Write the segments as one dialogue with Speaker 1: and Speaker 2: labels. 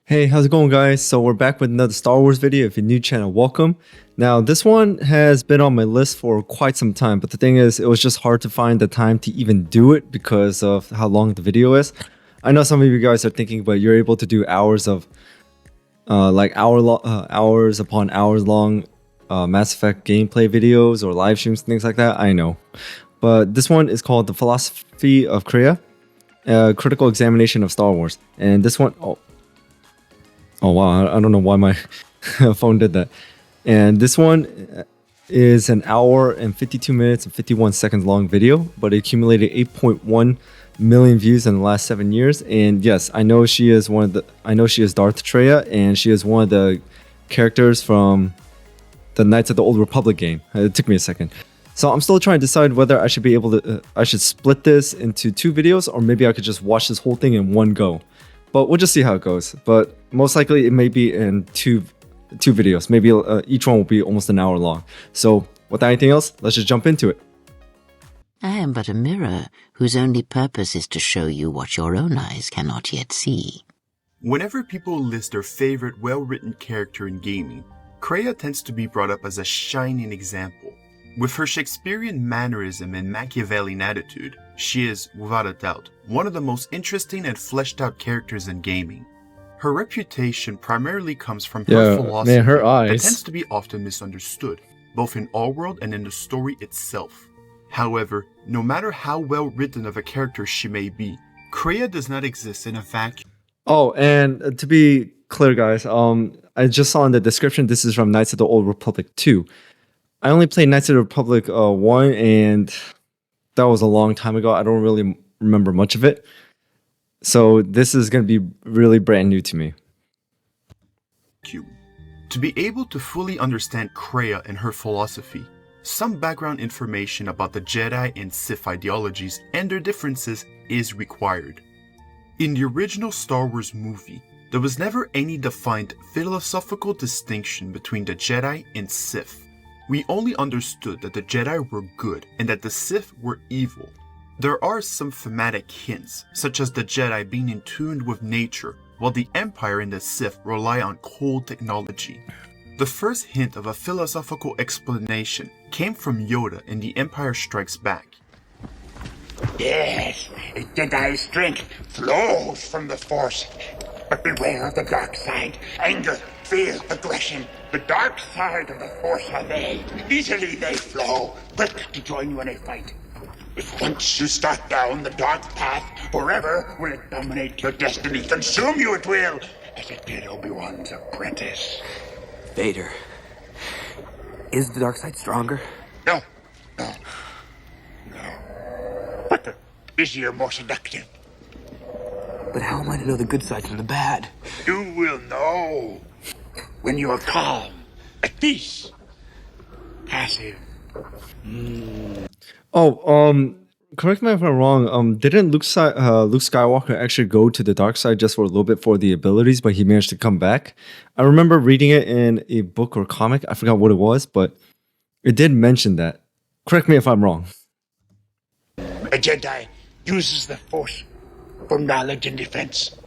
Speaker 1: Hey, how's it going, guys? So we're back with another Star Wars video. If you're new channel, welcome. Now, this one has been on my list for quite some time, but the thing is, it was just hard to find the time to even do it because of how long the video is. I know some of you guys are thinking, but you're able to do hours of, hours upon hours long Mass Effect gameplay videos or live streams, things like that. I know, but this one is called The Philosophy of Kreia, a critical examination of Star Wars, and this one. Oh wow, I don't know why my phone did that. And this one is an hour and 52 minutes and 51 seconds long video, but it accumulated 8.1 million views in the last 7 years. And yes, I know she is Darth Treya, and she is one of the characters from the Knights of the Old Republic game. It took me a second. So I'm still trying to decide whether I should be able to, I should split this into 2 videos, or maybe I could just watch this whole thing in one go. But we'll just see how it goes. But most likely it may be in two videos. Maybe each one will be almost an hour long. So without anything else, let's just jump into it.
Speaker 2: I am but a mirror whose only purpose is to show you what your own eyes cannot yet see.
Speaker 3: Whenever people list their favorite well-written character in gaming, Kreia tends to be brought up as a shining example. With her Shakespearean mannerism and Machiavellian attitude, she is, without a doubt, one of the most interesting and fleshed out characters in gaming. Her reputation primarily comes from her philosophy that tends to be often misunderstood, both in All-World and in the story itself. However, no matter how well written of a character she may be, Kreia does not exist in a vacuum.
Speaker 1: Oh, and to be clear, guys, I just saw in the description this is from Knights of the Old Republic 2. I only played Knights of the Republic 1, and that was a long time ago. I don't really remember much of it. So this is going to be really brand new to me.
Speaker 3: To be able to fully understand Kreia and her philosophy, some background information about the Jedi and Sith ideologies and their differences is required. In the original Star Wars movie, there was never any defined philosophical distinction between the Jedi and Sith. We only understood that the Jedi were good and that the Sith were evil. There are some thematic hints, such as the Jedi being in tune with nature, while the Empire and the Sith rely on cold technology. The first hint of a philosophical explanation came from Yoda in The Empire Strikes Back.
Speaker 4: Yes, Jedi strength flows from the Force. But beware of the dark side. Anger, fear, aggression. The dark side of the Force are they. Easily they flow, quick to join you in a fight. If once you start down the dark path, forever will it dominate your destiny. Consume you it will, as it did Obi-Wan's apprentice.
Speaker 5: Vader. Is the dark side stronger?
Speaker 4: No. But easier, more seductive.
Speaker 5: But how am I to know the good side from the bad?
Speaker 4: You will know when you are calm, at peace, passive.
Speaker 1: Oh, correct me if I'm wrong. Didn't Luke Skywalker actually go to the dark side just for a little bit for the abilities, but he managed to come back? I remember reading it in a book or comic. I forgot what it was, but it did mention that. Correct me if I'm wrong.
Speaker 4: A Jedi uses the Force for knowledge and defense,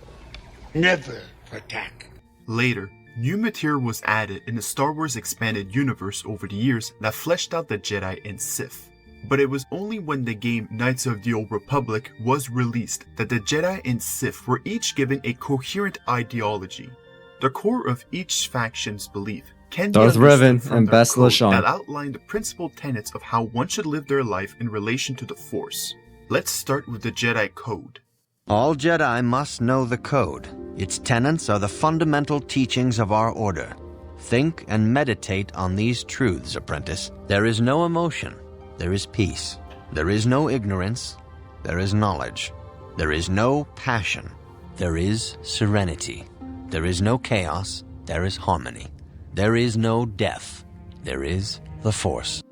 Speaker 4: never for attack.
Speaker 3: Later, new material was added in the Star Wars expanded universe over the years that fleshed out the Jedi and Sith. But it was only when the game Knights of the Old Republic was released that the Jedi and Sith were each given a coherent ideology. The core of each faction's belief can be understood from their code that outline the principal tenets of how one should live their life in relation to the Force. Let's start with the Jedi Code.
Speaker 6: All Jedi must know the Code. Its tenets are the fundamental teachings of our order. Think and meditate on these truths, apprentice. There is no emotion. There is peace. There is no ignorance. There is knowledge. There is no passion. There is serenity. There is no chaos. There is harmony. There is no death. There is the Force.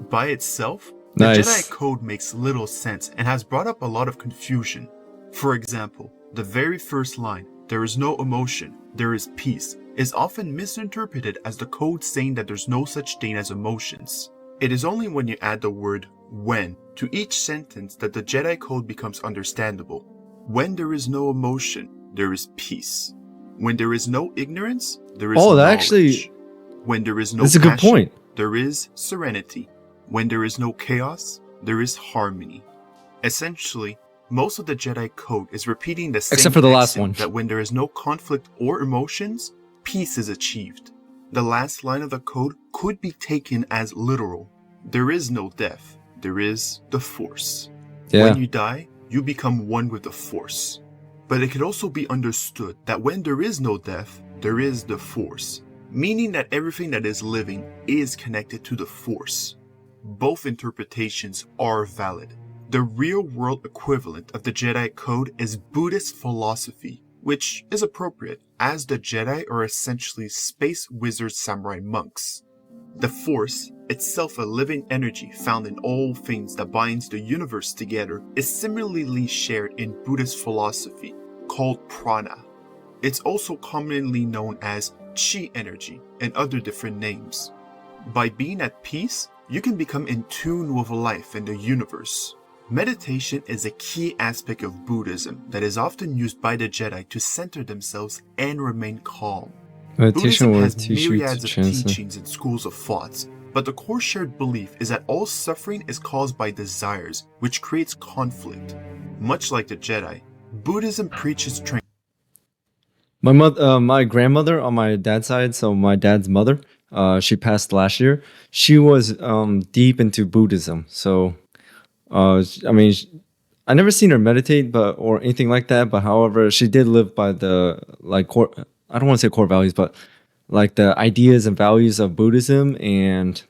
Speaker 3: By itself, the Jedi Code makes little sense and has brought up a lot of confusion. For example, the very first line, "There is no emotion, there is peace," is often misinterpreted as the code saying that there's no such thing as emotions. It is only when you add the word "when" to each sentence that the Jedi Code becomes understandable. When there is no emotion, there is peace. When there is no ignorance, there is
Speaker 1: Oh, that
Speaker 3: knowledge.
Speaker 1: actually-
Speaker 3: When there is no
Speaker 1: That's a good
Speaker 3: passion,
Speaker 1: point.
Speaker 3: there is serenity. When there is no chaos, there is harmony. Essentially, most of the Jedi Code is repeating the same
Speaker 1: Except for the last
Speaker 3: axiom
Speaker 1: one.
Speaker 3: that when there is no conflict or emotions, peace is achieved. The last line of the code could be taken as literal. There is no death, there is the Force.
Speaker 1: Yeah.
Speaker 3: When you die, you become one with the Force. But it could also be understood that when there is no death, there is the Force, meaning that everything that is living is connected to the Force. Both interpretations are valid. The real-world equivalent of the Jedi Code is Buddhist philosophy, which is appropriate, as the Jedi are essentially space wizard samurai monks. The Force, itself a living energy found in all things that binds the universe together, is similarly shared in Buddhist philosophy, called prana. It's also commonly known as chi energy and other different names. By being at peace, you can become in tune with life and the universe. Meditation is a key aspect of Buddhism that is often used by the Jedi to center themselves and remain calm.
Speaker 1: Meditation
Speaker 3: Buddhism
Speaker 1: will
Speaker 3: has
Speaker 1: teach you
Speaker 3: myriads
Speaker 1: to
Speaker 3: of
Speaker 1: chance.
Speaker 3: teachings and schools of thoughts, but the core shared belief is that all suffering is caused by desires, which creates conflict. Much like the Jedi, Buddhism preaches
Speaker 1: My grandmother on my dad's side, so my dad's mother, she passed last year. She was deep into Buddhism. So, I mean, I never seen her meditate, or anything like that. But however, she did live by the core. I don't want to say core values, but like the ideas and values of Buddhism. And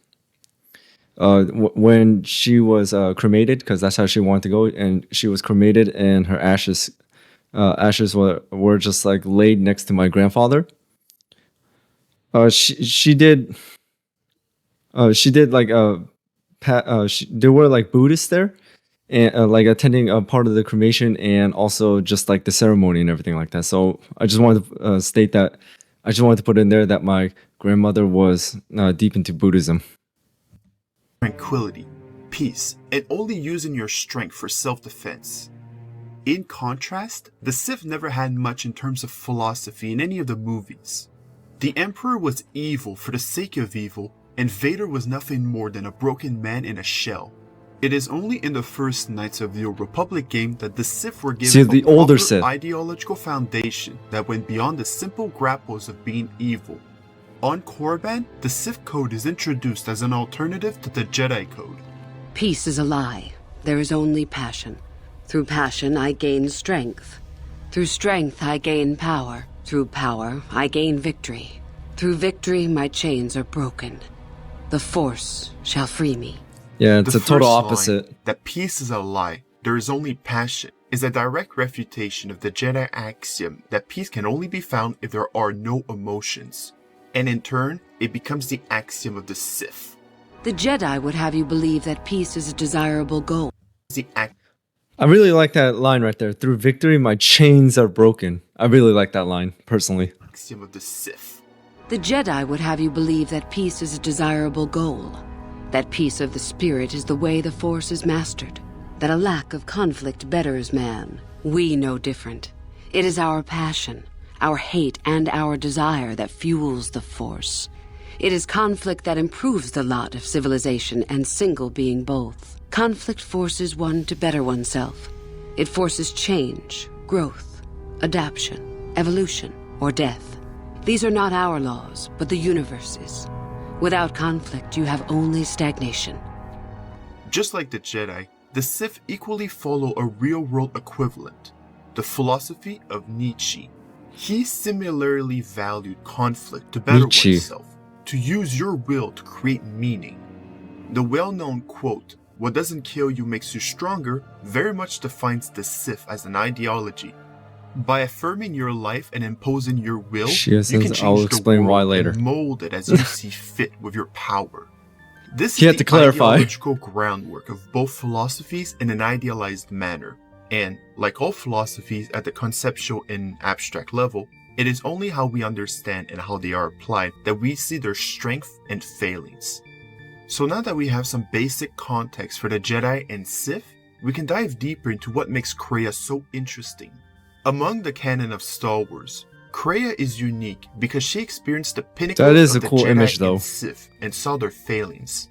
Speaker 1: when she was cremated, because that's how she wanted to go, and she was cremated, and her ashes were just like laid next to my grandfather. She did like there were like Buddhists there, and like attending a part of the cremation, and also just like the ceremony and everything like that. So I just wanted to state that. I just wanted to put in there that my grandmother was deep into Buddhism.
Speaker 3: tranquility, peace, and only using your strength for self-defense. In contrast, the Sith never had much in terms of philosophy in any of the movies. The Emperor was evil for the sake of evil, and Vader was nothing more than a broken man in a shell. It is only in the first Knights of the Old Republic game that the Sith were given
Speaker 1: See, the
Speaker 3: a
Speaker 1: older
Speaker 3: proper
Speaker 1: Sith.
Speaker 3: ideological foundation that went beyond the simple grapples of being evil. On Korriban, the Sith Code is introduced as an alternative to the Jedi Code.
Speaker 7: Peace is a lie. There is only passion. Through passion, I gain strength. Through strength, I gain power. Through power, I gain victory. Through victory, my chains are broken. The Force shall free me.
Speaker 1: Yeah, it's
Speaker 3: The
Speaker 1: a total
Speaker 3: first
Speaker 1: opposite.
Speaker 3: line, that peace is a lie, there is only passion, is a direct refutation of the Jedi axiom that peace can only be found if there are no emotions. And in turn, it becomes the axiom of the Sith.
Speaker 7: The Jedi would have you believe that peace is a desirable goal.
Speaker 3: The
Speaker 1: I really like that line right there. Through victory, my chains are broken. I really like that line, personally.
Speaker 3: axiom of the Sith.
Speaker 7: The Jedi would have you believe that peace is a desirable goal. That peace of the spirit is the way the Force is mastered. That a lack of conflict betters man. We know different. It is our passion, our hate, and our desire that fuels the Force. It is conflict that improves the lot of civilization and single being both. Conflict forces one to better oneself. It forces change, growth, adaptation, evolution, or death. These are not our laws, but the universe's. Without conflict, you have only stagnation.
Speaker 3: Just like the Jedi, the Sith equally follow a real-world equivalent, the philosophy of Nietzsche. He similarly valued conflict to better
Speaker 1: Nietzsche.
Speaker 3: oneself, to use your will to create meaning. The well-known quote, "What doesn't kill you makes you stronger," very much defines the Sith as an ideology. By affirming your life and imposing your will,
Speaker 1: She
Speaker 3: you
Speaker 1: says,
Speaker 3: can change
Speaker 1: "I'll
Speaker 3: the
Speaker 1: explain why
Speaker 3: world
Speaker 1: later."
Speaker 3: and mold it as you see fit with your power. This
Speaker 1: He
Speaker 3: is
Speaker 1: had
Speaker 3: the
Speaker 1: to clarify.
Speaker 3: ideological groundwork of both philosophies in an idealized manner. And, like all philosophies at the conceptual and abstract level, it is only how we understand and how they are applied that we see their strength and failings. So now that we have some basic context for the Jedi and Sith, we can dive deeper into what makes Kreia so interesting. Among the canon of Star Wars, Kreia is unique because she experienced the pinnacle
Speaker 1: That is
Speaker 3: of
Speaker 1: a
Speaker 3: the
Speaker 1: cool
Speaker 3: Jedi
Speaker 1: image, though.
Speaker 3: and Sith and saw their failings.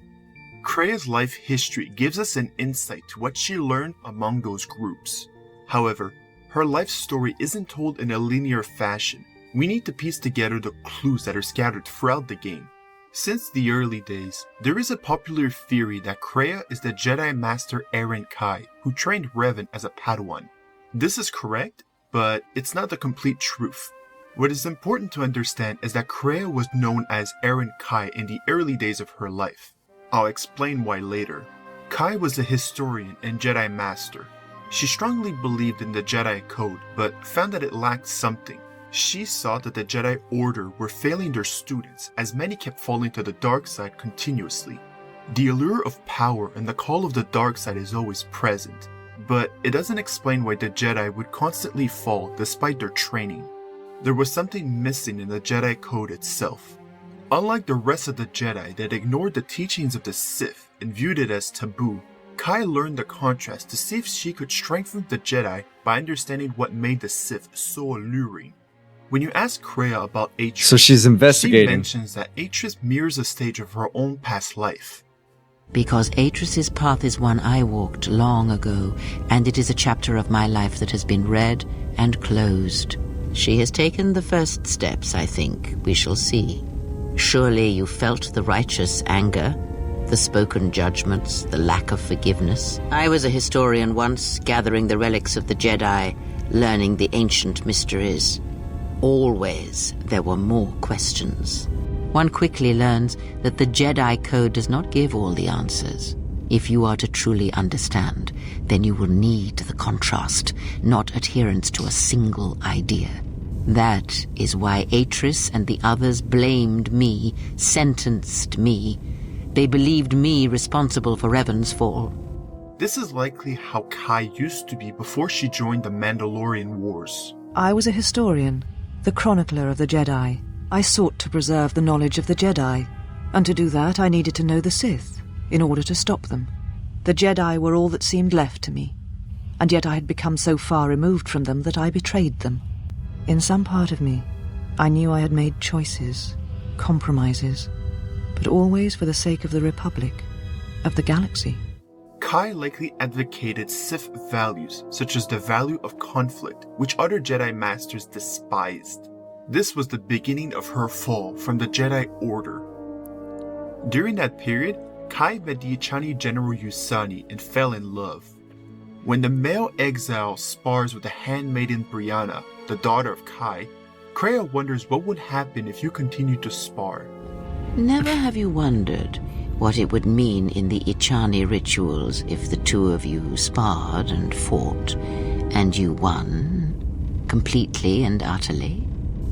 Speaker 3: Kreia's life history gives us an insight to what she learned among those groups. However, her life story isn't told in a linear fashion. We need to piece together the clues that are scattered throughout the game. Since the early days, there is a popular theory that Kreia is the Jedi Master Eren Kai, who trained Revan as a Padawan. This is correct, but it's not the complete truth. What is important to understand is that Kreia was known as Eren Kai in the early days of her life. I'll explain why later. Kai was a historian and Jedi Master. She strongly believed in the Jedi Code, but found that it lacked something. She saw that the Jedi Order were failing their students, as many kept falling to the dark side continuously. The allure of power and the call of the dark side is always present, but it doesn't explain why the Jedi would constantly fall despite their training. There was something missing in the Jedi Code itself. Unlike the rest of the Jedi that ignored the teachings of the Sith and viewed it as taboo, Kai learned the contrast to see if she could strengthen the Jedi by understanding what made the Sith so alluring. When you ask Kreia about Atris,
Speaker 1: So she's investigating.
Speaker 3: she mentions that Atris mirrors a stage of her own past life.
Speaker 2: Because Atris's path is one I walked long ago, and it is a chapter of my life that has been read and closed. She has taken the first steps, I think. We shall see. Surely you felt the righteous anger, the spoken judgments, the lack of forgiveness. I was a historian once, gathering the relics of the Jedi, learning the ancient mysteries. Always there were more questions. One quickly learns that the Jedi Code does not give all the answers. If you are to truly understand, then you will need the contrast, not adherence to a single idea. That is why Atris and the others blamed me, sentenced me. They believed me responsible for Revan's fall.
Speaker 3: This is likely how Kai used to be before she joined the Mandalorian Wars.
Speaker 8: I was a historian, the chronicler of the Jedi. I sought to preserve the knowledge of the Jedi, and to do that I needed to know the Sith, in order to stop them. The Jedi were all that seemed left to me, and yet I had become so far removed from them that I betrayed them. In some part of me, I knew I had made choices, compromises, but always for the sake of the Republic, of the galaxy.
Speaker 3: Kai likely advocated Sith values, such as the value of conflict, which other Jedi Masters despised. This was the beginning of her fall from the Jedi Order. During that period, Kai met the Ichani General Yusani and fell in love. When the male exile spars with the handmaiden Brianna, the daughter of Kai, Kreia wonders what would happen if you continued to spar.
Speaker 2: Never have you wondered what it would mean in the Ichani rituals if the two of you sparred and fought, and you won, completely and utterly?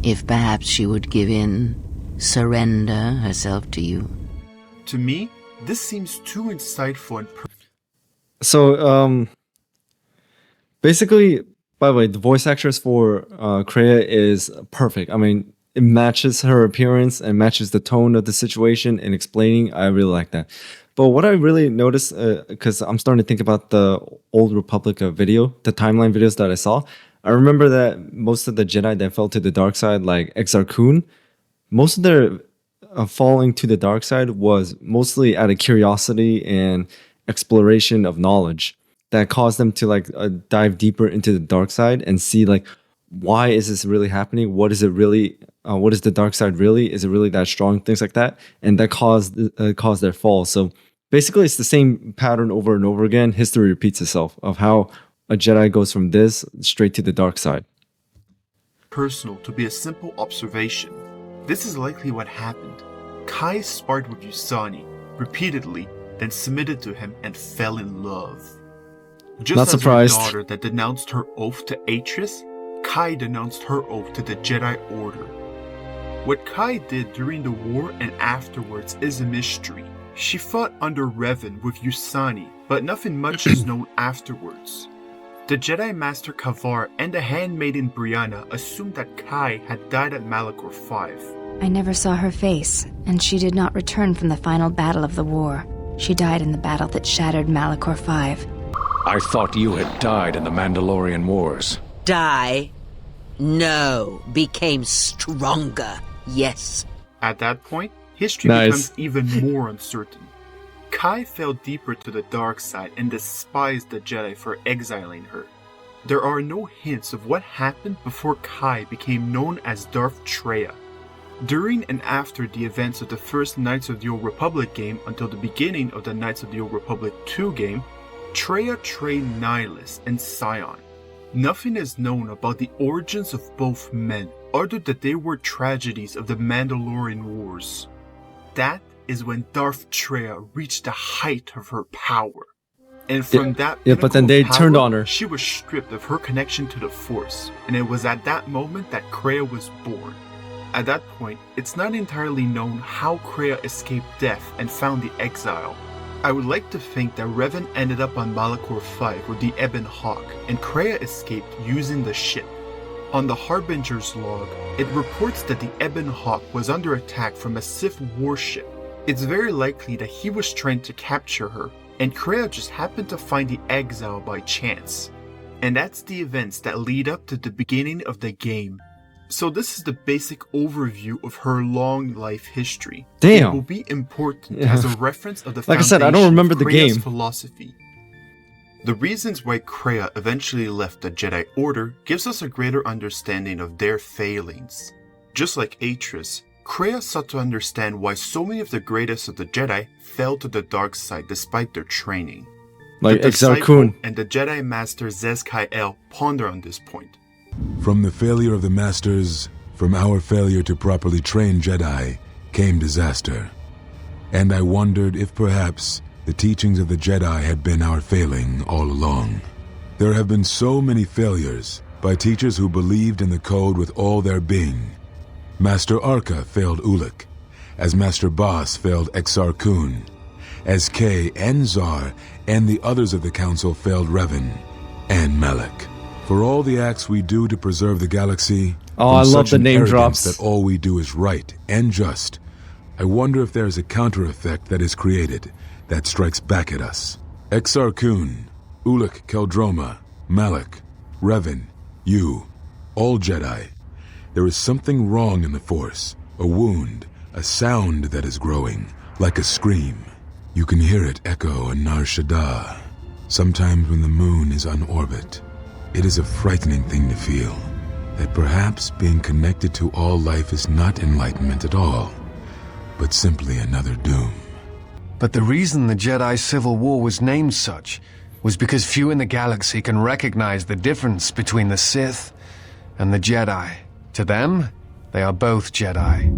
Speaker 2: If perhaps she would give in, surrender herself to you?
Speaker 3: To me, this seems too insightful and
Speaker 1: So, basically, by the way, the voice actress for Kreia is perfect. I mean, it matches her appearance and matches the tone of the situation and explaining. I really like that. But what I really noticed, because I'm starting to think about the Old Republic video, the timeline videos that I saw, I remember that most of the Jedi that fell to the dark side, like Exar Kun, most of their falling to the dark side was mostly out of curiosity and exploration of knowledge that caused them to dive deeper into the dark side and see why is this really happening? What is it really? What is the dark side really? Is it really that strong? Things like that, and that caused their fall. So basically, it's the same pattern over and over again. History repeats itself of how a Jedi goes from this straight to the dark side.
Speaker 3: personal to be a simple observation. This is likely what happened. Kai sparred with Yusani repeatedly, then submitted to him and fell in love. Just
Speaker 1: Not
Speaker 3: as
Speaker 1: surprised.
Speaker 3: her daughter that denounced her oath to Atris, Kai denounced her oath to the Jedi Order. What Kai did during the war and afterwards is a mystery. She fought under Revan with Yusani, but nothing much is known afterwards. The Jedi Master Kavar and the handmaiden Brianna assumed that Kai had died at Malachor 5.
Speaker 9: I never saw her face, and she did not return from the final battle of the war. She died in the battle that shattered Malachor 5.
Speaker 10: I thought you had died in the Mandalorian Wars.
Speaker 2: Die? No, became stronger. Yes.
Speaker 3: At that point, history
Speaker 1: Nice.
Speaker 3: becomes even more uncertain. Kai fell deeper to the dark side and despised the Jedi for exiling her. There are no hints of what happened before Kai became known as Darth Kreia. During and after the events of the first Knights of the Old Republic game until the beginning of the Knights of the Old Republic 2 game, Kreia trained Nihilus and Scion. Nothing is known about the origins of both men, other than they were tragedies of the Mandalorian Wars. That is when Darth Kreia reached the height of her power. And from that
Speaker 1: but then they
Speaker 3: pinnacle of
Speaker 1: turned
Speaker 3: power,
Speaker 1: on her.
Speaker 3: She was stripped of her connection to the Force, and it was at that moment that Kreia was born. At that point, it's not entirely known how Kreia escaped death and found the exile. I would like to think that Revan ended up on Malachor 5 with the Ebon Hawk, and Kreia escaped using the ship. On the Harbinger's log, it reports that the Ebon Hawk was under attack from a Sith warship. It's very likely that he was trying to capture her, and Kreia just happened to find the exile by chance. And that's the events that lead up to the beginning of the game. So this is the basic overview of her long life history.
Speaker 1: Damn.
Speaker 3: It will be important as a reference of the
Speaker 1: Like I said, I don't
Speaker 3: foundation
Speaker 1: remember
Speaker 3: of
Speaker 1: the
Speaker 3: Kreia's
Speaker 1: game.
Speaker 3: philosophy. The reasons why Kreia eventually left the Jedi Order gives us a greater understanding of their failings. Just like Atris, Kreia sought to understand why so many of the greatest of the Jedi fell to the dark side despite their training.
Speaker 1: Like
Speaker 3: The
Speaker 1: Exar
Speaker 3: disciple
Speaker 1: Kun.
Speaker 3: and the Jedi Master Zez-Kai-El ponder on this point.
Speaker 10: From the failure of the Masters, from our failure to properly train Jedi, came disaster. And I wondered if perhaps the teachings of the Jedi had been our failing all along. There have been so many failures by teachers who believed in the code with all their being. Master Arca failed Ulic, as Master Boss failed Exar Kun, as Kay and Zar and the others of the Council failed Revan and Malak. For all the acts we do to preserve the galaxy,
Speaker 1: Oh,
Speaker 10: from
Speaker 1: I love
Speaker 10: such
Speaker 1: the
Speaker 10: an
Speaker 1: name
Speaker 10: arrogance
Speaker 1: drops.
Speaker 10: that all we do is right and just, I wonder if there is a counter effect that is created that strikes back at us. Exar Kun, Ulic Keldroma, Malak, Revan, you, all Jedi. There is something wrong in the Force, a wound, a sound that is growing, like a scream. You can hear it echo in Nar Shaddaa, sometimes when the moon is on orbit. It is a frightening thing to feel, that perhaps being connected to all life is not enlightenment at all, but simply another doom.
Speaker 11: But the reason the Jedi Civil War was named such was because few in the galaxy can recognize the difference between the Sith and the Jedi. To them, they are both Jedi,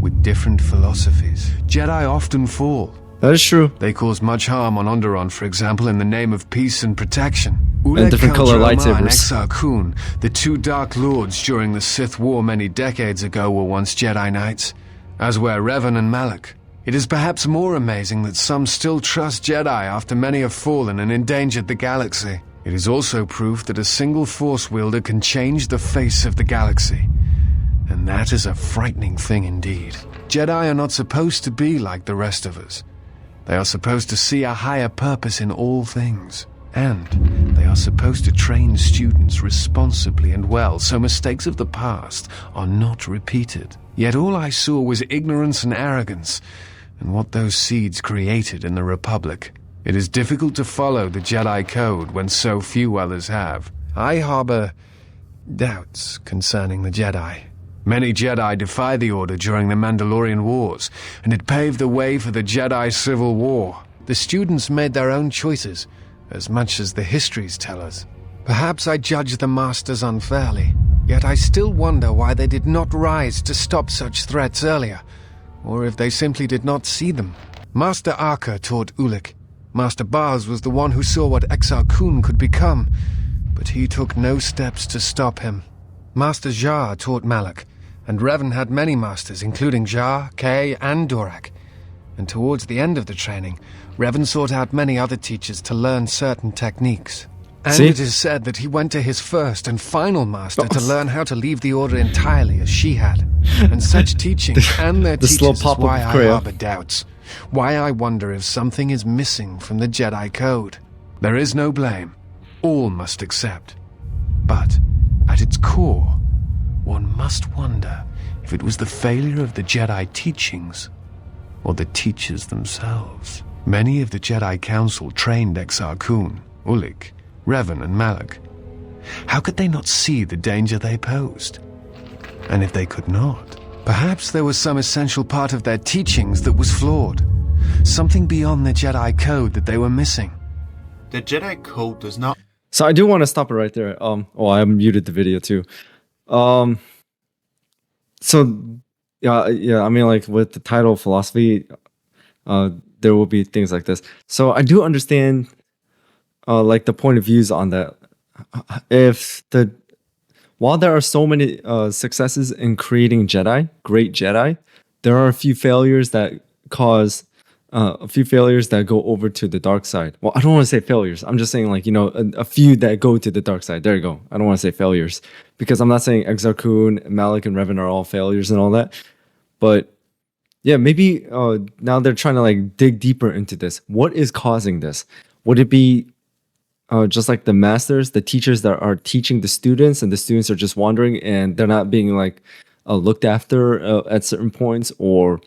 Speaker 11: with different philosophies. Jedi often fall.
Speaker 1: That is true.
Speaker 11: They cause much harm on Onderon, for example, in the name of peace and protection.
Speaker 1: And different color
Speaker 11: Keldroma
Speaker 1: lightsabers.
Speaker 11: and Exar Kun, the two Dark Lords during the Sith War many decades ago, were once Jedi Knights, as were Revan and Malak. It is perhaps more amazing that some still trust Jedi after many have fallen and endangered the galaxy. It is also proof that a single Force wielder can change the face of the galaxy. And that is a frightening thing indeed. Jedi are not supposed to be like the rest of us. They are supposed to see a higher purpose in all things. And they are supposed to train students responsibly and well, so mistakes of the past are not repeated. Yet all I saw was ignorance and arrogance, and what those seeds created in the Republic. It is difficult to follow the Jedi Code when so few others have. I harbor doubts concerning the Jedi. Many Jedi defy the Order during the Mandalorian Wars, and it paved the way for the Jedi Civil War. The students made their own choices, as much as the histories tell us. Perhaps I judge the Masters unfairly, yet I still wonder why they did not rise to stop such threats earlier, or if they simply did not see them. Master Arca taught Ulic. Master Baz was the one who saw what Exar Kun could become, but he took no steps to stop him. Master Jar taught Malak, and Revan had many masters, including Jar, Kay, and Dorak. And towards the end of the training, Revan sought out many other teachers to learn certain techniques. And
Speaker 1: See?
Speaker 11: it is said that he went to his first and final master to learn how to leave the Order entirely as she had. And such teachings and their
Speaker 1: the slow
Speaker 11: teachers is
Speaker 1: pop-up
Speaker 11: why
Speaker 1: of
Speaker 11: I
Speaker 1: Kreia.
Speaker 11: harbor doubts. Why I wonder if something is missing from the Jedi Code. There is no blame. All must accept. But, at its core, one must wonder if it was the failure of the Jedi teachings or the teachers themselves. Many of the Jedi Council trained Exar Kun, Ulik, Revan, and Malak. How could they not see the danger they posed? And if they could not, perhaps there was some essential part of their teachings that was flawed. Something beyond the Jedi Code that they were missing.
Speaker 3: The Jedi Code does not...
Speaker 1: So I do want to stop it right there. I muted the video too. So yeah, I mean, like with the title philosophy, there will be things like this. So I do understand, like the point of views on that. While there are so many successes in creating great Jedi, there are a few failures that go over to the dark side. Well, I don't want to say failures. I'm just saying, like, a few that go to the dark side. There you go. I don't want to say failures because I'm not saying Exar Kun, Malak, and Revan are all failures and all that. But yeah, maybe now they're trying to like dig deeper into this. What is causing this? Would it be just like the masters, the teachers that are teaching the students, and the students are just wandering and they're not being like looked after at certain points, or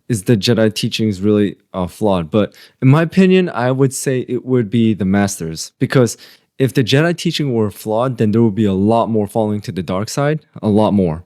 Speaker 1: is the Jedi teachings really flawed? But in my opinion, I would say it would be the masters, because if the Jedi teaching were flawed, then there would be a lot more falling to the dark side, a lot more.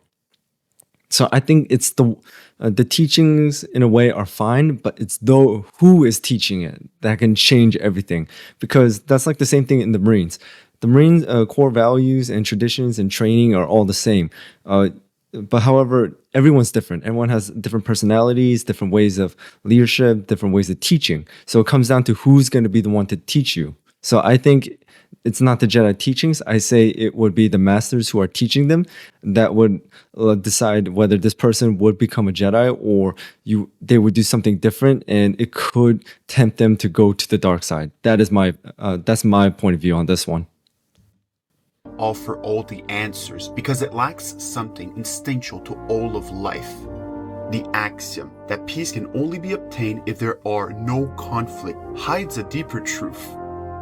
Speaker 1: So I think it's the teachings in a way are fine, but it's who is teaching it that can change everything. Because that's like the same thing in the Marines. The Marines' core values and traditions and training are all the same. But however, everyone's different. Everyone has different personalities, different ways of leadership, different ways of teaching. So it comes down to who's going to be the one to teach you. So I think it's not the Jedi teachings. I say it would be the masters who are teaching them that would decide whether this person would become a Jedi or they would do something different, and it could tempt them to go to the dark side. That's my point of view on this one.
Speaker 3: Offer all the answers because it lacks something instinctual to all of life. The axiom that peace can only be obtained if there are no conflict hides a deeper truth.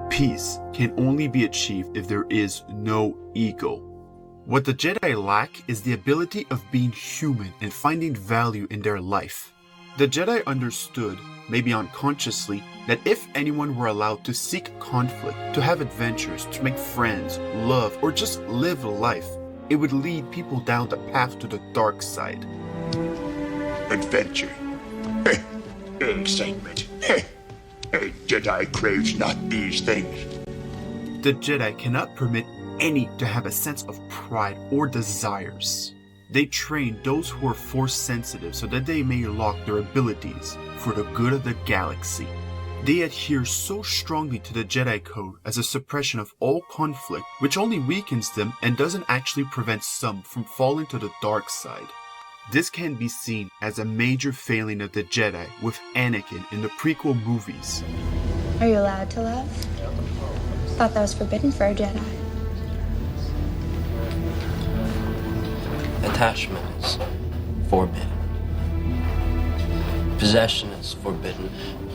Speaker 3: Peace can only be achieved if there is no ego. What the Jedi lack is the ability of being human and finding value in their life. The Jedi understood, maybe unconsciously, that if anyone were allowed to seek conflict, to have adventures, to make friends, love, or just live life, it would lead people down the path to the dark side.
Speaker 4: Adventure. Excitement. A Jedi craves not these things.
Speaker 3: The Jedi cannot permit any to have a sense of pride or desires. They train those who are force sensitive so that they may lock their abilities for the good of the galaxy. They adhere so strongly to the Jedi Code as a suppression of all conflict, which only weakens them and doesn't actually prevent some from falling to the dark side. This can be seen as a major failing of the Jedi with Anakin in the prequel movies.
Speaker 12: Are you allowed to love? Thought that was forbidden for a Jedi.
Speaker 13: Attachment is forbidden. Possession is forbidden.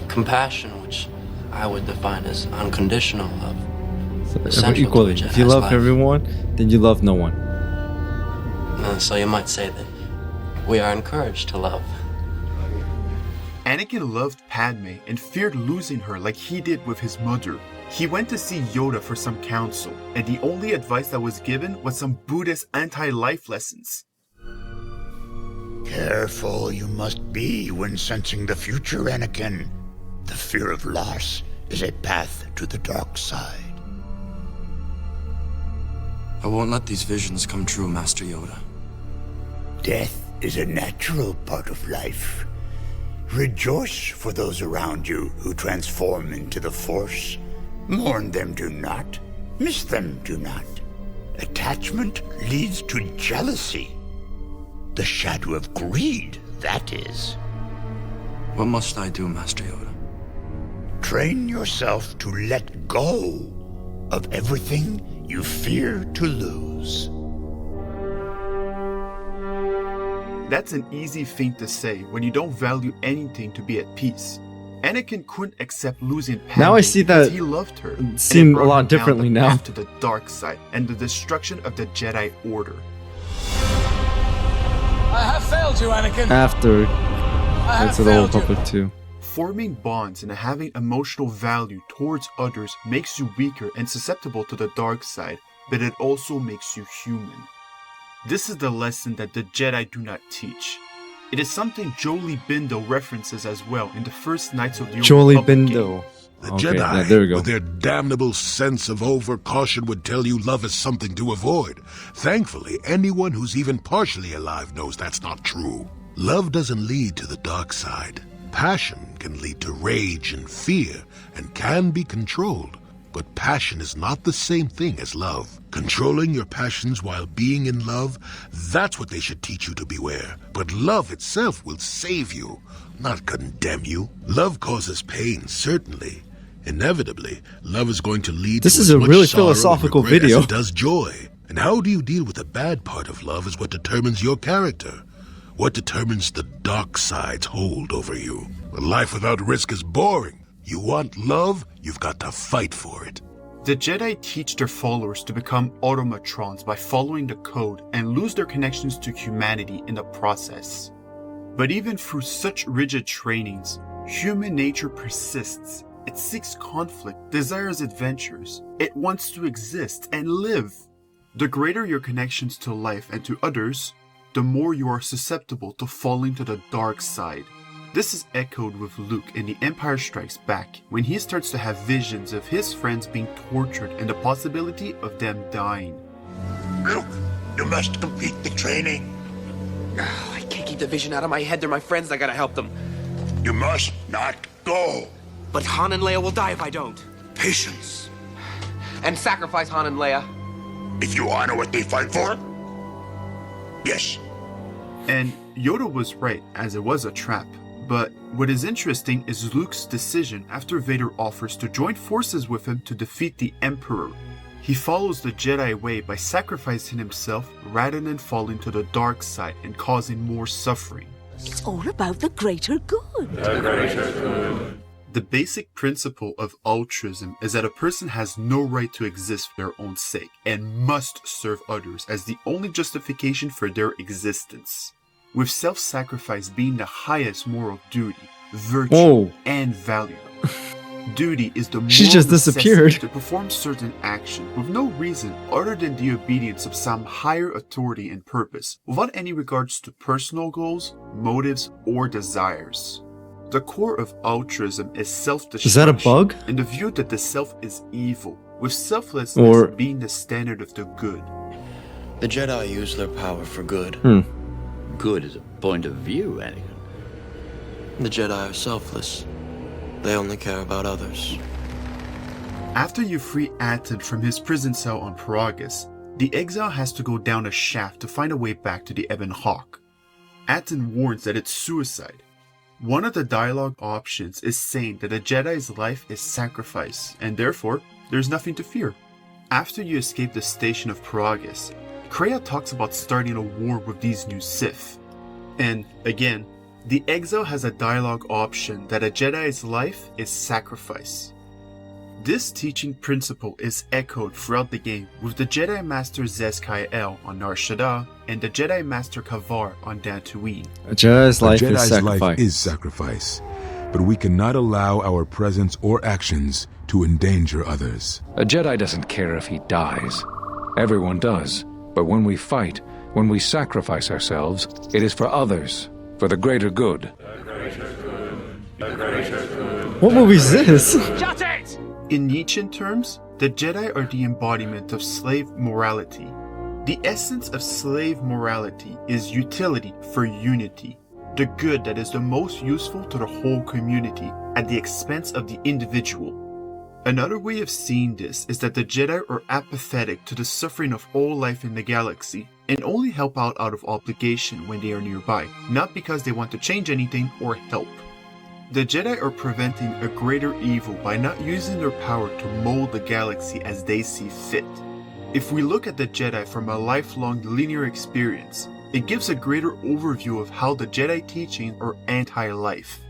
Speaker 13: Compassion, which I would define as unconditional love.
Speaker 1: So equally, if you love everyone, then you love no one.
Speaker 13: So you might say that we are encouraged to love.
Speaker 3: Anakin loved Padme and feared losing her like he did with his mother. He went to see Yoda for some counsel, and the only advice that was given was some Buddhist anti-life lessons.
Speaker 4: Careful you must be when sensing the future, Anakin. The fear of loss is a path to the dark side.
Speaker 14: I won't let these visions come true, Master Yoda.
Speaker 4: Death is a natural part of life. Rejoice for those around you who transform into the Force. Mourn them, do not. Miss them, do not. Attachment leads to jealousy. The shadow of greed, that is.
Speaker 14: What must I do, Master Yoda?
Speaker 4: Train yourself to let go of everything you fear to lose.
Speaker 3: That's an easy thing to say when you don't value anything to be at peace. Anakin couldn't accept losing Padme
Speaker 1: now I see that
Speaker 3: he loved her.
Speaker 1: Seem a lot differently now.
Speaker 3: To the dark side and the destruction of the Jedi Order.
Speaker 15: failed you, Anakin.
Speaker 1: after it's the whole puppet too.
Speaker 3: Forming bonds and having emotional value towards others makes you weaker and susceptible to the dark side, but it also makes you human. This is the lesson that the Jedi do not teach. It is something Jolie Bindo references as well in the first Knights of the Old
Speaker 1: Jolie
Speaker 3: Republic
Speaker 1: Bindo.
Speaker 3: game.
Speaker 16: The
Speaker 1: Okay,
Speaker 16: Jedi,
Speaker 1: yeah, there we go.
Speaker 16: with their damnable sense of overcaution, would tell you love is something to avoid. Thankfully, anyone who's even partially alive knows that's not true. Love doesn't lead to the dark side. Passion can lead to rage and fear and can be controlled. But passion is not the same thing as love. Controlling your passions while being in love, that's what they should teach you to beware. But love itself will save you, not condemn you. Love causes pain, certainly. Inevitably, love is going to lead
Speaker 1: This
Speaker 16: to
Speaker 1: is
Speaker 16: as
Speaker 1: a
Speaker 16: much
Speaker 1: really
Speaker 16: sorrow and
Speaker 1: philosophical
Speaker 16: regret
Speaker 1: video.
Speaker 16: as it does joy. And how do you deal with the bad part of love is what determines your character. What determines the dark side's hold over you. A life without risk is boring. You want love, you've got to fight for it.
Speaker 3: The Jedi teach their followers to become automatrons by following the code and lose their connections to humanity in the process. But even through such rigid trainings, human nature persists. It seeks conflict, desires adventures. It wants to exist and live. The greater your connections to life and to others, the more you are susceptible to falling to the dark side. This is echoed with Luke in The Empire Strikes Back, when he starts to have visions of his friends being tortured and the possibility of them dying.
Speaker 4: Luke, you must complete the training.
Speaker 5: I can't keep the vision out of my head. They're my friends. I gotta help them.
Speaker 4: You must not go.
Speaker 5: But Han and Leia will die if I don't.
Speaker 4: Patience.
Speaker 5: And sacrifice Han and Leia.
Speaker 4: If you honor what they fight for, yes.
Speaker 3: And Yoda was right, as it was a trap. But what is interesting is Luke's decision after Vader offers to join forces with him to defeat the Emperor. He follows the Jedi way by sacrificing himself rather than falling to the dark side and causing more suffering.
Speaker 17: It's all about the greater good.
Speaker 3: The greater good. The basic principle of altruism is that a person has no right to exist for their own sake and must serve others as the only justification for their existence. With self-sacrifice being the highest moral duty, virtue, and value. Duty is the moral
Speaker 1: She just disappeared.
Speaker 3: necessity to perform certain actions with no reason other than the obedience of some higher authority and purpose, without any regards to personal goals, motives, or desires. The core of altruism is self-destruction.
Speaker 1: Is that a bug?
Speaker 3: And the view that the self is evil, with selflessness being the standard of the good.
Speaker 13: The Jedi use their power for good.
Speaker 18: Good is a point of view, Anakin.
Speaker 13: The Jedi are selfless. They only care about others.
Speaker 3: After you free Atton from his prison cell on Paragus, the exile has to go down a shaft to find a way back to the Ebon Hawk. Atton warns that it's suicide. One of the dialogue options is saying that a Jedi's life is sacrifice, and therefore, there's nothing to fear. After you escape the station of Paragus, Kreia talks about starting a war with these new Sith. And, again, the exile has a dialogue option that a Jedi's life is sacrifice. This teaching principle is echoed throughout the game with the Jedi Master Zez-Kai-El on Nar Shaddaa and the Jedi Master Kavar on Dantooine.
Speaker 1: A Jedi's life
Speaker 10: A Jedi's
Speaker 1: is sacrifice.
Speaker 10: life is sacrifice, but we cannot allow our presence or actions to endanger others.
Speaker 19: A Jedi doesn't care if he dies. Everyone does. But when we fight, when we sacrifice ourselves, it is for others, for the greater good.
Speaker 1: What movie is this?
Speaker 3: In Nietzschean terms, the Jedi are the embodiment of slave morality. The essence of slave morality is utility for unity, the good that is the most useful to the whole community at the expense of the individual. Another way of seeing this is that the Jedi are apathetic to the suffering of all life in the galaxy and only help out of obligation when they are nearby, not because they want to change anything or help. The Jedi are preventing a greater evil by not using their power to mold the galaxy as they see fit. If we look at the Jedi from a lifelong linear experience, it gives a greater overview of how the Jedi teachings are anti-life.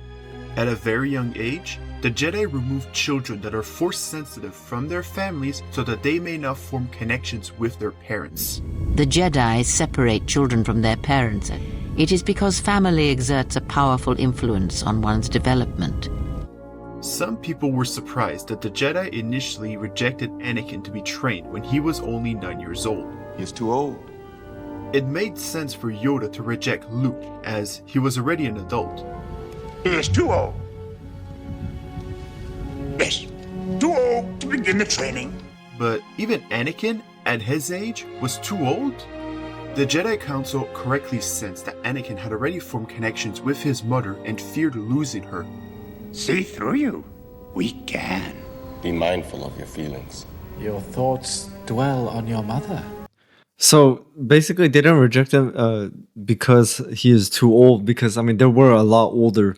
Speaker 3: At a very young age, the Jedi remove children that are force-sensitive from their families so that they may not form connections with their parents.
Speaker 2: The Jedi separate children from their parents It is because family exerts a powerful influence on one's development.
Speaker 3: Some people were surprised that the Jedi initially rejected Anakin to be trained when he was only 9 years old.
Speaker 15: He's too old.
Speaker 3: It made sense for Yoda to reject Luke, as he was already an adult.
Speaker 4: He is too old. Yes, too old to begin the training.
Speaker 3: But even Anakin, at his age, was too old? The Jedi Council correctly sensed that Anakin had already formed connections with his mother and feared losing her.
Speaker 4: See through you. We can.
Speaker 15: Be mindful of your feelings.
Speaker 20: Your thoughts dwell on your mother.
Speaker 1: So basically, they didn't reject him because he is too old. Because I mean, there were a lot older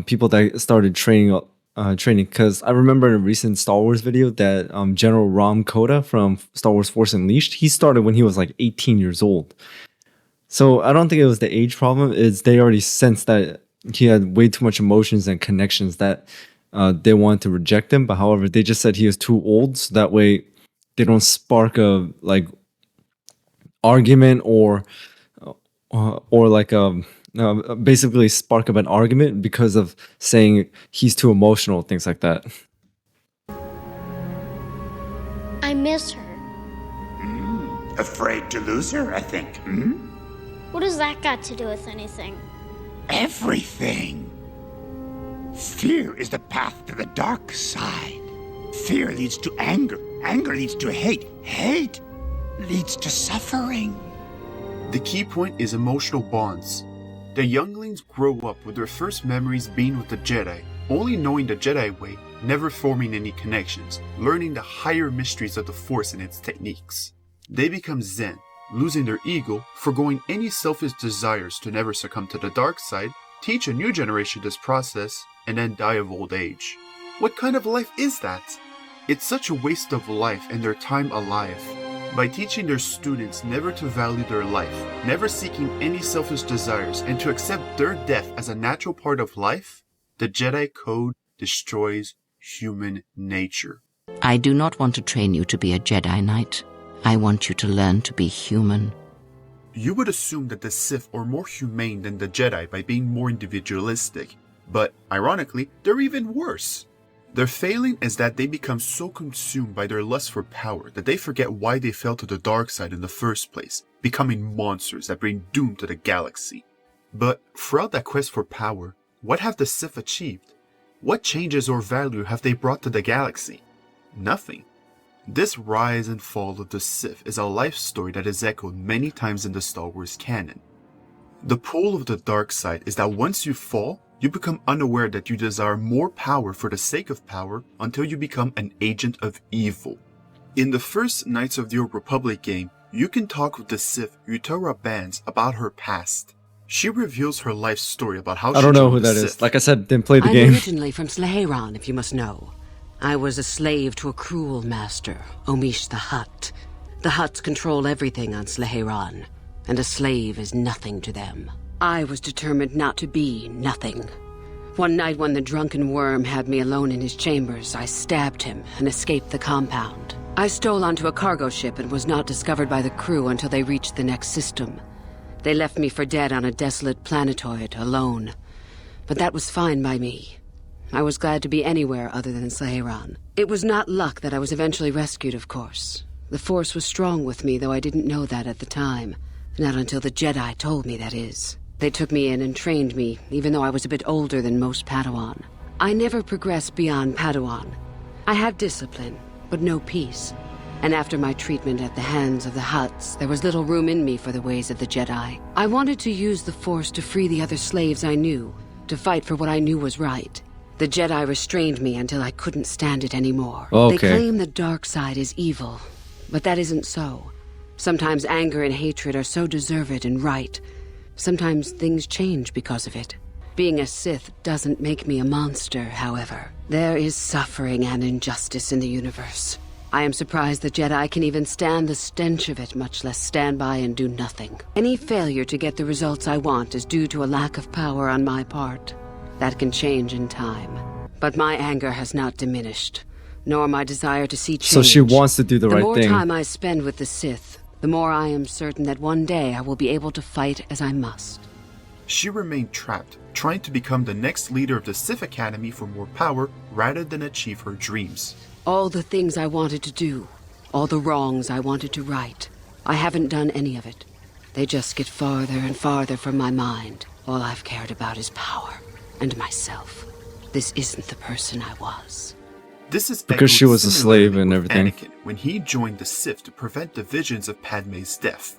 Speaker 1: people that started training. Because I remember in a recent Star Wars video that General Ram Koda from Star Wars Force Unleashed, he started when he was like 18 years old. So I don't think it was the age problem. It's they already sensed that he had way too much emotions and connections that they wanted to reject him. But however, they just said he is too old, so that way they don't spark a like argument or like basically spark up an argument because of saying he's too emotional, things like that.
Speaker 12: I miss her.
Speaker 4: Afraid to lose her, I think.
Speaker 12: What does that got to do with anything?
Speaker 4: Everything. Fear is the path to the dark side. Fear leads to anger. Anger leads to hate. Hate leads to suffering.
Speaker 3: The key point is emotional bonds. The younglings grow up with their first memories being with the Jedi, only knowing the Jedi way, never forming any connections, learning the higher mysteries of the Force and its techniques. They become Zen, losing their ego, forgoing any selfish desires to never succumb to the dark side, teach a new generation this process, and then die of old age. What kind of life is that? It's such a waste of life and their time alive. By teaching their students never to value their life, never seeking any selfish desires, and to accept their death as a natural part of life, the Jedi Code destroys human nature.
Speaker 2: I do not want to train you to be a Jedi Knight. I want you to learn to be human.
Speaker 3: You would assume that the Sith are more humane than the Jedi by being more individualistic, but ironically, they're even worse. Their failing is that they become so consumed by their lust for power that they forget why they fell to the dark side in the first place, becoming monsters that bring doom to the galaxy. But throughout that quest for power, what have the Sith achieved? What changes or value have they brought to the galaxy? Nothing. This rise and fall of the Sith is a life story that is echoed many times in the Star Wars canon. The pull of the dark side is that once you fall, you become unaware that you desire more power for the sake of power until you become an agent of evil. In the first Knights of the Old Republic game, you can talk with the Sith Utara Bands about her past. She reveals her life story about how
Speaker 1: I don't know who that is. Like I said, didn't play the game.
Speaker 7: I'm originally from Sleheyron, if you must know. I was a slave to a cruel master, Omish the Hutt. The Hutts control everything on Sleheyron, and a slave is nothing to them. I was determined not to be nothing. One night when the drunken worm had me alone in his chambers, I stabbed him and escaped the compound. I stole onto a cargo ship and was not discovered by the crew until they reached the next system. They left me for dead on a desolate planetoid, alone. But that was fine by me. I was glad to be anywhere other than Sleheyron. It was not luck that I was eventually rescued, of course. The Force was strong with me, though I didn't know that at the time. Not until the Jedi told me, that is. They took me in and trained me, even though I was a bit older than most Padawan. I never progressed beyond Padawan. I had discipline, but no peace. And after my treatment at the hands of the Hutts, there was little room in me for the ways of the Jedi. I wanted to use the Force to free the other slaves I knew, to fight for what I knew was right. The Jedi restrained me until I couldn't stand it anymore.
Speaker 1: Okay.
Speaker 7: They claim the dark side is evil, but that isn't so. Sometimes anger and hatred are so deserved and right. Sometimes things change because of it. Being a Sith doesn't make me a monster, however. There is suffering and injustice in the universe. I am surprised the Jedi can even stand the stench of it, much less stand by and do nothing. Any failure to get the results I want is due to a lack of power on my part. That can change in time. But my anger has not diminished, nor my desire to see change.
Speaker 1: So she wants to do the right thing.
Speaker 7: The more time I spend with the Sith, the more I am certain that one day I will be able to fight as I must.
Speaker 3: She remained trapped, trying to become the next leader of the Sith Academy for more power rather than achieve her dreams.
Speaker 7: All the things I wanted to do, all the wrongs I wanted to right, I haven't done any of it. They just get farther and farther from my mind. All I've cared about is power and myself. This isn't the person I was.
Speaker 3: This is
Speaker 1: because she was a slave and
Speaker 3: with
Speaker 1: everything.
Speaker 3: Anakin when he joined the Sith to prevent the visions of Padme's death.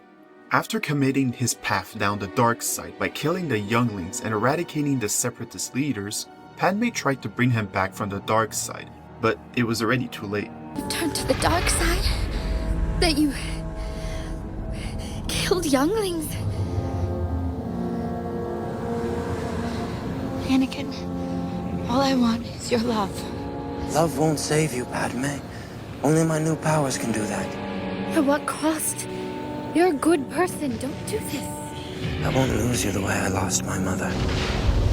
Speaker 3: After committing his path down the dark side by killing the younglings and eradicating the separatist leaders, Padme tried to bring him back from the dark side, but it was already too late.
Speaker 12: You turned to the dark side? That you killed younglings? Anakin, all I want is your love.
Speaker 13: Love won't save you, Padme. Only my new powers can do that.
Speaker 12: At what cost? You're a good person. Don't do this.
Speaker 13: I won't lose you the way I lost my mother.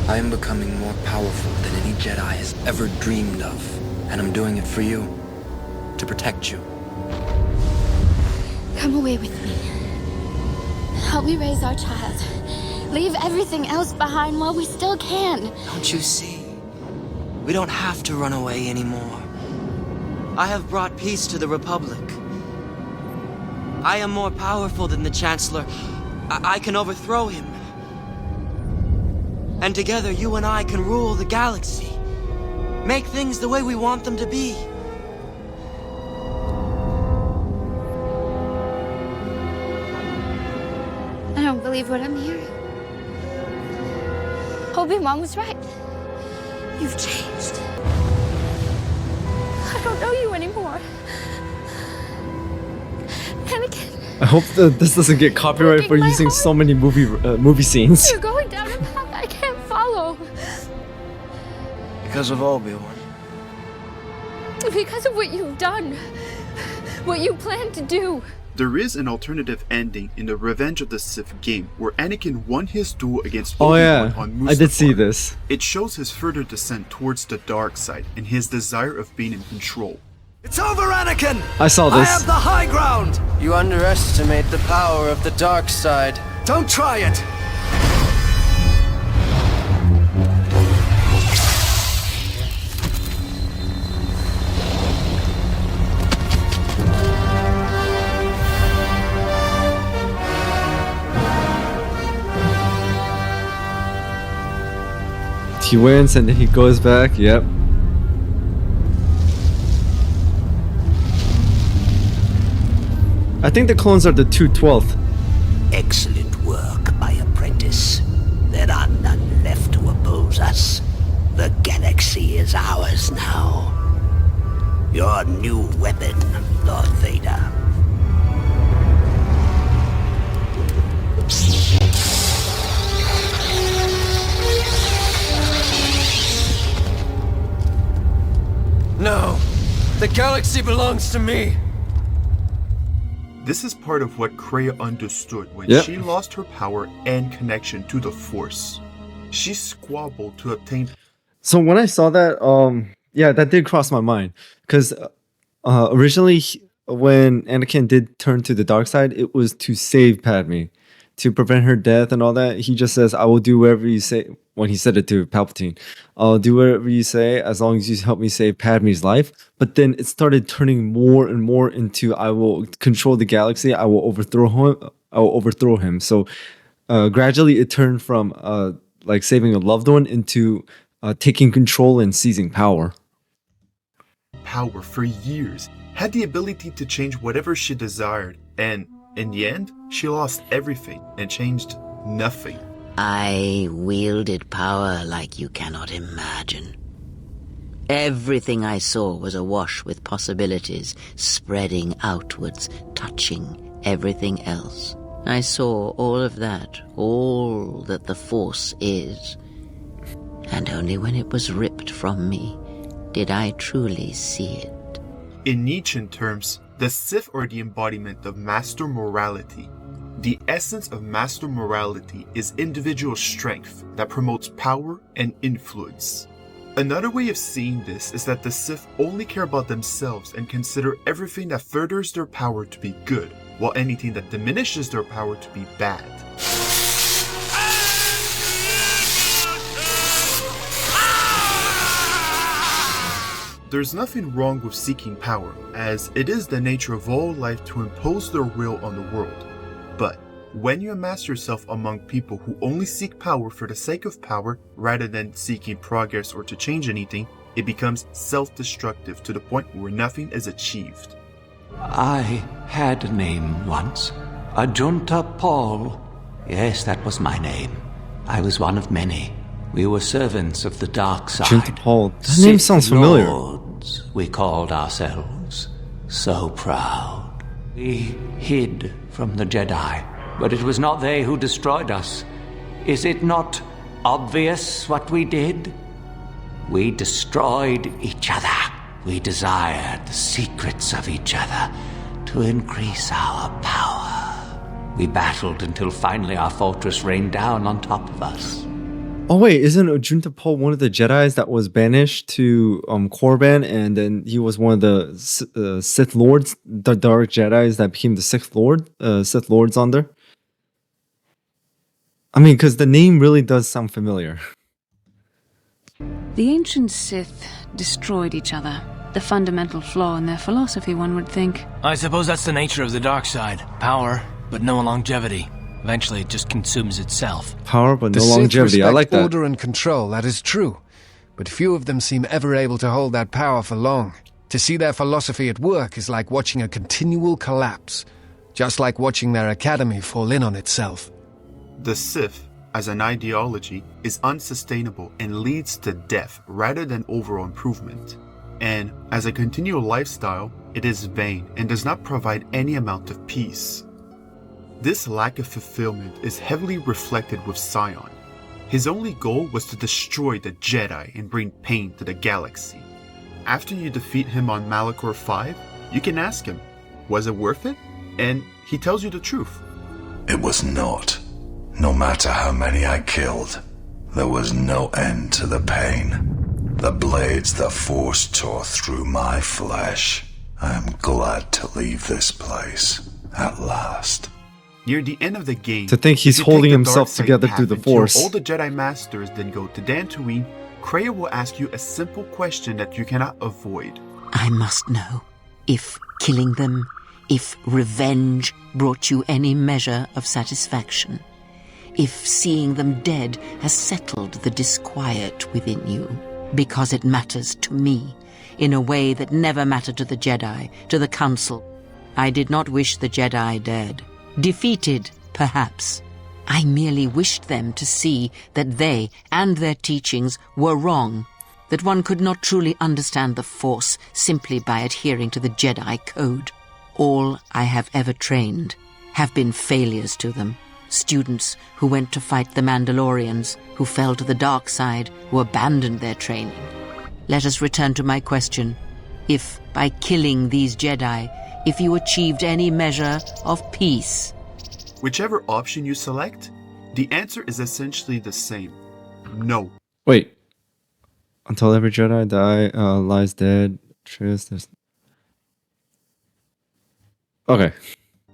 Speaker 13: I am becoming more powerful than any Jedi has ever dreamed of. And I'm doing it for you. To protect you.
Speaker 12: Come away with me. Help me raise our child. Leave everything else behind while we still can.
Speaker 13: Don't you see? We don't have to run away anymore. I have brought peace to the Republic. I am more powerful than the Chancellor. I can overthrow him. And together, you and I can rule the galaxy. Make things the way we want them to be.
Speaker 12: I don't believe what I'm hearing. Obi-Wan was right. You've changed. I don't know you anymore. Anakin.
Speaker 1: I hope that this doesn't get copyrighted for using so many movie scenes.
Speaker 12: You're going down a path I can't follow.
Speaker 13: Because of Obi-Wan.
Speaker 12: Because of what you've done. What you plan to do.
Speaker 3: There is an alternative ending in the Revenge of the Sith game where Anakin won his duel against Obi-Wan on Mustafar.
Speaker 1: I did see this.
Speaker 3: It shows his further descent towards the dark side and his desire of being in control.
Speaker 5: It's over, Anakin!
Speaker 1: I saw this.
Speaker 5: I have the high ground!
Speaker 13: You underestimate the power of the dark side.
Speaker 5: Don't try it!
Speaker 1: He wins and then he goes back, yep. I think the clones are the 2/12th.
Speaker 21: Excellent work, my apprentice. There are none left to oppose us. The galaxy is ours now. Your new weapon, Lord Vader.
Speaker 5: No! The galaxy belongs to me!
Speaker 3: This is part of what Kreia understood when she lost her power and connection to the Force. She squabbled to obtain...
Speaker 1: So when I saw that, yeah, that did cross my mind. Because originally, when Anakin did turn to the dark side, it was to save Padme. To prevent her death and all that. He just says, I will do whatever you say. When he said it to Palpatine, I'll do whatever you say as long as you help me save Padme's life. But then it started turning more and more into I will control the galaxy. I will overthrow him. I will overthrow him. So gradually it turned from like saving a loved one into taking control and seizing power.
Speaker 3: Power for years, had the ability to change whatever she desired, and in the end, she lost everything and changed nothing.
Speaker 2: I wielded power like you cannot imagine. Everything I saw was awash with possibilities, spreading outwards, touching everything else. I saw all of that, all that the Force is. And only when it was ripped from me did I truly see it.
Speaker 3: In Nietzschean terms, the Sith are the embodiment of master morality. The essence of master morality is individual strength that promotes power and influence. Another way of seeing this is that the Sith only care about themselves and consider everything that furthers their power to be good, while anything that diminishes their power to be bad. There's nothing wrong with seeking power, as it is the nature of all life to impose their will on the world. But when you amass yourself among people who only seek power for the sake of power rather than seeking progress or to change anything, it becomes self-destructive to the point where nothing is achieved.
Speaker 6: I had a name once. Ajunta Paul. Yes, that was my name. I was one of many. We were servants of the dark side.
Speaker 1: Ajunta Paul. That name sounds familiar.
Speaker 6: Lords, we called ourselves. So proud. We hid from the Jedi, but it was not they who destroyed us. Is it not obvious what we did? We destroyed each other. We desired the secrets of each other to increase our power. We battled until finally our fortress rained down on top of us.
Speaker 1: Oh wait, isn't Ajunta Paul one of the Jedis that was banished to Korriban, and then he was one of the Sith Lords, the Dark Jedis that became the Sith Lords under? I mean, because the name really does sound familiar.
Speaker 7: The ancient Sith destroyed each other. The fundamental flaw in their philosophy, one would think.
Speaker 22: I suppose that's the nature of the dark side. Power, but no longevity. Eventually it just consumes itself.
Speaker 1: Power, but no
Speaker 11: The
Speaker 1: longevity.
Speaker 11: Sith
Speaker 1: I like
Speaker 11: respect
Speaker 1: that.
Speaker 11: order and control, that is true. But few of them seem ever able to hold that power for long. To see their philosophy at work is like watching a continual collapse. Just like watching their academy fall in on itself.
Speaker 3: The Sith, as an ideology, is unsustainable and leads to death rather than overall improvement. And as a continual lifestyle, it is vain and does not provide any amount of peace. This lack of fulfillment is heavily reflected with Sion. His only goal was to destroy the Jedi and bring pain to the galaxy. After you defeat him on Malachor 5, you can ask him, was it worth it? And he tells you the truth.
Speaker 23: It was not. No matter how many I killed, there was no end to the pain. The blades the Force tore through my flesh. I am glad to leave this place, at last.
Speaker 3: Near the end of the game,
Speaker 1: To think he's
Speaker 3: if you take
Speaker 1: holding
Speaker 3: the
Speaker 1: himself
Speaker 3: dark side
Speaker 1: together
Speaker 3: path
Speaker 1: through the
Speaker 3: and kill
Speaker 1: Force.
Speaker 3: all the Jedi Masters, then go to Dantooine, Kreia will ask you a simple question that you cannot avoid.
Speaker 2: I must know if killing them, if revenge brought you any measure of satisfaction. If seeing them dead has settled the disquiet within you, because it matters to me, in a way that never mattered to the Jedi, to the Council. I did not wish the Jedi dead. Defeated, perhaps. I merely wished them to see that they and their teachings were wrong, that one could not truly understand the Force simply by adhering to the Jedi Code. All I have ever trained have been failures to them. Students who went to fight the Mandalorians, who fell to the dark side, who abandoned their training. Let us return to my question. If, by killing these Jedi, if you achieved any measure of peace.
Speaker 3: Whichever option you select, the answer is essentially the same. No.
Speaker 1: Wait. Until every Jedi lies dead. Okay.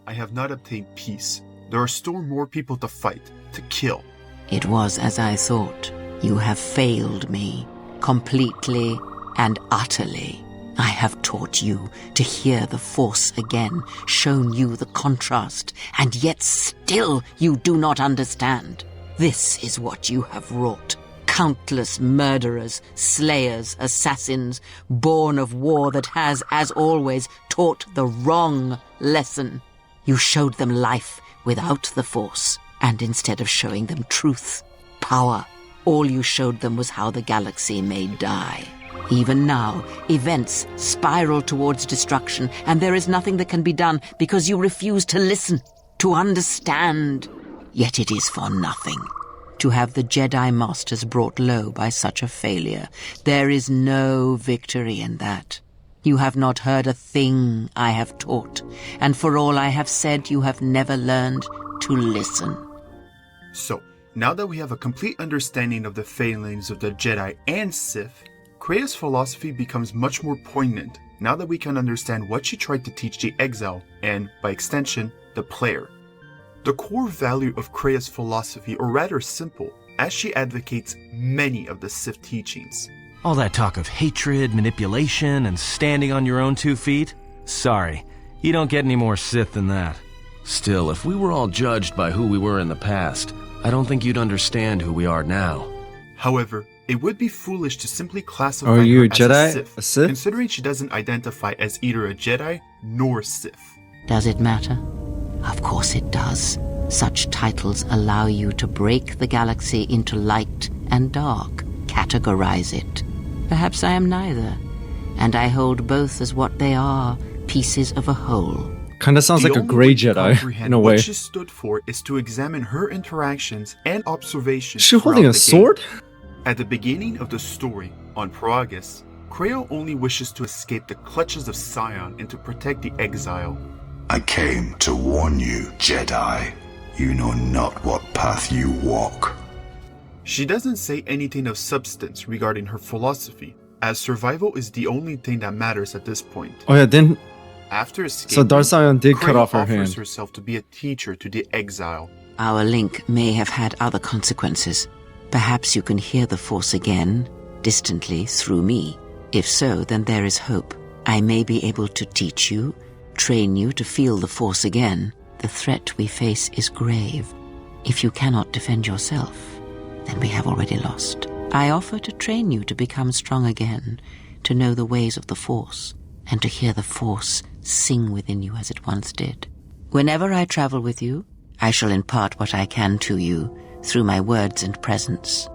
Speaker 3: I have not obtained peace. There are still more people to fight, to kill.
Speaker 2: It was as I thought. You have failed me, completely and utterly. I have taught you to hear the Force again, shown you the contrast, and yet still you do not understand. This is what you have wrought. Countless murderers, slayers, assassins, born of war that has, as always, taught the wrong lesson. You showed them life without the Force, and instead of showing them truth, power, all you showed them was how the galaxy may die. Even now, events spiral towards destruction, and there is nothing that can be done because you refuse to listen, to understand. Yet it is for nothing. To have the Jedi Masters brought low by such a failure, there is no victory in that. You have not heard a thing I have taught, and for all I have said, you have never learned to listen.
Speaker 3: So, now that we have a complete understanding of the failings of the Jedi and Sith, Kreia's philosophy becomes much more poignant now that we can understand what she tried to teach the exile and, by extension, the player. The core value of Kreia's philosophy are rather simple, as she advocates many of the Sith teachings.
Speaker 22: All that talk of hatred, manipulation, and standing on your own 2 feet? Sorry, you don't get any more Sith than that.
Speaker 8: Still, if we were all judged by who we were in the past, I don't think you'd understand who we are now.
Speaker 3: However, it would be foolish to simply classify
Speaker 1: Are you
Speaker 3: her
Speaker 1: a Jedi?
Speaker 3: as
Speaker 1: A Sith?
Speaker 3: considering she doesn't identify as either a Jedi nor Sith.
Speaker 2: Does it matter? Of course it does. Such titles allow you to break the galaxy into light and dark, categorize it. Perhaps I am neither, and I hold both as what they are, pieces of a whole.
Speaker 1: Kinda sounds like a grey Jedi, in a way.
Speaker 3: What she stood for is to examine her interactions and observations.
Speaker 1: Is she holding a sword?
Speaker 3: At the beginning of the story, on Pragus, Kreia only wishes to escape the clutches of Sion and to protect the exile.
Speaker 23: I came to warn you, Jedi. You know not what path you walk.
Speaker 3: She doesn't say anything of substance regarding her philosophy, as survival is the only thing that matters at this point.
Speaker 1: Oh yeah, then...
Speaker 3: After escaping,
Speaker 1: So Darth Sion did cut
Speaker 3: Kreia
Speaker 1: off her
Speaker 3: offers
Speaker 1: hand.
Speaker 3: herself to be a teacher to the exile.
Speaker 2: Our link may have had other consequences. Perhaps you can hear the Force again, distantly, through me. If so, then there is hope. I may be able to teach you, train you to feel the Force again. The threat we face is grave. If you cannot defend yourself, then we have already lost. I offer to train you to become strong again, to know the ways of the Force, and to hear the Force sing within you as it once did. Whenever I travel with you, I shall impart what I can to you through my words and presence.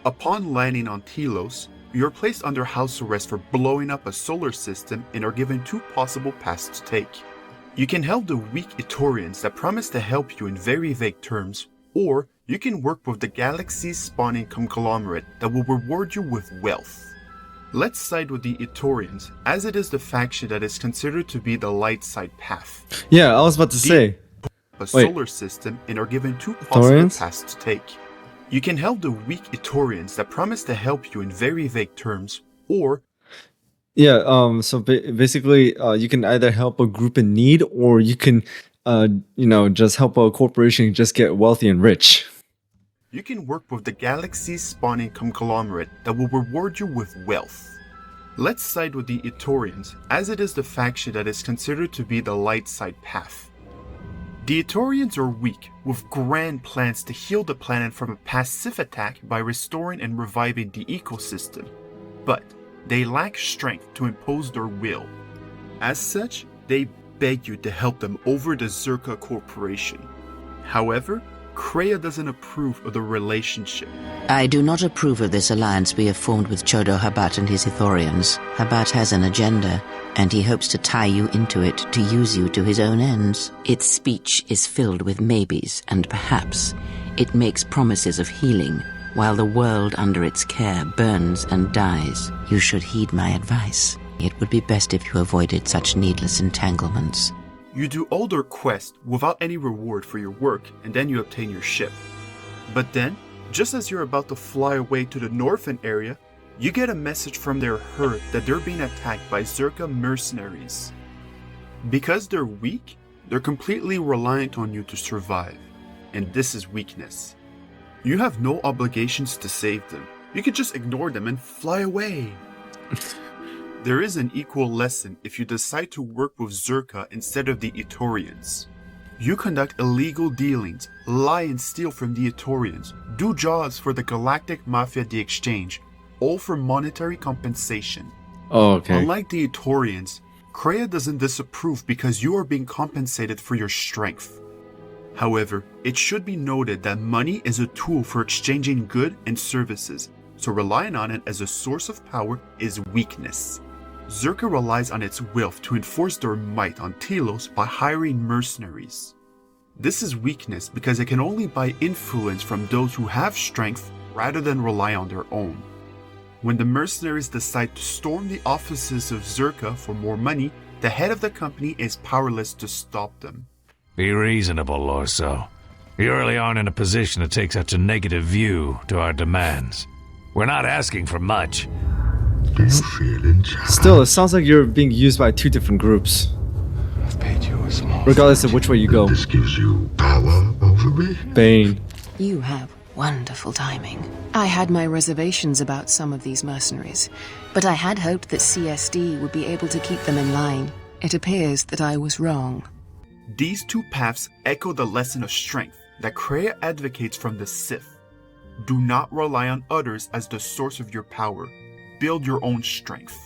Speaker 3: Upon landing on Telos, you're placed under house arrest for blowing up a solar system and are given 2 possible paths to take. You can help the weak Ithorians that promise to help you in very vague terms, or you can work with the galaxy's spawning conglomerate that will reward you with wealth. Let's side with the Ithorians, as it is the faction that is considered to be the light side path.
Speaker 1: Yeah, I was about to say.
Speaker 3: A solar system and are given 2 possible
Speaker 1: Ithorians?
Speaker 3: paths to take. You can help the weak Ithorians that promise to help you in very vague terms, or
Speaker 1: Yeah, so basically, you can either help a group in need, or you can, just help a corporation just get wealthy and rich.
Speaker 3: you can work with the galaxy's spawning conglomerate that will reward you with wealth. Let's side with the Ithorians, as it is the faction that is considered to be the light side path. The Ithorians are weak, with grand plans to heal the planet from a passive attack by restoring and reviving the ecosystem, but they lack strength to impose their will. As such, they beg you to help them over the Zerka Corporation. However, Kreia doesn't approve of the relationship.
Speaker 2: I do not approve of this alliance we have formed with Chodo Habat and his Ithorians. Habat has an agenda, and he hopes to tie you into it to use you to his own ends. Its speech is filled with maybes and perhaps. It makes promises of healing, while the world under its care burns and dies. You should heed my advice. It would be best if you avoided such needless entanglements.
Speaker 3: You do all their quests without any reward for your work, and then you obtain your ship. But then, just as you're about to fly away to the northern area, you get a message from their herd that they're being attacked by Zerka mercenaries. Because they're weak, they're completely reliant on you to survive, and this is weakness. You have no obligations to save them. You could just ignore them and fly away. There is an equal lesson if you decide to work with Zerka instead of the Ithorians. You conduct illegal dealings, lie and steal from the Ithorians, do jobs for the Galactic Mafia the Exchange, all for monetary compensation.
Speaker 1: Oh, okay.
Speaker 3: Unlike the Ithorians, Kreia doesn't disapprove because you are being compensated for your strength. However, it should be noted that money is a tool for exchanging goods and services, so relying on it as a source of power is weakness. Zerka relies on its wealth to enforce their might on Telos by hiring mercenaries. This is weakness because it can only buy influence from those who have strength rather than rely on their own. When the mercenaries decide to storm the offices of Zerka for more money, the head of the company is powerless to stop them.
Speaker 9: Be reasonable, Lorso. You really aren't in a position to take such a negative view to our demands. We're not asking for much.
Speaker 1: Still, it sounds like you're being used by 2 different groups.
Speaker 16: I've paid you a small
Speaker 1: regardless of which way you go.
Speaker 16: This gives you power over me.
Speaker 1: Bane.
Speaker 2: You have
Speaker 7: Wonderful timing. I had my reservations about some of these mercenaries, but I had hoped that CSD would be able to keep them in line. It appears that I was wrong.
Speaker 3: These two paths echo the lesson of strength that Kreia advocates from the Sith. Do not rely on others as the source of your power. Build your own strength.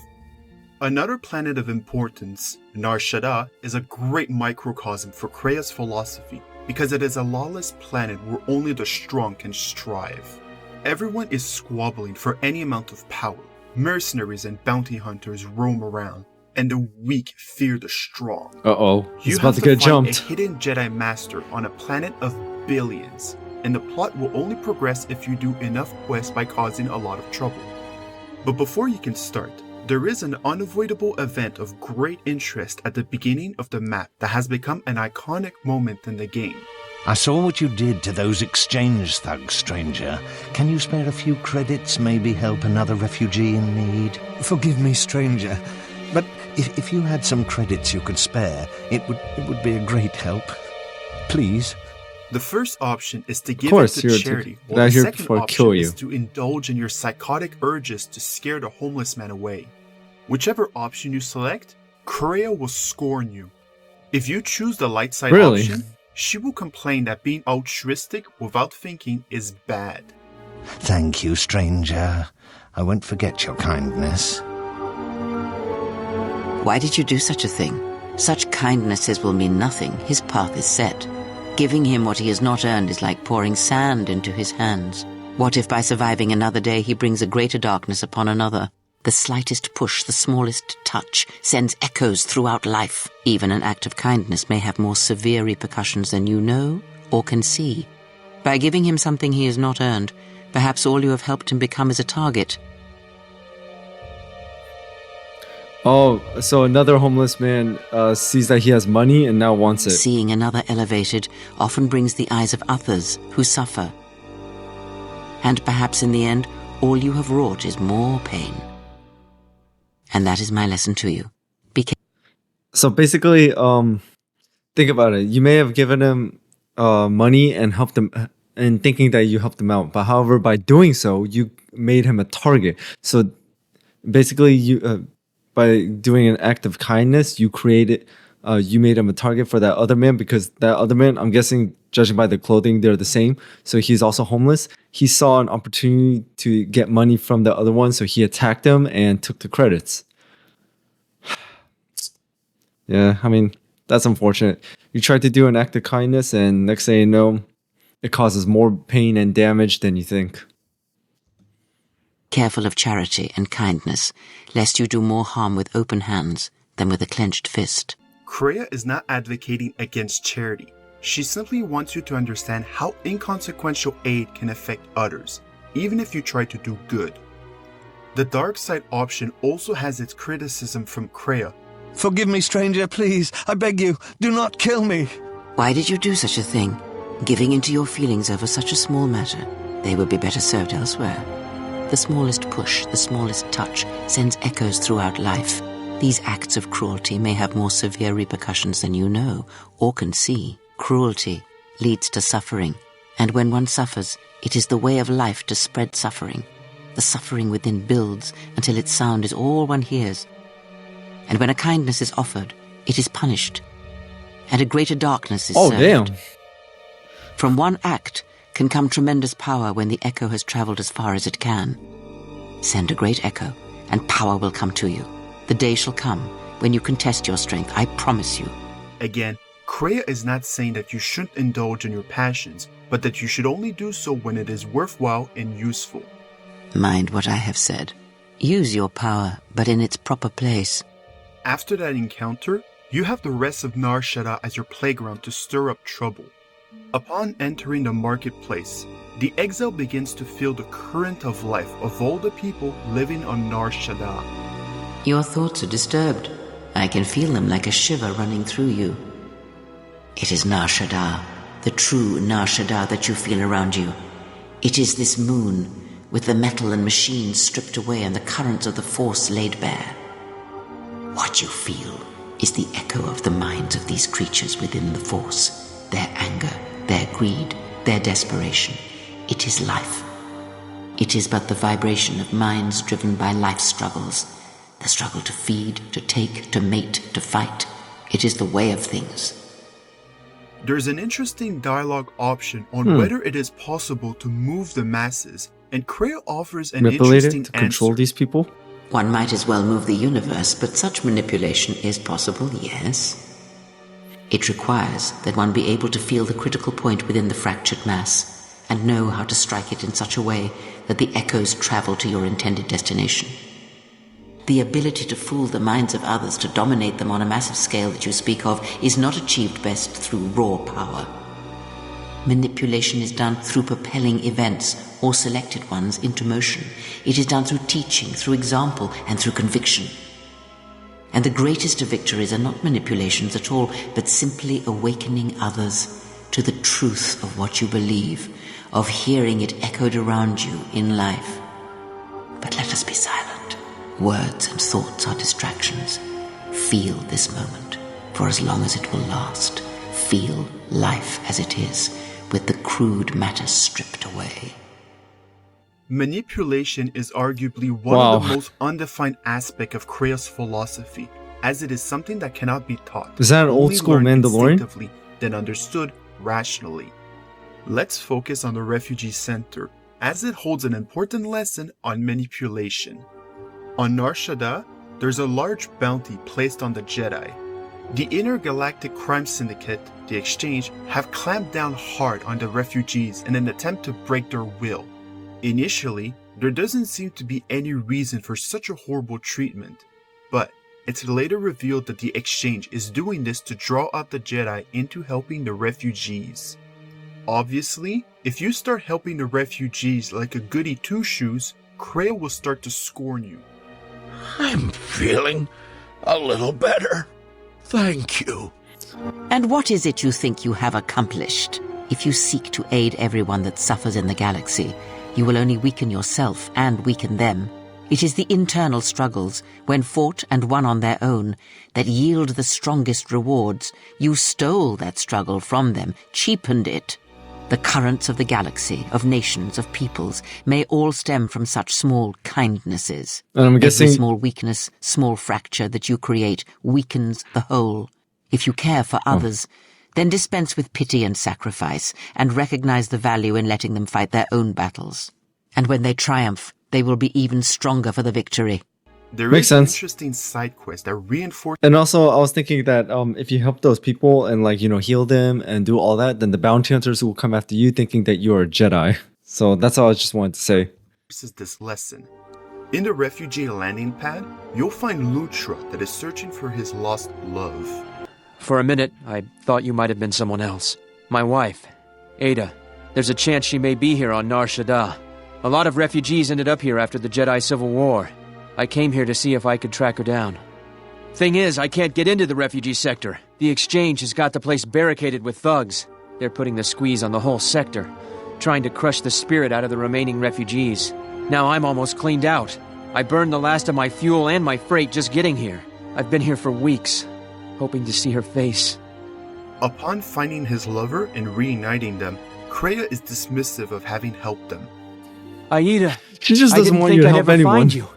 Speaker 3: Another planet of importance, Nar Shaddaa, is a great microcosm for Kreia's philosophy because it is a lawless planet where only the strong can strive. Everyone is squabbling for any amount of power. Mercenaries and bounty hunters roam around, and the weak fear the strong.
Speaker 1: Uh-oh, he's
Speaker 3: You
Speaker 1: about
Speaker 3: have
Speaker 1: to get
Speaker 3: find
Speaker 1: jumped.
Speaker 3: a hidden Jedi Master on a planet of billions, and the plot will only progress if you do enough quests by causing a lot of trouble. But before you can start, there is an unavoidable event of great interest at the beginning of the map that has become an iconic moment in the game.
Speaker 14: I saw what you did to those exchange thugs, stranger. Can you spare a few credits, maybe help another refugee in need? Forgive me, stranger, but if you had some credits you could spare, it would be a great help. Please.
Speaker 3: The first option is to give
Speaker 1: course,
Speaker 3: it to
Speaker 1: you're
Speaker 3: charity,
Speaker 1: to-
Speaker 3: while the
Speaker 1: here
Speaker 3: second
Speaker 1: before I
Speaker 3: option
Speaker 1: kill you.
Speaker 3: is to indulge in your psychotic urges to scare the homeless man away. Whichever option you select, Kreia will scorn you. If you choose the light side
Speaker 1: Really?
Speaker 3: option, she will complain that being altruistic without thinking is bad.
Speaker 14: Thank you, stranger. I won't forget your kindness.
Speaker 2: Why did you do such a thing? Such kindnesses will mean nothing. His path is set. Giving him what he has not earned is like pouring sand into his hands. What if by surviving another day he brings a greater darkness upon another? The slightest push, the smallest touch, sends echoes throughout life. Even an act of kindness may have more severe repercussions than you know or can see. By giving him something he has not earned, perhaps all you have helped him become is a target.
Speaker 1: Oh, so another homeless man sees that he has money and now wants it.
Speaker 2: Seeing another elevated often brings the eyes of others who suffer. And perhaps in the end, all you have wrought is more pain. And that is my lesson to you.
Speaker 1: So basically, think about it. You may have given him money and helped him, and thinking that you helped him out. But however, by doing so, you made him a target. So basically, you by doing an act of kindness, you made him a target for that other man, because that other man, I'm guessing, judging by the clothing, they're the same. So he's also homeless. He saw an opportunity to get money from the other one, so he attacked him and took the credits. Yeah, I mean, that's unfortunate. You try to do an act of kindness, and next thing you know, it causes more pain and damage than you think.
Speaker 2: Careful of charity and kindness, lest you do more harm with open hands than with a clenched fist.
Speaker 3: Kreia is not advocating against charity. She simply wants you to understand how inconsequential aid can affect others, even if you try to do good. The dark side option also has its criticism from Kreia.
Speaker 14: Forgive me, stranger, please. I beg you, do not kill me.
Speaker 2: Why did you do such a thing? Giving into your feelings over such a small matter. They would be better served elsewhere. The smallest push, the smallest touch, sends echoes throughout life. These acts of cruelty may have more severe repercussions than you know or can see. Cruelty leads to suffering, and when one suffers, it is the way of life to spread suffering. The suffering within builds until its sound is all one hears. And when a kindness is offered, it is punished, and a greater darkness is served.
Speaker 1: Damn.
Speaker 2: From one act can come tremendous power when the echo has traveled as far as it can. Send a great echo, and power will come to you. The day shall come when you can test your strength, I promise you.
Speaker 3: Again, Kreia is not saying that you shouldn't indulge in your passions, but that you should only do so when it is worthwhile and useful.
Speaker 2: Mind what I have said. Use your power, but in its proper place.
Speaker 3: After that encounter, you have the rest of Nar Shaddaa as your playground to stir up trouble. Upon entering the marketplace, the exile begins to feel the current of life of all the people living on Nar Shaddaa.
Speaker 2: Your thoughts are disturbed. I can feel them like a shiver running through you. It is Nar Shaddaa, the true Nar Shaddaa that you feel around you. It is this moon, with the metal and machines stripped away and the currents of the Force laid bare. What you feel is the echo of the minds of these creatures within the Force, their anger, their greed, their desperation. It is life. It is but the vibration of minds driven by life's struggles. The struggle to feed, to take, to mate, to fight. It is the way of things.
Speaker 3: There's an interesting dialogue option on whether it is possible to move the masses, and Kreia offers an interesting
Speaker 1: to control
Speaker 3: answer.
Speaker 1: these people?
Speaker 2: One might as well move the universe, but such manipulation is possible, yes. It requires that one be able to feel the critical point within the fractured mass, and know how to strike it in such a way that the echoes travel to your intended destination. The ability to fool the minds of others, to dominate them on a massive scale that you speak of, is not achieved best through raw power. Manipulation is done through propelling events, or selected ones, into motion. It is done through teaching, through example, and through conviction. And the greatest of victories are not manipulations at all, but simply awakening others to the truth of what you believe, of hearing it echoed around you in life. But let us be silent. Words and thoughts are distractions. Feel this moment, for as long as it will last. Feel life as it is, with the crude matter stripped away.
Speaker 3: Manipulation is arguably one of the most undefined aspects of Kreia's philosophy, as it is something that cannot be taught.
Speaker 1: Is that an old school Mandalorian?
Speaker 3: Instinctively, then understood rationally. Let's focus on the refugee center, as it holds an important lesson on manipulation. On Nar Shaddaa, there's a large bounty placed on the Jedi. The intergalactic crime syndicate, the Exchange, have clamped down hard on the refugees in an attempt to break their will. Initially, there doesn't seem to be any reason for such a horrible treatment, but it's later revealed that the Exchange is doing this to draw out the Jedi into helping the refugees. Obviously, if you start helping the refugees like a goody two-shoes, Kreia will start to scorn you.
Speaker 10: I'm feeling a little better. Thank you.
Speaker 2: And what is it you think you have accomplished? If you seek to aid everyone that suffers in the galaxy, you will only weaken yourself and weaken them. It is the internal struggles, when fought and won on their own, that yield the strongest rewards. You stole that struggle from them, cheapened it. The currents of the galaxy, of nations, of peoples, may all stem from such small kindnesses.
Speaker 1: And I'm guessing
Speaker 2: every small weakness, small fracture that you create weakens the whole. If you care for others, then dispense with pity and sacrifice, and recognize the value in letting them fight their own battles. And when they triumph, they will be even stronger for the victory.
Speaker 3: There
Speaker 1: Makes
Speaker 3: is an
Speaker 1: sense.
Speaker 3: interesting side quest that reinforces.
Speaker 1: And also, I was thinking that if you help those people and heal them and do all that, then the bounty hunters will come after you, thinking that you are a Jedi. So that's all I just wanted to say.
Speaker 3: This lesson. In the refugee landing pad, you'll find Lutra that is searching for his lost love.
Speaker 17: For a minute, I thought you might have been someone else. My wife, Ada. There's a chance she may be here on Nar Shaddaa. A lot of refugees ended up here after the Jedi Civil War. I came here to see if I could track her down. Thing is, I can't get into the refugee sector. The Exchange has got the place barricaded with thugs. They're putting the squeeze on the whole sector, trying to crush the spirit out of the remaining refugees. Now I'm almost cleaned out. I burned the last of my fuel and my freight just getting here. I've been here for weeks, hoping to see her face.
Speaker 3: Upon finding his lover and reuniting them, Kreia is dismissive of having helped them.
Speaker 17: Aida,
Speaker 1: She just doesn't want you to help anyone.
Speaker 17: Find you.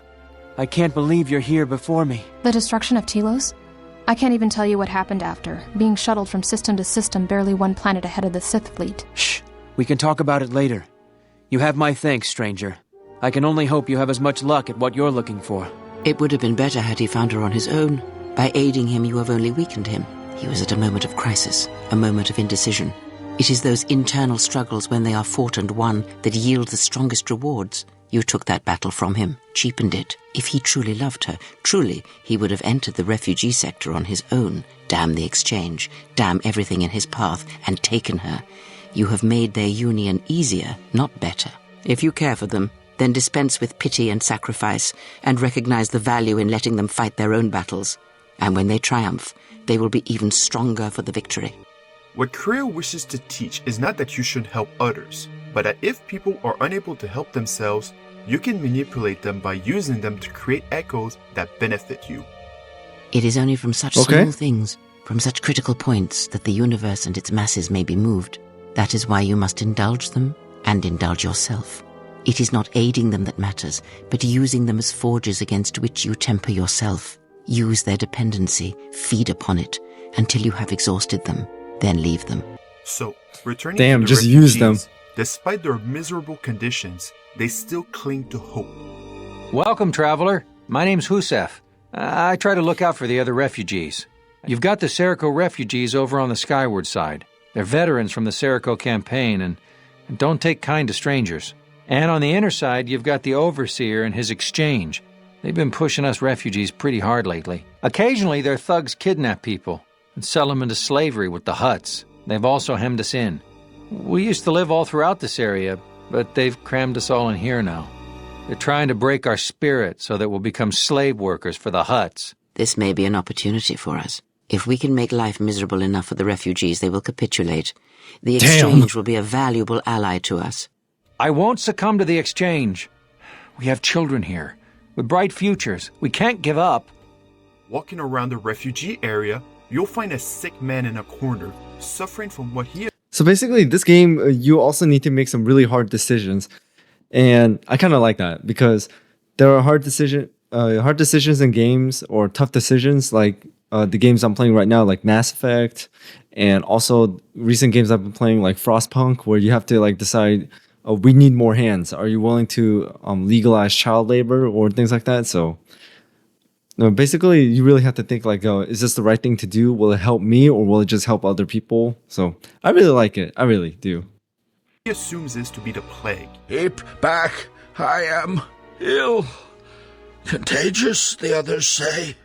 Speaker 17: I can't believe you're here before me.
Speaker 18: The destruction of Telos? I can't even tell you what happened after, being shuttled from system to system barely one planet ahead of the Sith fleet.
Speaker 17: Shh, we can talk about it later. You have my thanks, stranger. I can only hope you have as much luck at what you're looking for.
Speaker 2: It would have been better had he found her on his own. By aiding him, you have only weakened him. He was at a moment of crisis, a moment of indecision. It is those internal struggles when they are fought and won that yield the strongest rewards. You took that battle from him, cheapened it. If he truly loved her, truly, he would have entered the refugee sector on his own, damn the Exchange, damn everything in his path, and taken her. You have made their union easier, not better. If you care for them, then dispense with pity and sacrifice, and recognize the value in letting them fight their own battles. And when they triumph, they will be even stronger for the victory.
Speaker 3: What Kreia wishes to teach is not that you should help others, but that if people are unable to help themselves, you can manipulate them by using them to create echoes that benefit you.
Speaker 2: It is only from such small things, from such critical points, that the universe and its masses may be moved. That is why you must indulge them and indulge yourself. It is not aiding them that matters, but using them as forges against which you temper yourself. Use their dependency, feed upon it, until you have exhausted them, then leave them.
Speaker 3: So, returning
Speaker 1: Damn,
Speaker 3: to the
Speaker 1: just
Speaker 3: refugees,
Speaker 1: use them.
Speaker 3: Despite their miserable conditions, they still cling to hope.
Speaker 15: Welcome, traveler. My name's Husef. I try to look out for the other refugees. You've got the Serico refugees over on the skyward side. They're veterans from the Serico campaign and don't take kind to strangers. And on the inner side, you've got the Overseer and his exchange. They've been pushing us refugees pretty hard lately. Occasionally, their thugs kidnap people and sell them into slavery with the Hutts. They've also hemmed us in. We used to live all throughout this area, but they've crammed us all in here now. They're trying to break our spirit so that we'll become slave workers for the Hutts.
Speaker 2: This may be an opportunity for us. If we can make life miserable enough for the refugees, they will capitulate. The exchange will be a valuable ally to us.
Speaker 15: I won't succumb to the exchange. We have children here, with bright futures. We can't give up.
Speaker 3: Walking around the refugee area, you'll find a sick man in a corner, suffering from what he...
Speaker 1: So basically, this game, you also need to make some really hard decisions. And I kind of like that, because there are hard decisions in games, or tough decisions, like the games I'm playing right now, like Mass Effect, and also recent games I've been playing, like Frostpunk, where you have to like decide, we need more hands. Are you willing to legalize child labor or things like that? So basically, you really have to think like, is this the right thing to do? Will it help me, or will it just help other people? So I really like it. I really do.
Speaker 3: He assumes this to be the plague.
Speaker 10: Keep back. I am ill. Contagious, the others say.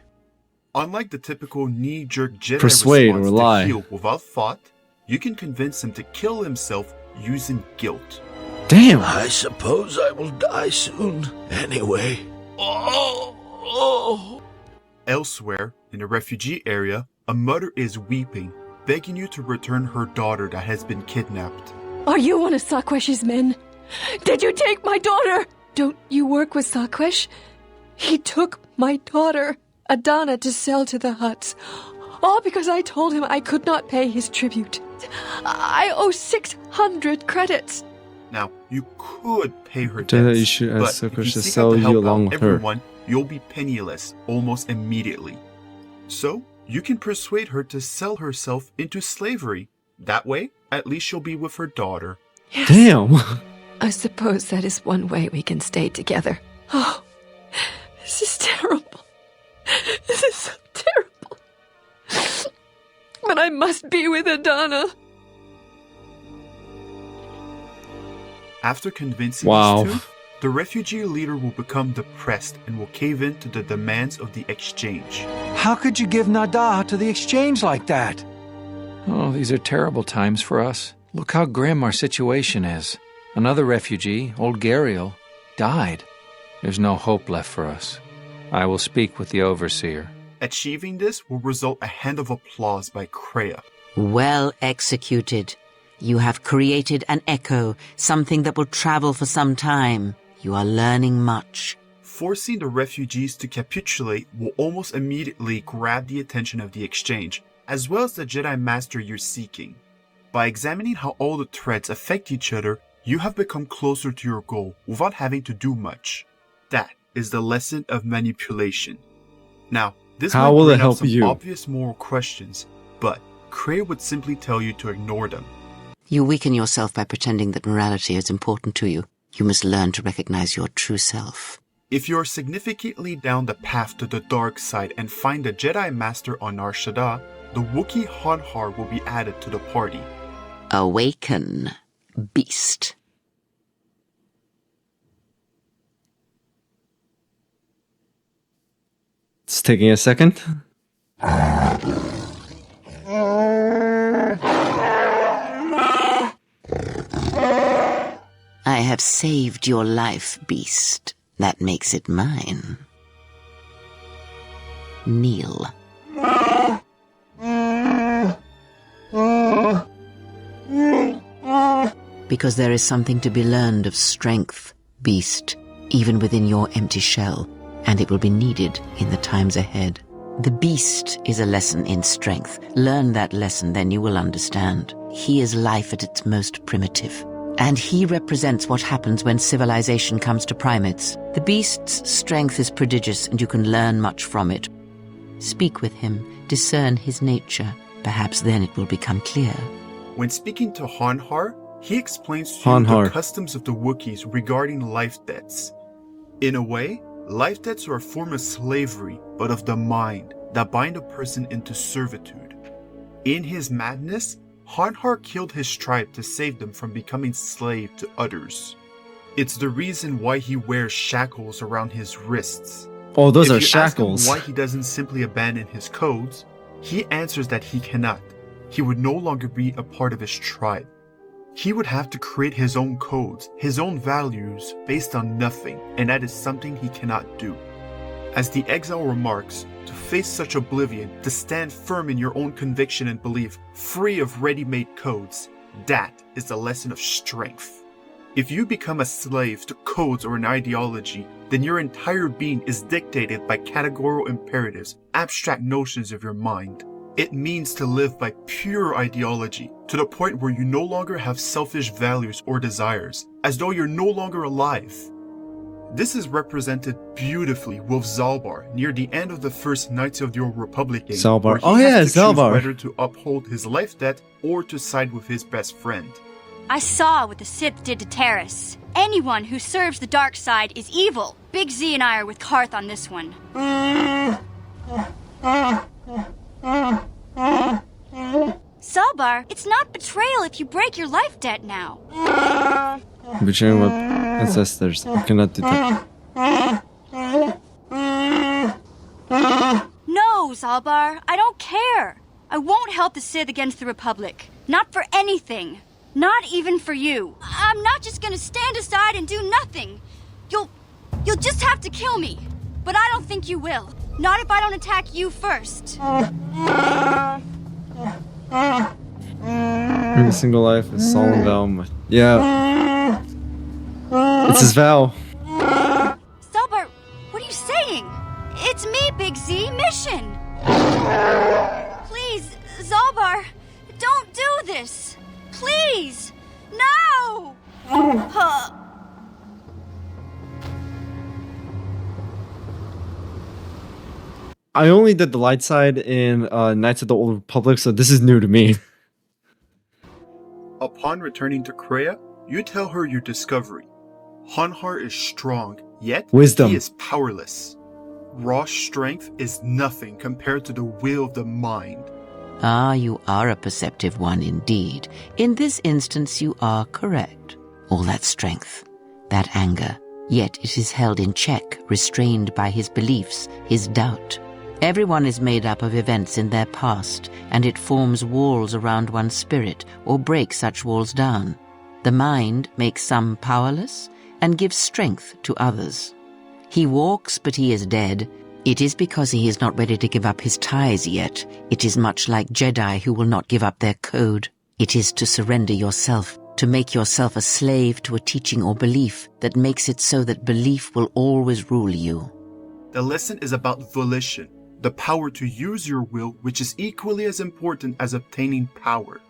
Speaker 3: Unlike the typical knee-jerk Jedi
Speaker 1: Persuade
Speaker 3: response
Speaker 1: or lie.
Speaker 3: to heal without thought, you can convince him to kill himself using guilt.
Speaker 1: Damn!
Speaker 10: I suppose I will die soon, anyway.
Speaker 3: Elsewhere, in the refugee area, a mother is weeping, begging you to return her daughter that has been kidnapped.
Speaker 19: Are you one of Sakwesh's men? Did you take my daughter? Don't you work with Sakwesh? He took my daughter, Adana, to sell to the Hutts. All because I told him I could not pay his tribute. I owe 600 credits.
Speaker 3: Now, you could pay her
Speaker 1: Jedi,
Speaker 3: debts,
Speaker 1: you should ask
Speaker 3: but if
Speaker 1: Sakwesh
Speaker 3: you
Speaker 1: to
Speaker 3: seek
Speaker 1: sell
Speaker 3: out to
Speaker 1: you
Speaker 3: help
Speaker 1: along
Speaker 3: out
Speaker 1: with her.
Speaker 3: everyone, you'll be penniless almost immediately. So, you can persuade her to sell herself into slavery. That way, at least she'll be with her daughter.
Speaker 19: Yes.
Speaker 1: Damn!
Speaker 19: I suppose that is one way we can stay together. Oh, this is terrible. This is so terrible. But I must be with Adana.
Speaker 3: After convincing
Speaker 1: Wow.
Speaker 3: these two, the refugee leader will become depressed and will cave in to the demands of the exchange.
Speaker 15: How could you give Nada to the exchange like that? Oh, these are terrible times for us. Look how grim our situation is. Another refugee, old Gariel, died. There's no hope left for us. I will speak with the Overseer.
Speaker 3: Achieving this will result a hand of applause by Kreia.
Speaker 2: Well executed. You have created an echo, something that will travel for some time. You are learning much.
Speaker 3: Forcing the refugees to capitulate will almost immediately grab the attention of the exchange, as well as the Jedi Master you're seeking. By examining how all the threads affect each other, you have become closer to your goal without having to do much. That is the lesson of manipulation. Now, this
Speaker 1: How
Speaker 3: might
Speaker 1: will
Speaker 3: bring
Speaker 1: it
Speaker 3: up
Speaker 1: help
Speaker 3: some
Speaker 1: you?
Speaker 3: obvious moral questions, but Kreia would simply tell you to ignore them.
Speaker 2: You weaken yourself by pretending that morality is important to you. You must learn to recognize your true self.
Speaker 3: If you're significantly down the path to the dark side and find the Jedi Master on Nar Shaddaa, the Wookiee Hanhar will be added to the party.
Speaker 2: Awaken, beast.
Speaker 1: It's taking a second.
Speaker 2: I have saved your life, beast. That makes it mine. Kneel. Because there is something to be learned of strength, beast, even within your empty shell, and it will be needed in the times ahead. The beast is a lesson in strength. Learn that lesson, then you will understand. He is life at its most primitive. And he represents what happens when civilization comes to primates. The beast's strength is prodigious, and you can learn much from it. Speak with him, discern his nature. Perhaps then it will become clear.
Speaker 3: When speaking to Hanhar, he explains to you the customs of the Wookiees regarding life debts. In a way, life debts are a form of slavery, but of the mind, that bind a person into servitude. In his madness, Hanhar killed his tribe to save them from becoming slave to others. It's the reason why he wears shackles around his wrists.
Speaker 1: Oh, those are
Speaker 3: If you
Speaker 1: shackles.
Speaker 3: ask him why he doesn't simply abandon his codes, he answers that he cannot. He would no longer be a part of his tribe. He would have to create his own codes, his own values, based on nothing, and that is something he cannot do. As the exile remarks, to face such oblivion, to stand firm in your own conviction and belief, free of ready-made codes, that is the lesson of strength. If you become a slave to codes or an ideology, then your entire being is dictated by categorical imperatives, abstract notions of your mind. It means to live by pure ideology, to the point where you no longer have selfish values or desires, as though you're no longer alive. This is represented beautifully with Zalbar near the end of the first Knights of the Old Republic game.
Speaker 1: Zalbar.
Speaker 3: Where he
Speaker 1: Oh,
Speaker 3: has
Speaker 1: yeah,
Speaker 3: to choose
Speaker 1: Zalbar.
Speaker 3: whether to uphold his life debt or to side with his best friend.
Speaker 4: I saw what the Sith did to Terrace. Anyone who serves the dark side is evil. Big Z and I are with Karth on this one. Zalbar, it's not betrayal if you break your life debt now.
Speaker 1: Betraying my ancestors. I cannot do that.
Speaker 4: No, Zalbar, I don't care. I won't help the Sith against the Republic. Not for anything. Not even for you. I'm not just gonna stand aside and do nothing. You'll just have to kill me. But I don't think you will. Not if I don't attack you first.
Speaker 1: Every single life is solemn vow. Yeah. It's his vow.
Speaker 4: Zalbar, what are you saying? It's me, Big Z, Mission. Please, Zalbar, don't do this. Please, no!
Speaker 1: I only did the light side in Knights of the Old Republic, so this is new to me.
Speaker 3: Upon returning to Kreia, you tell her your discovery. Hanhar is strong, yet
Speaker 1: Wisdom.
Speaker 3: he is powerless. Raw strength is nothing compared to the will of the mind.
Speaker 2: Ah, you are a perceptive one indeed. In this instance, you are correct. All that strength, that anger, yet it is held in check, restrained by his beliefs, his doubt. Everyone is made up of events in their past, and it forms walls around one's spirit, or breaks such walls down. The mind makes some powerless, and gives strength to others. He walks, but he is dead. It is because he is not ready to give up his ties yet. It is much like Jedi who will not give up their code. It is to surrender yourself, to make yourself a slave to a teaching or belief that makes it so that belief will always rule you.
Speaker 3: The lesson is about volition, the power to use your will, which is equally as important as obtaining power.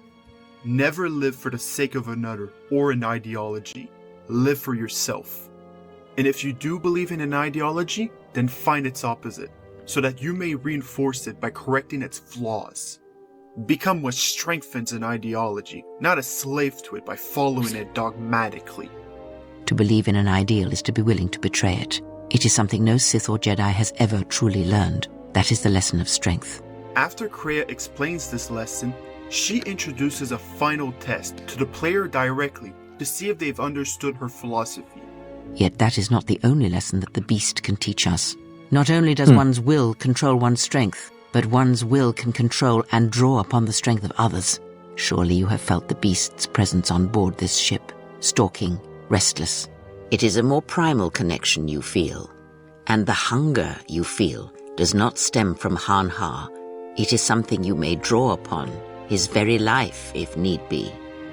Speaker 3: Never live for the sake of another or an ideology. Live for yourself. And if you do believe in an ideology, then find its opposite, so that you may reinforce it by correcting its flaws. Become what strengthens an ideology, not a slave to it by following it dogmatically.
Speaker 2: To believe in an ideal is to be willing to betray it. It is something no Sith or Jedi has ever truly learned. That is the lesson of strength.
Speaker 3: After Kreia explains this lesson, she introduces a final test to the player directly to see if they've understood her philosophy.
Speaker 2: Yet that is not the only lesson that the beast can teach us. Not only does one's will control one's strength, but one's will can control and draw upon the strength of others. Surely you have felt the beast's presence on board this ship, stalking, restless. It is a more primal connection you feel, and the hunger you feel does not stem from Hanhar. It is something you may draw upon, his very life if need be.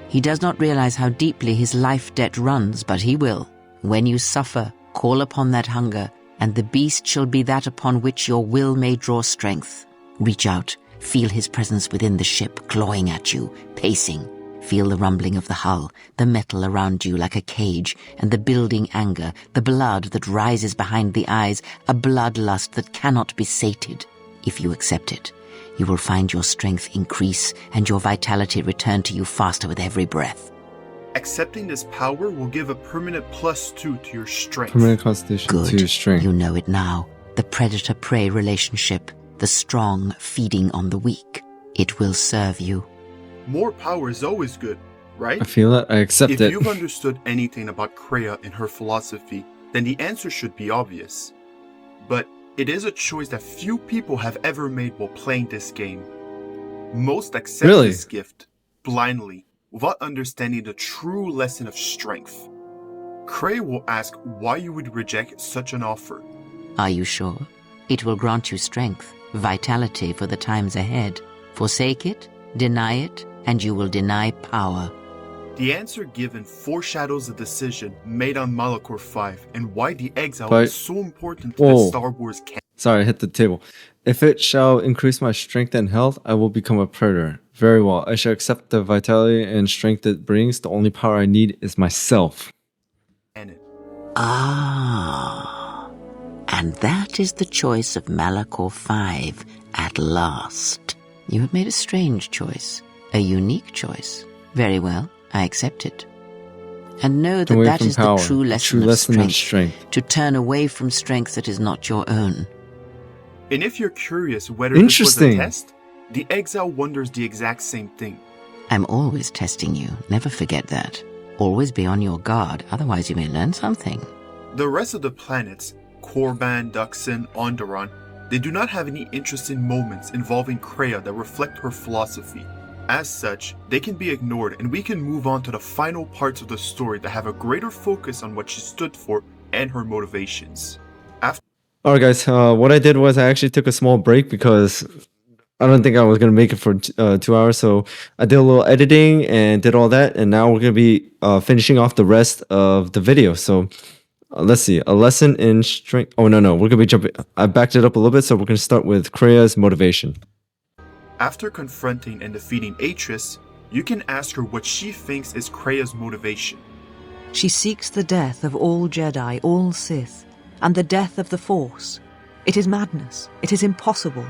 Speaker 2: He does not realize how deeply his life debt runs, but he will. When you suffer, call upon that hunger, and the beast shall be that upon which your will may draw strength. Reach out, feel his presence within the ship, clawing at you, pacing. Feel the rumbling of the hull, the metal around you like a cage, and the building anger, the blood that rises behind the eyes, a bloodlust that cannot be sated. If you accept it, you will find your strength increase and your vitality return to you faster with every breath.
Speaker 3: Accepting this power will give a permanent +2 to your strength.
Speaker 1: Permanent constitution to your strength.
Speaker 2: You know it now. The predator-prey relationship, the strong feeding on the weak. It will serve you.
Speaker 3: More power is always good, right?
Speaker 1: I feel it. I accept
Speaker 3: If
Speaker 1: it.
Speaker 3: you've understood anything about Kreia and her philosophy, then the answer should be obvious. But it is a choice that few people have ever made while playing this game. Most accept this gift blindly, without understanding the true lesson of strength. Kreia will ask why you would reject such an offer.
Speaker 2: Are you sure? It will grant you strength, vitality for the times ahead. Forsake it, deny it, and you will deny power.
Speaker 3: The answer given foreshadows the decision made on Malachor 5 and why the exile
Speaker 1: But-
Speaker 3: is so important to the Star Wars canon.
Speaker 1: Sorry, I hit the table. If it shall increase my strength and health, I will become a predator. Very well. I shall accept the vitality and strength it brings. The only power I need is myself.
Speaker 2: Ah. And that is the choice of Malachor 5 at last. You have made a strange choice, a unique choice. Very well, I accept it. And know that
Speaker 1: Away
Speaker 2: that
Speaker 1: from
Speaker 2: is
Speaker 1: power,
Speaker 2: the true lesson,
Speaker 1: of strength.
Speaker 2: to turn away from strength that is not your own.
Speaker 3: And if you're curious whether this was a
Speaker 1: Interesting.
Speaker 3: test, the exile wonders the exact same thing.
Speaker 2: I'm always testing you, never forget that. Always be on your guard, otherwise you may learn something.
Speaker 3: The rest of the planets, Korban, Duxon, Onderon, they do not have any interesting moments involving Kreia that reflect her philosophy. As such, they can be ignored and we can move on to the final parts of the story that have a greater focus on what she stood for and her motivations.
Speaker 1: Alright guys, what I did was I actually took a small break because I don't think I was going to make it for 2 hours. So I did a little editing and did all that. And now we're going to be finishing off the rest of the video. So let's see. A lesson in strength. Oh, no. We're going to be jumping. I backed it up a little bit. So we're going to start with Kreia's motivation.
Speaker 3: After confronting and defeating Atris, you can ask her what she thinks is Kreia's motivation.
Speaker 12: She seeks the death of all Jedi, all Sith, and the death of the Force. It is madness. It is impossible.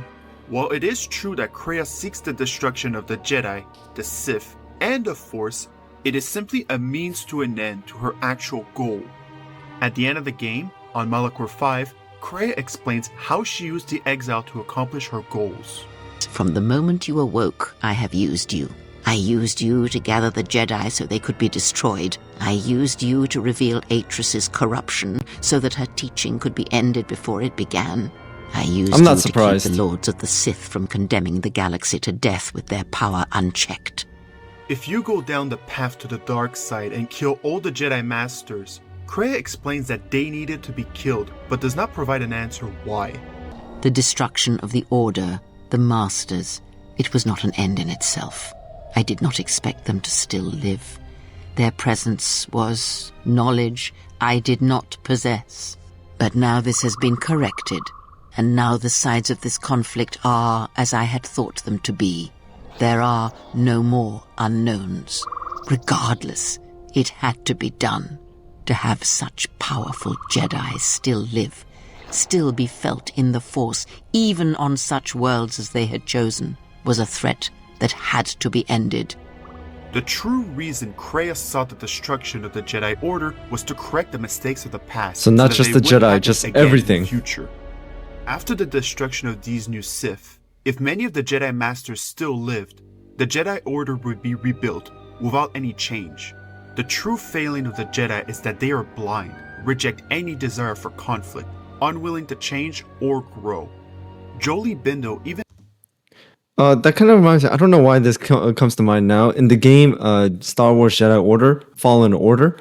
Speaker 3: While it is true that Kreia seeks the destruction of the Jedi, the Sith, and the Force, it is simply a means to an end to her actual goal. At the end of the game, on Malachor 5, Kreia explains how she used the exile to accomplish her goals.
Speaker 2: From the moment you awoke, I have used you. I used you to gather the Jedi so they could be destroyed. I used you to reveal Atris's corruption so that her teaching could be ended before it began. I used
Speaker 1: I'm not
Speaker 2: you
Speaker 1: surprised.
Speaker 2: to keep the Lords of the Sith from condemning the galaxy to death with their power unchecked.
Speaker 3: If you go down the path to the dark side and kill all the Jedi Masters, Kreia explains that they needed to be killed, but does not provide an answer why.
Speaker 2: The destruction of the Order, the Masters, it was not an end in itself. I did not expect them to still live. Their presence was knowledge I did not possess. But now this has been corrected, and now the sides of this conflict are as I had thought them to be. There are no more unknowns. Regardless, it had to be done. To have such powerful Jedi still live, still be felt in the Force, even on such worlds as they had chosen, was a threat that had to be ended.
Speaker 3: The true reason Kreia sought the destruction of the Jedi Order was to correct the mistakes of the past.
Speaker 1: So not
Speaker 3: that
Speaker 1: just
Speaker 3: they
Speaker 1: the
Speaker 3: wouldn't
Speaker 1: Jedi,
Speaker 3: happen
Speaker 1: just
Speaker 3: again in the
Speaker 1: everything.
Speaker 3: future. After the destruction of these new Sith, if many of the Jedi Masters still lived, the Jedi Order would be rebuilt without any change. The true failing of the Jedi is that they are blind, reject any desire for conflict, unwilling to change or grow. Jolie Bindo even
Speaker 1: That kind of reminds me. I don't know why this comes to mind now. In the game, Star Wars Jedi Order, Fallen Order.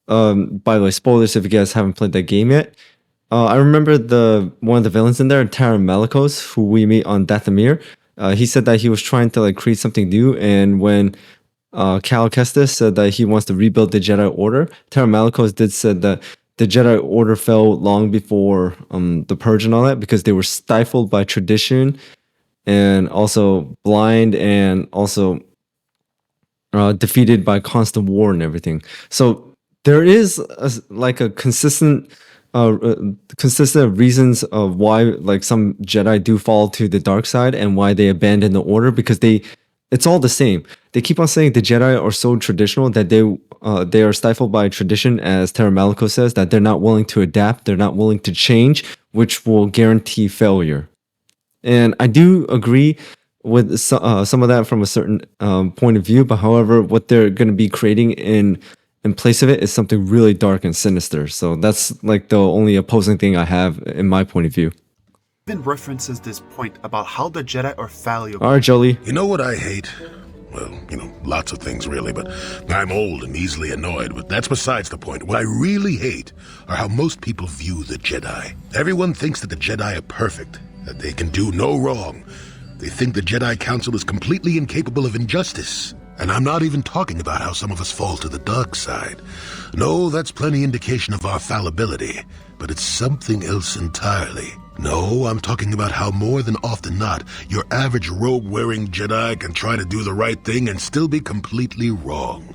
Speaker 1: By the way, spoilers if you guys haven't played that game yet. I remember one of the villains in there, Taron Malicos, who we meet on Dathomir. He said that he was trying to create something new, and when Cal Kestis said that he wants to rebuild the Jedi Order, Taron Malicos did said that the Jedi Order fell long before the Purge and all that because they were stifled by tradition and also blind and also defeated by constant war and everything. So there is a consistent reasons of why like some Jedi do fall to the dark side and why they abandon the order, because it's all the same. They keep on saying the Jedi are so traditional that they are stifled by tradition, as Terra Malico says, that they're not willing to adapt, they're not willing to change, which will guarantee failure. And I do agree with some of that from a certain point of view, but however, what they're going to be creating in place of it is something really dark and sinister. So that's like the only opposing thing I have in my point of view.
Speaker 3: Even references this point about how the Jedi are fallible.
Speaker 1: All right, Jolie.
Speaker 16: You know what I hate? Well, lots of things really, but I'm old and easily annoyed, but that's besides the point. What I really hate are how most people view the Jedi. Everyone thinks that the Jedi are perfect, that they can do no wrong. They think the Jedi Council is completely incapable of injustice. And I'm not even talking about how some of us fall to the dark side. No, that's plenty indication of our fallibility, but it's something else entirely. No, I'm talking about how more than often not, your average robe-wearing Jedi can try to do the right thing and still be completely wrong.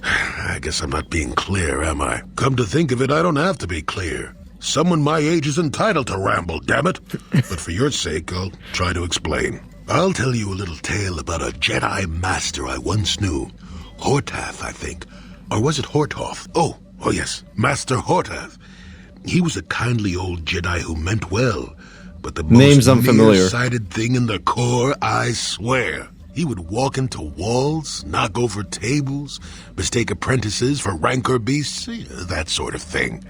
Speaker 16: I guess I'm not being clear, am I? Come to think of it, I don't have to be clear. Someone my age is entitled to ramble, damn it. But for your sake, I'll try to explain. I'll tell you a little tale about a Jedi master I once knew. Hortath, I think. Or was it Hortoth? Oh yes, Master Hortath. He was a kindly old Jedi who meant well, but the most nearsighted thing in the core, I swear. He would walk into walls, knock over tables, mistake apprentices for rancor beasts, that sort of thing.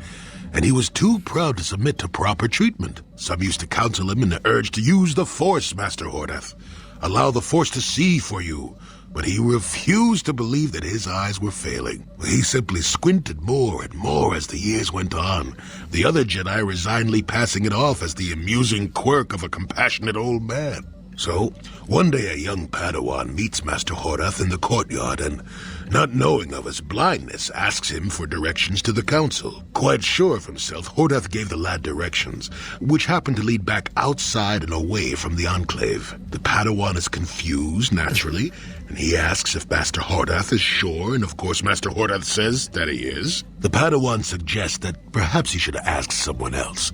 Speaker 16: And he was too proud to submit to proper treatment. Some used to counsel him in the urge to use the Force, Master Hortath. Allow the Force to see for you. But he refused to believe that his eyes were failing. He simply squinted more and more as the years went on, the other Jedi resignedly passing it off as the amusing quirk of a compassionate old man. So, one day a young Padawan meets Master Hortath in the courtyard and, not knowing of his blindness, asks him for directions to the council. Quite sure of himself, Hortath gave the lad directions, which happened to lead back outside and away from the Enclave. The Padawan is confused, naturally, and he asks if Master Hortath is sure, and of course Master Hortath says that he is. The Padawan suggests that perhaps he should ask someone else,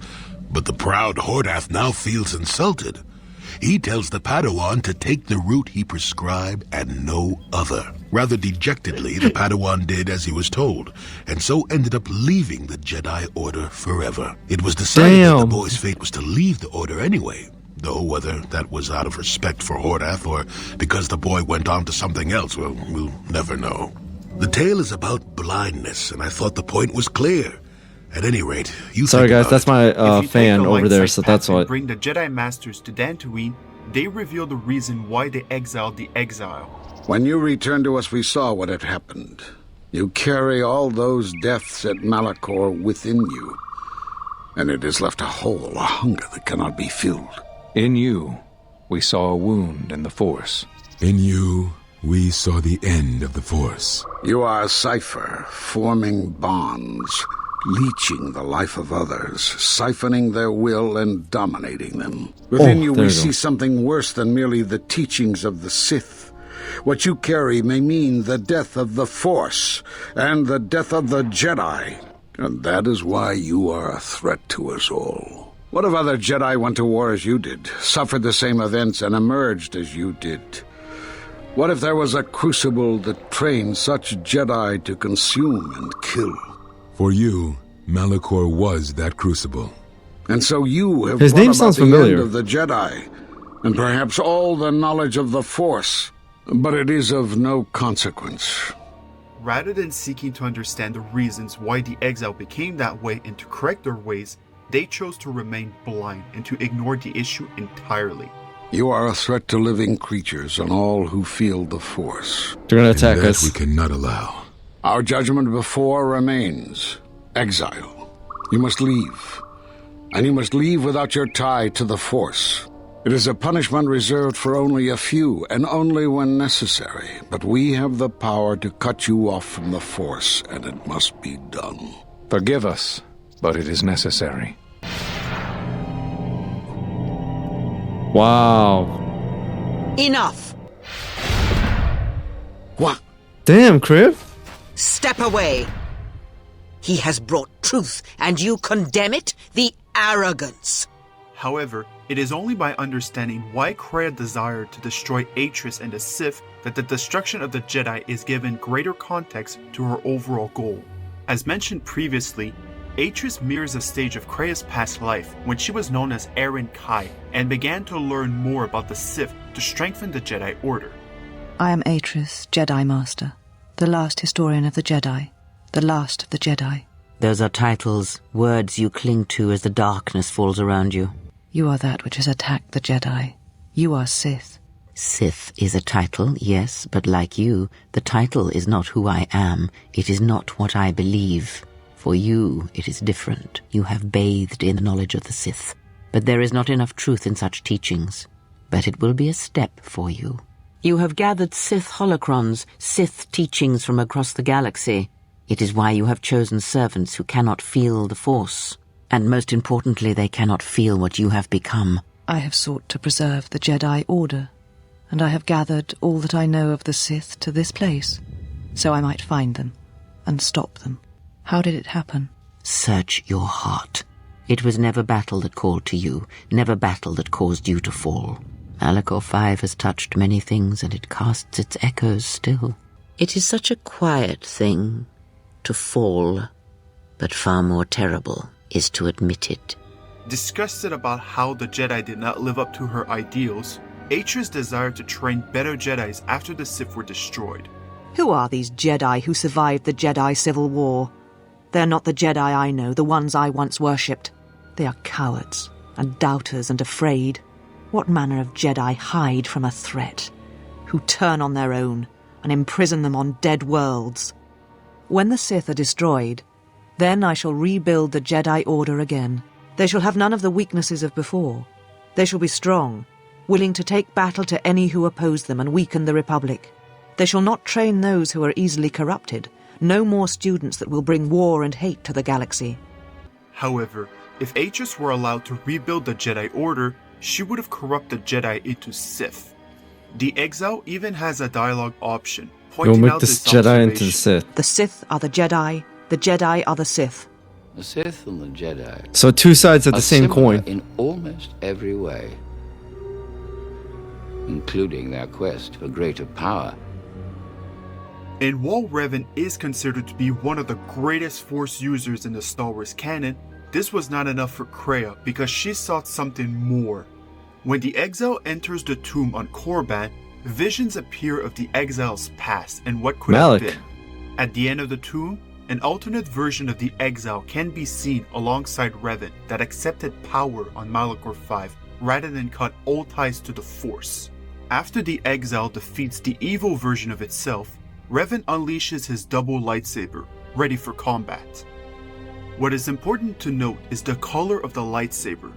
Speaker 16: but the proud Hortath now feels insulted. He tells the Padawan to take the route he prescribed and no other. Rather dejectedly, the Padawan did as he was told, and so ended up leaving the Jedi Order forever. It was decided that the boy's fate was to leave the Order anyway, though whether that was out of respect for Hortath or because the boy went on to something else, well, we'll never know. The tale is about blindness, and I thought the point was clear. At any rate,
Speaker 1: Sorry guys, that's my fan over there, so that's why.
Speaker 3: Bring the Jedi Masters to Dantooine, they reveal the reason why they exiled the exile.
Speaker 10: When you returned to us, we saw what had happened. You carry all those deaths at Malachor within you, and it has left a hole, a hunger that cannot be filled.
Speaker 15: In you, we saw a wound in the Force.
Speaker 13: In you, we saw the end of the Force.
Speaker 10: You are a cipher, forming bonds, leeching the life of others, siphoning their will and dominating them. Within you we see something worse than merely the teachings of the Sith. What you carry may mean the death of the Force and the death of the Jedi. And that is why you are a threat to us all. What if other Jedi went to war as you did, suffered the same events, and emerged as you did? What if there was a crucible that trained such Jedi to consume and kill?
Speaker 13: For you, Malachor was that crucible.
Speaker 10: And so you have
Speaker 1: His name sounds familiar.
Speaker 10: End of the Jedi, and perhaps all the knowledge of the Force, but it is of no consequence.
Speaker 3: Rather than seeking to understand the reasons why the exile became that way and to correct their ways, they chose to remain blind and to ignore the issue entirely.
Speaker 10: You are a threat to living creatures and all who feel the Force.
Speaker 1: They're going to attack us.
Speaker 13: We cannot allow.
Speaker 10: Our judgment before remains exile. You must leave. And you must leave without your tie to the Force. It is a punishment reserved for only a few, and only when necessary. But we have the power to cut you off from the Force, and it must be done.
Speaker 15: Forgive us, but it is necessary.
Speaker 1: Wow.
Speaker 2: Enough!
Speaker 10: What?
Speaker 1: Damn, Crib.
Speaker 2: Step away. He has brought truth, and you condemn it? The arrogance.
Speaker 3: However, it is only by understanding why Kreia desired to destroy Atris and the Sith that the destruction of the Jedi is given greater context to her overall goal. As mentioned previously, Atris mirrors a stage of Kreia's past life when she was known as Aaron Kai and began to learn more about the Sith to strengthen the Jedi Order.
Speaker 12: I am Atris, Jedi Master, the last historian of the Jedi, the last of the Jedi.
Speaker 2: Those are titles, words you cling to as the darkness falls around you.
Speaker 12: You are that which has attacked the Jedi. You are Sith.
Speaker 2: Sith is a title, yes, but like you, the title is not who I am. It is not what I believe. For you, it is different. You have bathed in the knowledge of the Sith. But there is not enough truth in such teachings. But it will be a step for you. You have gathered Sith holocrons, Sith teachings from across the galaxy. It is why you have chosen servants who cannot feel the Force. And most importantly, they cannot feel what you have become.
Speaker 12: I have sought to preserve the Jedi Order, and I have gathered all that I know of the Sith to this place, so I might find them and stop them. How did it happen?
Speaker 2: Search your heart. It was never battle that called to you, never battle that caused you to fall. Malachor 5 has touched many things, and it casts its echoes still. It is such a quiet thing to fall, but far more terrible is to admit it.
Speaker 3: Disgusted about how the Jedi did not live up to her ideals, Atris desired to train better Jedis after the Sith were destroyed.
Speaker 12: Who are these Jedi who survived the Jedi Civil War? They're not the Jedi I know, the ones I once worshipped. They are cowards, and doubters, and afraid. What manner of Jedi hide from a threat? Who turn on their own, and imprison them on dead worlds? When the Sith are destroyed, then I shall rebuild the Jedi Order again. They shall have none of the weaknesses of before. They shall be strong, willing to take battle to any who oppose them and weaken the Republic. They shall not train those who are easily corrupted. No more students that will bring war and hate to the galaxy.
Speaker 3: However, if Atris were allowed to rebuild the Jedi Order, she would have corrupted Jedi into Sith. The Exile even has a dialogue option, pointing
Speaker 1: You'll make
Speaker 3: out
Speaker 1: this
Speaker 3: this
Speaker 1: Jedi into the Sith.
Speaker 12: The Sith are the Jedi are the Sith.
Speaker 5: The Sith and the Jedi.
Speaker 1: So two sides of the same coin.
Speaker 5: In almost every way, including their quest for greater power.
Speaker 3: And while Revan is considered to be one of the greatest Force users in the Star Wars canon, this was not enough for Kreia because she sought something more. When the Exile enters the tomb on Korriban, visions appear of the Exile's past and what could have been. At the end of the tomb, an alternate version of the Exile can be seen alongside Revan that accepted power on Malachor 5 rather than cut all ties to the Force. After the Exile defeats the evil version of itself, Revan unleashes his double lightsaber, ready for combat. What is important to note is the color of the lightsaber.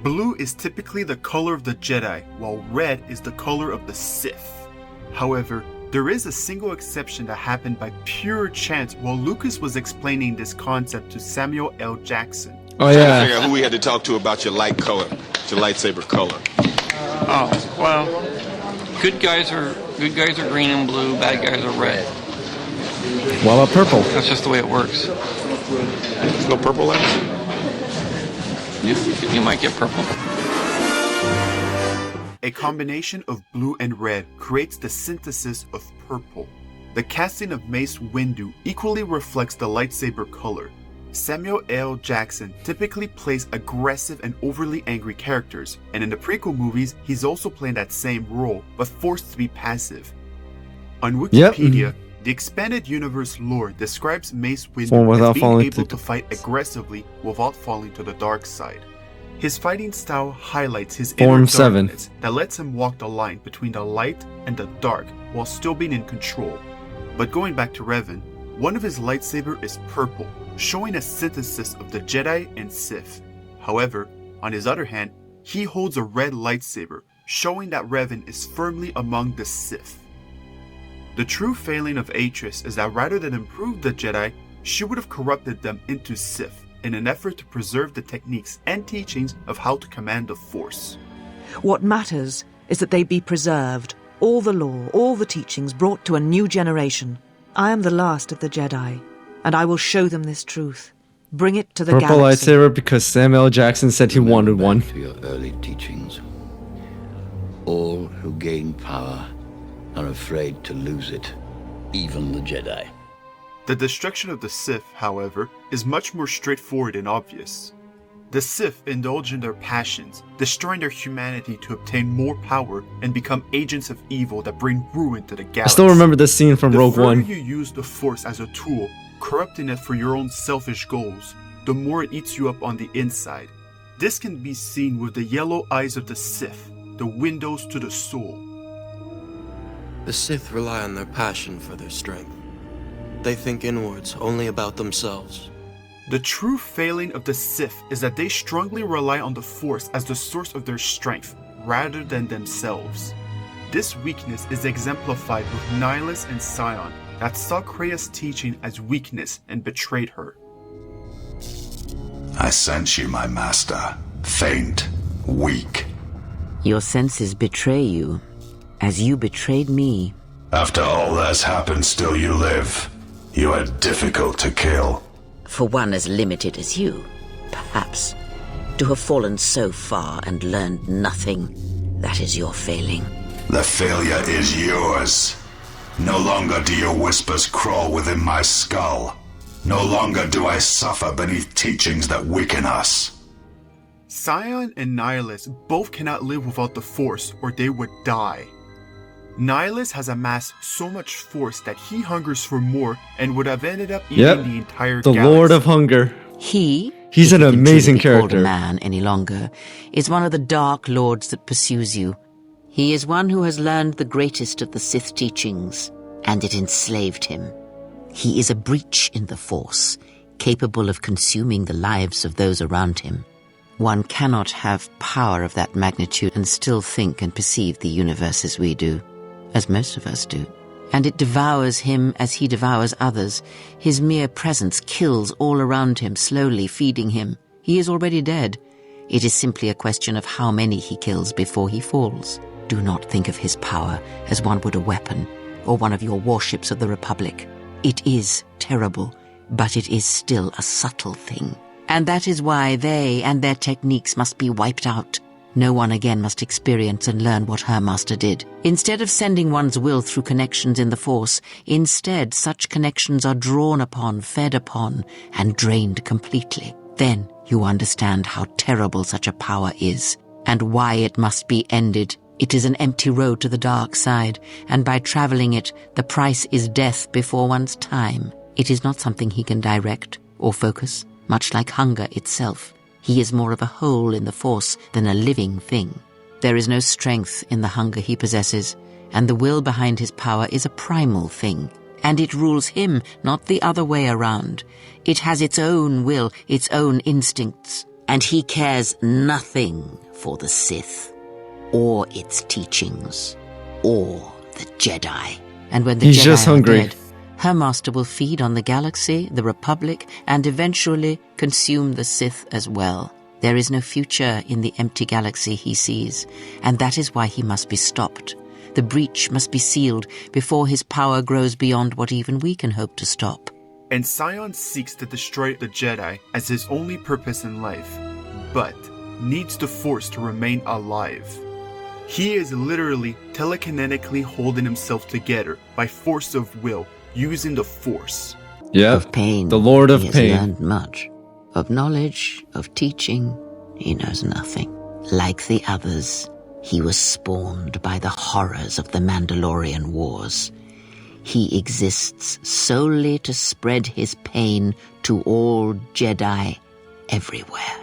Speaker 3: Blue is typically the color of the Jedi, while red is the color of the Sith. However, there is a single exception that happened by pure chance while Lucas was explaining this concept to Samuel L. Jackson.
Speaker 20: Oh yeah. Trying to figure out who we had to talk to about your light color, your lightsaber color.
Speaker 21: Oh well, good guys are green and blue. Bad guys are red.
Speaker 1: What about purple?
Speaker 21: That's just the way it works.
Speaker 20: There's no purple left?
Speaker 21: You might get purple.
Speaker 3: A combination of blue and red creates the synthesis of purple. The casting of Mace Windu equally reflects the lightsaber color. Samuel L. Jackson typically plays aggressive and overly angry characters, and in the prequel movies, he's also playing that same role, but forced to be passive. On Wikipedia, the expanded universe lore describes Mace Windu as being able to fight aggressively without falling to the dark side. His fighting style highlights his inner darkness that lets him walk the line between the light and the dark while still being in control. But going back to Revan, one of his lightsaber is purple, showing a synthesis of the Jedi and Sith. However, on his other hand, he holds a red lightsaber, showing that Revan is firmly among the Sith. The true failing of Atris is that rather than improve the Jedi, she would have corrupted them into Sith in an effort to preserve the techniques and teachings of how to command the Force.
Speaker 12: What matters is that they be preserved, all the lore, all the teachings brought to a new generation. I am the last of the Jedi, and I will show them this truth. Bring it to the
Speaker 1: Purple
Speaker 12: galaxy.
Speaker 1: lightsaber because Samuel L. Jackson said he wanted one.
Speaker 5: To your early teachings. All who gain power are afraid to lose it, even the Jedi.
Speaker 3: The destruction of the Sith, however, is much more straightforward and obvious. The Sith indulge in their passions, destroying their humanity to obtain more power and become agents of evil that bring ruin to the galaxy.
Speaker 1: I still remember this scene from Rogue One.
Speaker 3: The further you use the Force as a tool, corrupting it for your own selfish goals, the more it eats you up on the inside. This can be seen with the yellow eyes of the Sith, the windows to the soul.
Speaker 6: The Sith rely on their passion for their strength. They think inwards, only about themselves.
Speaker 3: The true failing of the Sith is that they strongly rely on the Force as the source of their strength, rather than themselves. This weakness is exemplified with Nihilus and Sion, that saw Kreia's teaching as weakness and betrayed her.
Speaker 23: I sense you, my master. Faint, weak.
Speaker 2: Your senses betray you, as you betrayed me.
Speaker 23: After all that's happened, still you live. You are difficult to kill.
Speaker 2: For one as limited as you, perhaps. To have fallen so far and learned nothing, that is your failing.
Speaker 23: The failure is yours. No longer do your whispers crawl within my skull. No longer do I suffer beneath teachings that weaken us.
Speaker 3: Sion and Nihilus both cannot live without the Force or they would die. Nihilus has amassed so much Force that he hungers for more and would have ended up eating the entire
Speaker 1: the
Speaker 3: galaxy.
Speaker 1: Lord of Hunger. He's an
Speaker 2: if you can
Speaker 1: amazing
Speaker 2: truly be called
Speaker 1: character.
Speaker 2: a man any longer, is one of the dark lords that pursues you. He is one who has learned the greatest of the Sith teachings, and it enslaved him. He is a breach in the Force, capable of consuming the lives of those around him. One cannot have power of that magnitude and still think and perceive the universe as we do, as most of us do. And it devours him as he devours others. His mere presence kills all around him, slowly feeding him. He is already dead. It is simply a question of how many he kills before he falls. Do not think of his power as one would a weapon, or one of your warships of the Republic. It is terrible, but it is still a subtle thing. And that is why they and their techniques must be wiped out. No one again must experience and learn what her master did. Instead of sending one's will through connections in the Force, instead such connections are drawn upon, fed upon, and drained completely. Then you understand how terrible such a power is, and why it must be ended. It is an empty road to the dark side, and by traveling it, the price is death before one's time. It is not something he can direct or focus, much like hunger itself. He is more of a hole in the Force than a living thing. There is no strength in the hunger he possesses, and the will behind his power is a primal thing, and it rules him, not the other way around. It has its own will, its own instincts, and he cares nothing for the Sith, or its teachings, or the Jedi. And when the
Speaker 1: He's
Speaker 2: Jedi
Speaker 1: just
Speaker 2: are
Speaker 1: hungry.
Speaker 2: dead, her master will feed on the galaxy, the Republic, and eventually consume the Sith as well. There is no future in the empty galaxy he sees, and that is why he must be stopped. The breach must be sealed before his power grows beyond what even we can hope to stop.
Speaker 3: And Sion seeks to destroy the Jedi as his only purpose in life, but needs the Force to remain alive. He is literally telekinetically holding himself together by force of will, using the Force.
Speaker 1: Yeah,
Speaker 2: Of pain,
Speaker 1: the Lord of
Speaker 2: he has
Speaker 1: Pain.
Speaker 2: learned much. Of knowledge, of teaching, he knows nothing. Like the others, he was spawned by the horrors of the Mandalorian Wars. He exists solely to spread his pain to all Jedi everywhere.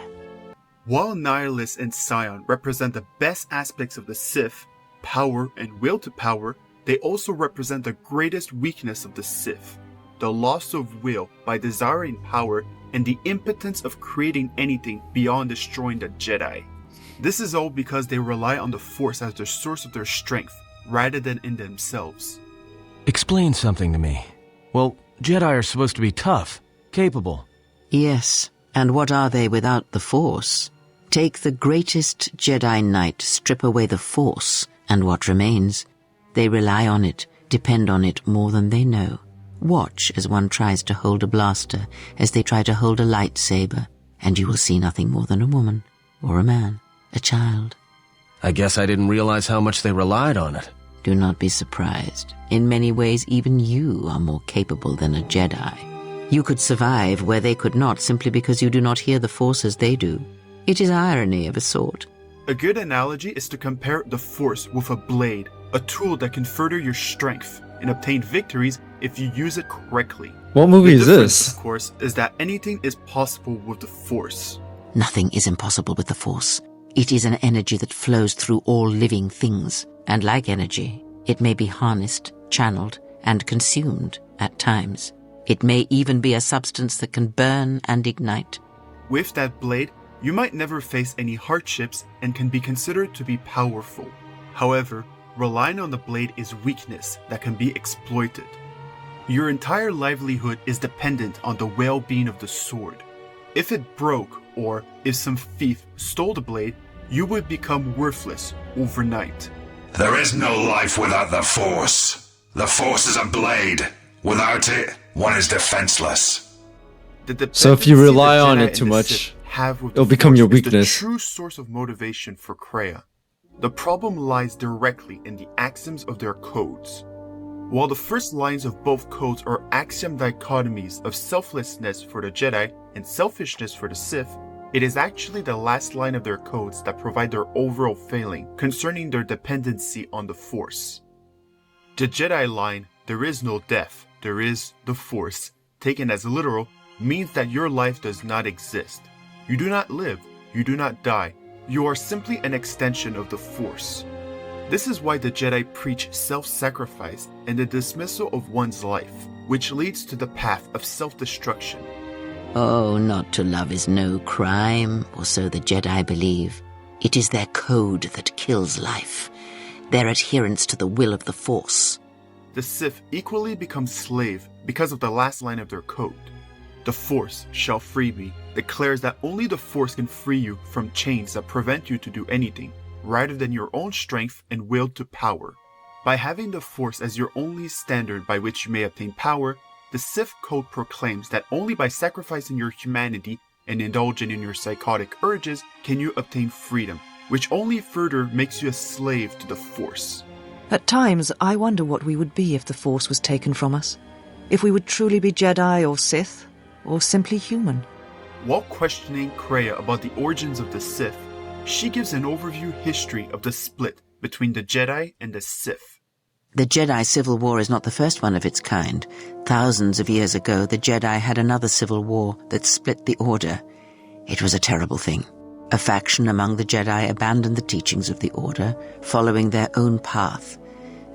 Speaker 3: While Nihilus and Sion represent the best aspects of the Sith, power and will to power, they also represent the greatest weakness of the Sith, the loss of will by desiring power and the impotence of creating anything beyond destroying the Jedi. This is all because they rely on the Force as the source of their strength, rather than in themselves.
Speaker 8: Explain something to me. Well, Jedi are supposed to be tough, capable.
Speaker 2: Yes, and what are they without the Force? Take the greatest Jedi Knight, strip away the Force, and what remains? They rely on it, depend on it more than they know. Watch as one tries to hold a blaster, as they try to hold a lightsaber, and you will see nothing more than a woman, or a man, a child.
Speaker 8: I guess I didn't realize how much they relied on it.
Speaker 2: Do not be surprised. In many ways, even you are more capable than a Jedi. You could survive where they could not simply because you do not hear the Force as they do. It is irony of a sort.
Speaker 3: A good analogy is to compare the Force with a blade, a tool that can further your strength and obtain victories if you use it correctly.
Speaker 1: What movie is this?
Speaker 3: Of course, is that anything is possible with the Force.
Speaker 2: Nothing is impossible with the Force. It is an energy that flows through all living things, and like energy, it may be harnessed, channeled, and consumed at times. It may even be a substance that can burn and ignite.
Speaker 3: With that blade, you might never face any hardships and can be considered to be powerful. However, relying on the blade is weakness that can be exploited. Your entire livelihood is dependent on the well-being of the sword. If it broke, or if some thief stole the blade, you would become worthless overnight.
Speaker 23: There is no life without the Force. The Force is a blade. Without it, one is defenseless.
Speaker 1: So if you rely on it too much, it'll become your weakness.
Speaker 3: The true source of motivation for Kreia. The problem lies directly in the axioms of their codes. While the first lines of both codes are axiom dichotomies of selflessness for the Jedi and selfishness for the Sith, it is actually the last line of their codes that provide their overall failing concerning their dependency on the Force. The Jedi line, "There is no death, there is the Force," taken as literal, means that your life does not exist. You do not live, you do not die, you are simply an extension of the Force. This is why the Jedi preach self-sacrifice and the dismissal of one's life, which leads to the path of self-destruction.
Speaker 2: Oh, not to love is no crime, or so the Jedi believe. It is their code that kills life, their adherence to the will of the Force.
Speaker 3: The Sith equally become slave because of the last line of their code. The Force shall free me declares that only the Force can free you from chains that prevent you to do anything, rather than your own strength and will to power. By having the Force as your only standard by which you may obtain power, the Sith code proclaims that only by sacrificing your humanity and indulging in your psychotic urges can you obtain freedom, which only further makes you a slave to the Force.
Speaker 12: At times, I wonder what we would be if the Force was taken from us. If we would truly be Jedi or Sith, or simply human.
Speaker 3: While questioning Kreia about the origins of the Sith, she gives an overview history of the split between the Jedi and the Sith.
Speaker 2: The Jedi Civil War is not the first one of its kind. Thousands of years ago, the Jedi had another civil war that split the Order. It was a terrible thing. A faction among the Jedi abandoned the teachings of the Order, following their own path.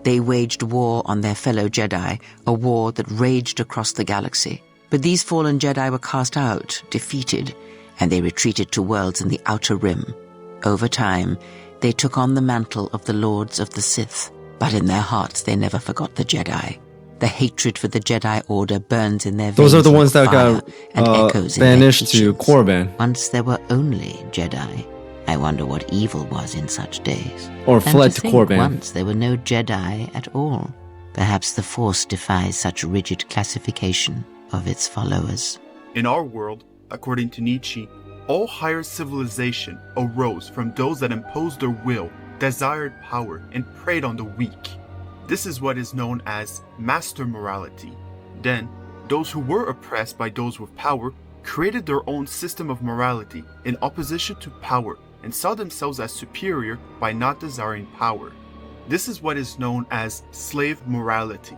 Speaker 2: They waged war on their fellow Jedi, a war that raged across the galaxy. But these fallen Jedi were cast out, defeated, and they retreated to worlds in the Outer Rim. Over time, they took on the mantle of the Lords of the Sith, but in their hearts they never forgot the Jedi. The hatred for the Jedi Order burns in their veins.
Speaker 1: Those are the ones that
Speaker 2: like
Speaker 1: got banished to Korriban.
Speaker 2: Once there were only Jedi. I wonder what evil was in such days.
Speaker 1: Or
Speaker 2: And
Speaker 1: fled to
Speaker 2: think
Speaker 1: Korriban.
Speaker 2: Once there were no Jedi at all. Perhaps the Force defies such rigid classification of its followers.
Speaker 3: In our world, according to Nietzsche, all higher civilization arose from those that imposed their will, desired power, and preyed on the weak. This is what is known as master morality. Then, those who were oppressed by those with power created their own system of morality in opposition to power and saw themselves as superior by not desiring power. This is what is known as slave morality.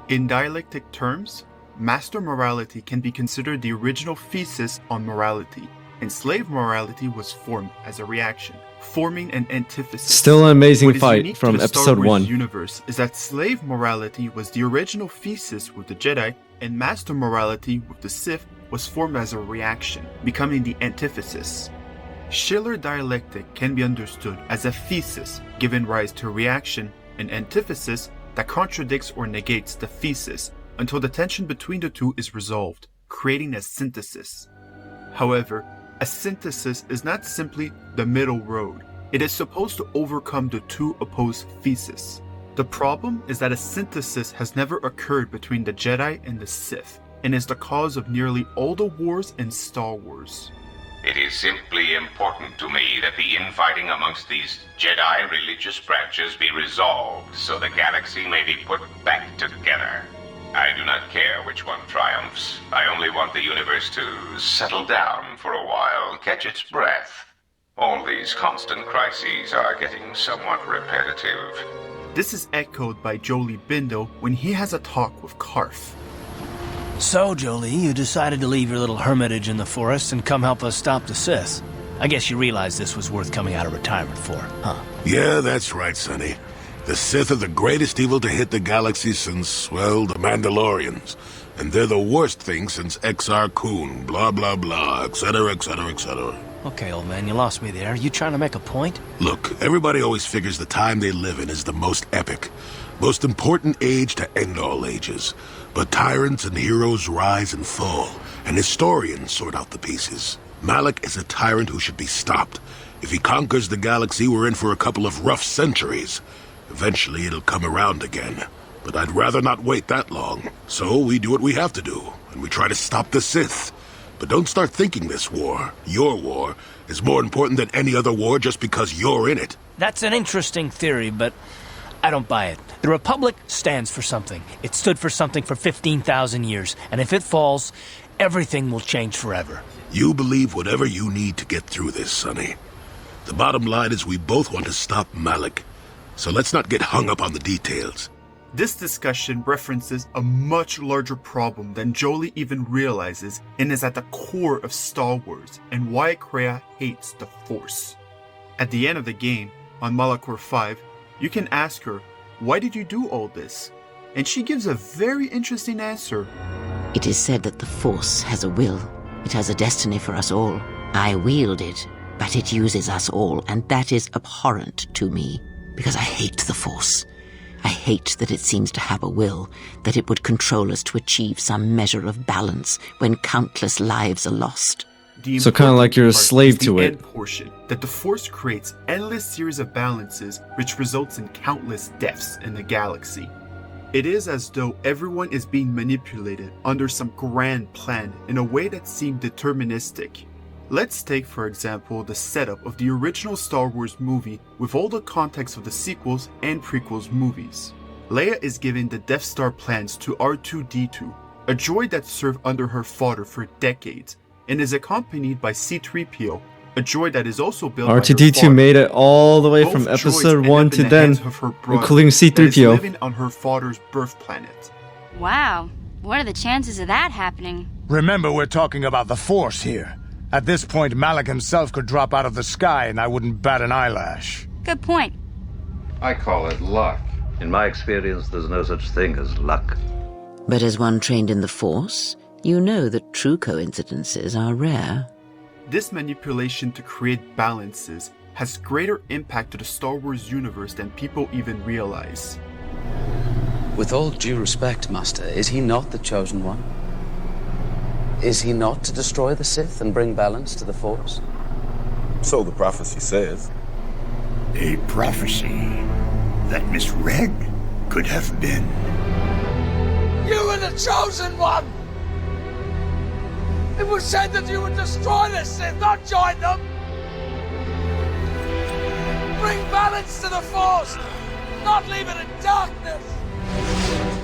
Speaker 3: In dialectic terms, master morality can be considered the original thesis on morality, and slave morality was formed as a reaction, forming an antithesis.
Speaker 1: Still an amazing
Speaker 3: What is
Speaker 1: fight
Speaker 3: unique
Speaker 1: from
Speaker 3: to the Star
Speaker 1: episode
Speaker 3: Wars
Speaker 1: 1.
Speaker 3: universe is that slave morality was the original thesis with the Jedi, and master morality with the Sith was formed as a reaction, becoming the antithesis. Schiller dialectic can be understood as a thesis giving rise to a reaction, an antithesis that contradicts or negates the thesis until the tension between the two is resolved, creating a synthesis. However, a synthesis is not simply the middle road. It is supposed to overcome the two opposed theses. The problem is that a synthesis has never occurred between the Jedi and the Sith, and is the cause of nearly all the wars in Star Wars.
Speaker 9: It is simply important to me that the infighting amongst these Jedi religious branches be resolved so the galaxy may be put back together. I do not care which one triumphs. I only want the universe to settle down for a while, catch its breath. All these constant crises are getting somewhat repetitive.
Speaker 3: This is echoed by Jolie Bindo when he has a talk with Karf.
Speaker 11: So, Jolie, you decided to leave your little hermitage in the forest and come help us stop the Sith. I guess you realized this was worth coming out of retirement for, huh?
Speaker 16: Yeah, that's right, Sonny. The Sith are the greatest evil to hit the galaxy since, well, the Mandalorians. And they're the worst thing since Exar Kun, blah, blah, blah, etc., etc., etc.
Speaker 11: Okay, old man, you lost me there. You trying to make a point?
Speaker 16: Look, everybody always figures the time they live in is the most epic, most important age to end all ages. But tyrants and heroes rise and fall, and historians sort out the pieces. Malak is a tyrant who should be stopped. If he conquers the galaxy, we're in for a couple of rough centuries. Eventually, it'll come around again. But I'd rather not wait that long. So we do what we have to do, and we try to stop the Sith. But don't start thinking this war, your war, is more important than any other war just because you're in it.
Speaker 11: That's an interesting theory, but I don't buy it. The Republic stands for something. It stood for something for 15,000 years, and if it falls, everything will change forever.
Speaker 16: You believe whatever you need to get through this, Sonny. The bottom line is we both want to stop Malak. So let's not get hung up on the details.
Speaker 3: This discussion references a much larger problem than Jolie even realizes and is at the core of Star Wars and why Kreia hates the Force. At the end of the game, on Malachor 5, you can ask her, "Why did you do all this?" And she gives a very interesting answer.
Speaker 2: It is said that the Force has a will. It has a destiny for us all. I wield it, but it uses us all, and that is abhorrent to me, because I hate the Force. I hate that it seems to have a will, that it would control us to achieve some measure of balance when countless lives are lost.
Speaker 1: So kind of like you're a slave to it.
Speaker 3: Portion, that the Force creates endless series of balances which results in countless deaths in the galaxy. It is as though everyone is being manipulated under some grand plan in a way that seemed deterministic. Let's take, for example, the setup of the original Star Wars movie with all the context of the sequels and prequels movies. Leia is given the Death Star plans to R2-D2, a droid that served under her father for decades, and is accompanied by C-3PO, a droid that is also built by her
Speaker 1: R2-D2
Speaker 3: father.
Speaker 1: made it all the way
Speaker 3: Both
Speaker 1: from
Speaker 3: droids
Speaker 1: episode
Speaker 3: end
Speaker 1: 1
Speaker 3: up in
Speaker 1: to
Speaker 3: the
Speaker 1: then,
Speaker 3: hands of her brother
Speaker 1: including
Speaker 3: that is
Speaker 1: C-3PO.
Speaker 3: living on her father's birth planet.
Speaker 4: Wow, what are the chances of that happening?
Speaker 14: Remember, we're talking about the Force here. At this point, Malak himself could drop out of the sky and I wouldn't bat an eyelash.
Speaker 4: Good point.
Speaker 22: I call it luck. In my experience, there's no such thing as luck.
Speaker 2: But as one trained in the Force, you know that true coincidences are rare.
Speaker 3: This manipulation to create balances has greater impact to the Star Wars universe than people even realize.
Speaker 24: With all due respect, Master, is he not the chosen one? Is he not to destroy the Sith and bring balance to the Force?
Speaker 20: So the prophecy says.
Speaker 25: A prophecy that misread could have been.
Speaker 26: You were the chosen one! It was said that you would destroy the Sith, not join them! Bring balance to the Force, not leave it in darkness!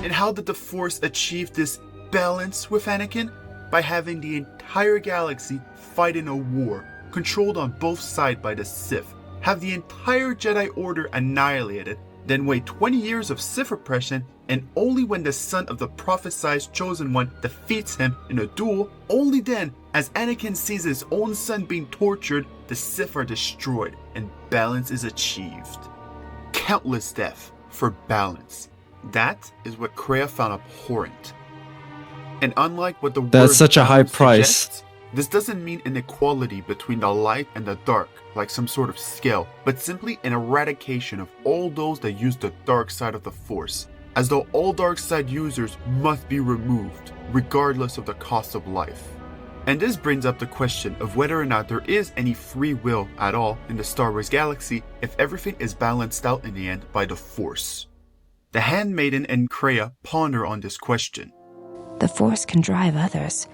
Speaker 3: And how did the Force achieve this balance with Anakin? By having the entire galaxy fight in a war, controlled on both sides by the Sith, have the entire Jedi Order annihilated, then wait 20 years of Sith oppression, and only when the son of the prophesied chosen one defeats him in a duel, only then, as Anakin sees his own son being tortured, the Sith are destroyed, and balance is achieved. Countless death for balance. That is what Kreia found abhorrent. And unlike what the
Speaker 1: That's
Speaker 3: word
Speaker 1: such a high
Speaker 3: balance
Speaker 1: price.
Speaker 3: suggests, this doesn't mean inequality between the light and the dark, like some sort of scale, but simply an eradication of all those that use the dark side of the Force, as though all dark side users must be removed, regardless of the cost of life. And this brings up the question of whether or not there is any free will at all in the Star Wars galaxy if everything is balanced out in the end by the Force. The handmaiden and Kreia ponder on this question.
Speaker 7: The Force can drive others,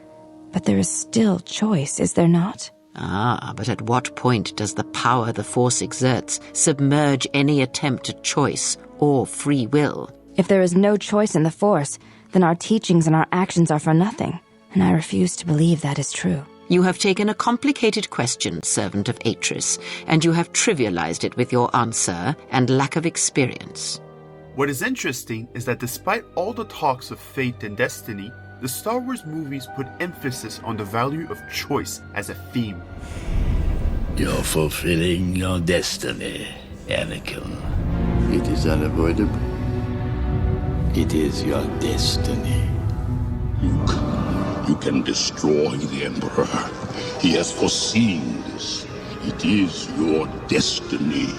Speaker 7: but there is still choice, is there not?
Speaker 2: Ah, but at what point does the power the Force exerts submerge any attempt at choice or free will?
Speaker 7: If there is no choice in the Force, then our teachings and our actions are for nothing, and I refuse to believe that is true.
Speaker 2: You have taken a complicated question, servant of Atris, and you have trivialized it with your answer and lack of experience.
Speaker 3: What is interesting is that despite all the talks of fate and destiny, the Star Wars movies put emphasis on the value of choice as a theme.
Speaker 5: You're fulfilling your destiny, Anakin. It is unavoidable. It is your destiny.
Speaker 16: You can destroy the Emperor. He has foreseen this. It is your destiny.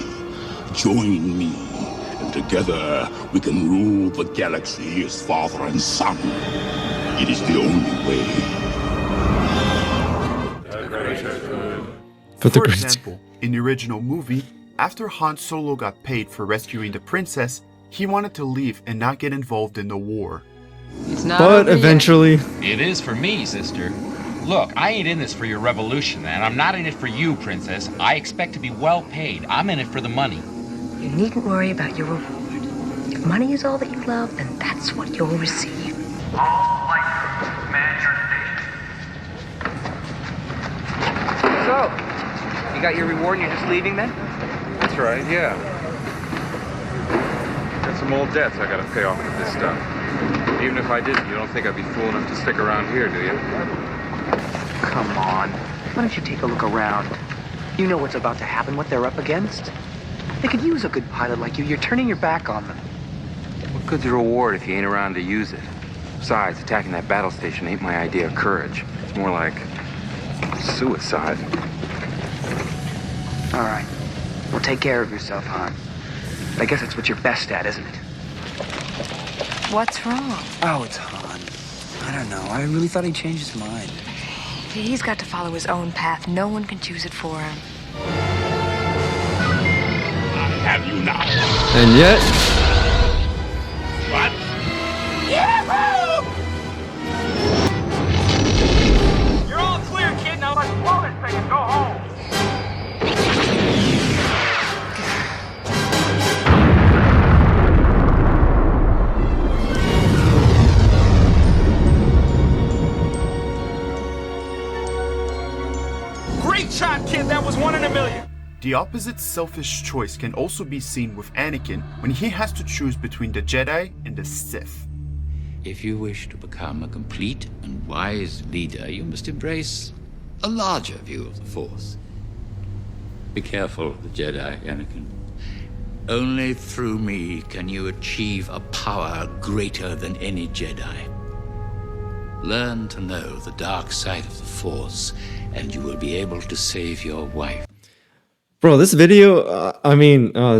Speaker 16: Join me, and together we can rule the galaxy as father and son. It is the only way.
Speaker 3: For example, in the original movie, after Han Solo got paid for rescuing the princess, he wanted to leave and not get involved in the war.
Speaker 1: But eventually...
Speaker 13: It is for me, sister. Look, I ain't in this for your revolution, and I'm not in it for you, princess. I expect to be well paid. I'm in it for the money.
Speaker 15: You needn't worry about your reward. If money is all that you love, then that's what you'll receive.
Speaker 17: All flights, man your station.
Speaker 18: So, you got your reward and you're just leaving then?
Speaker 19: That's right, yeah. Got some old debts I gotta pay off with this stuff. Even if I didn't, you don't think I'd be fool enough to stick around here, do you?
Speaker 18: Come on. Why don't you take a look around? You know what's about to happen, what they're up against. They could use a good pilot like you. You're turning your back on them.
Speaker 19: What good's the reward if you ain't around to use it? Besides, attacking that battle station ain't my idea of courage. It's more like suicide.
Speaker 18: All right. Well, take care of yourself, Han. I guess that's what you're best at, isn't it?
Speaker 15: What's wrong?
Speaker 18: Oh, it's Han. I don't know. I really thought he'd change his mind.
Speaker 15: He's got to follow his own path. No one can choose it for him.
Speaker 16: Have you not?
Speaker 1: And yet...
Speaker 16: What?
Speaker 26: Yahoo! You're all clear, kid. Now let's blow this thing and go home. Great shot, kid. That was 1 in a million.
Speaker 3: The opposite selfish choice can also be seen with Anakin when he has to choose between the Jedi and the Sith.
Speaker 5: If you wish to become a complete and wise leader, you must embrace a larger view of the Force. Be careful of the Jedi, Anakin. Only through me can you achieve a power greater than any Jedi. Learn to know the dark side of the Force, and you will be able to save your wife.
Speaker 1: Bro, this video,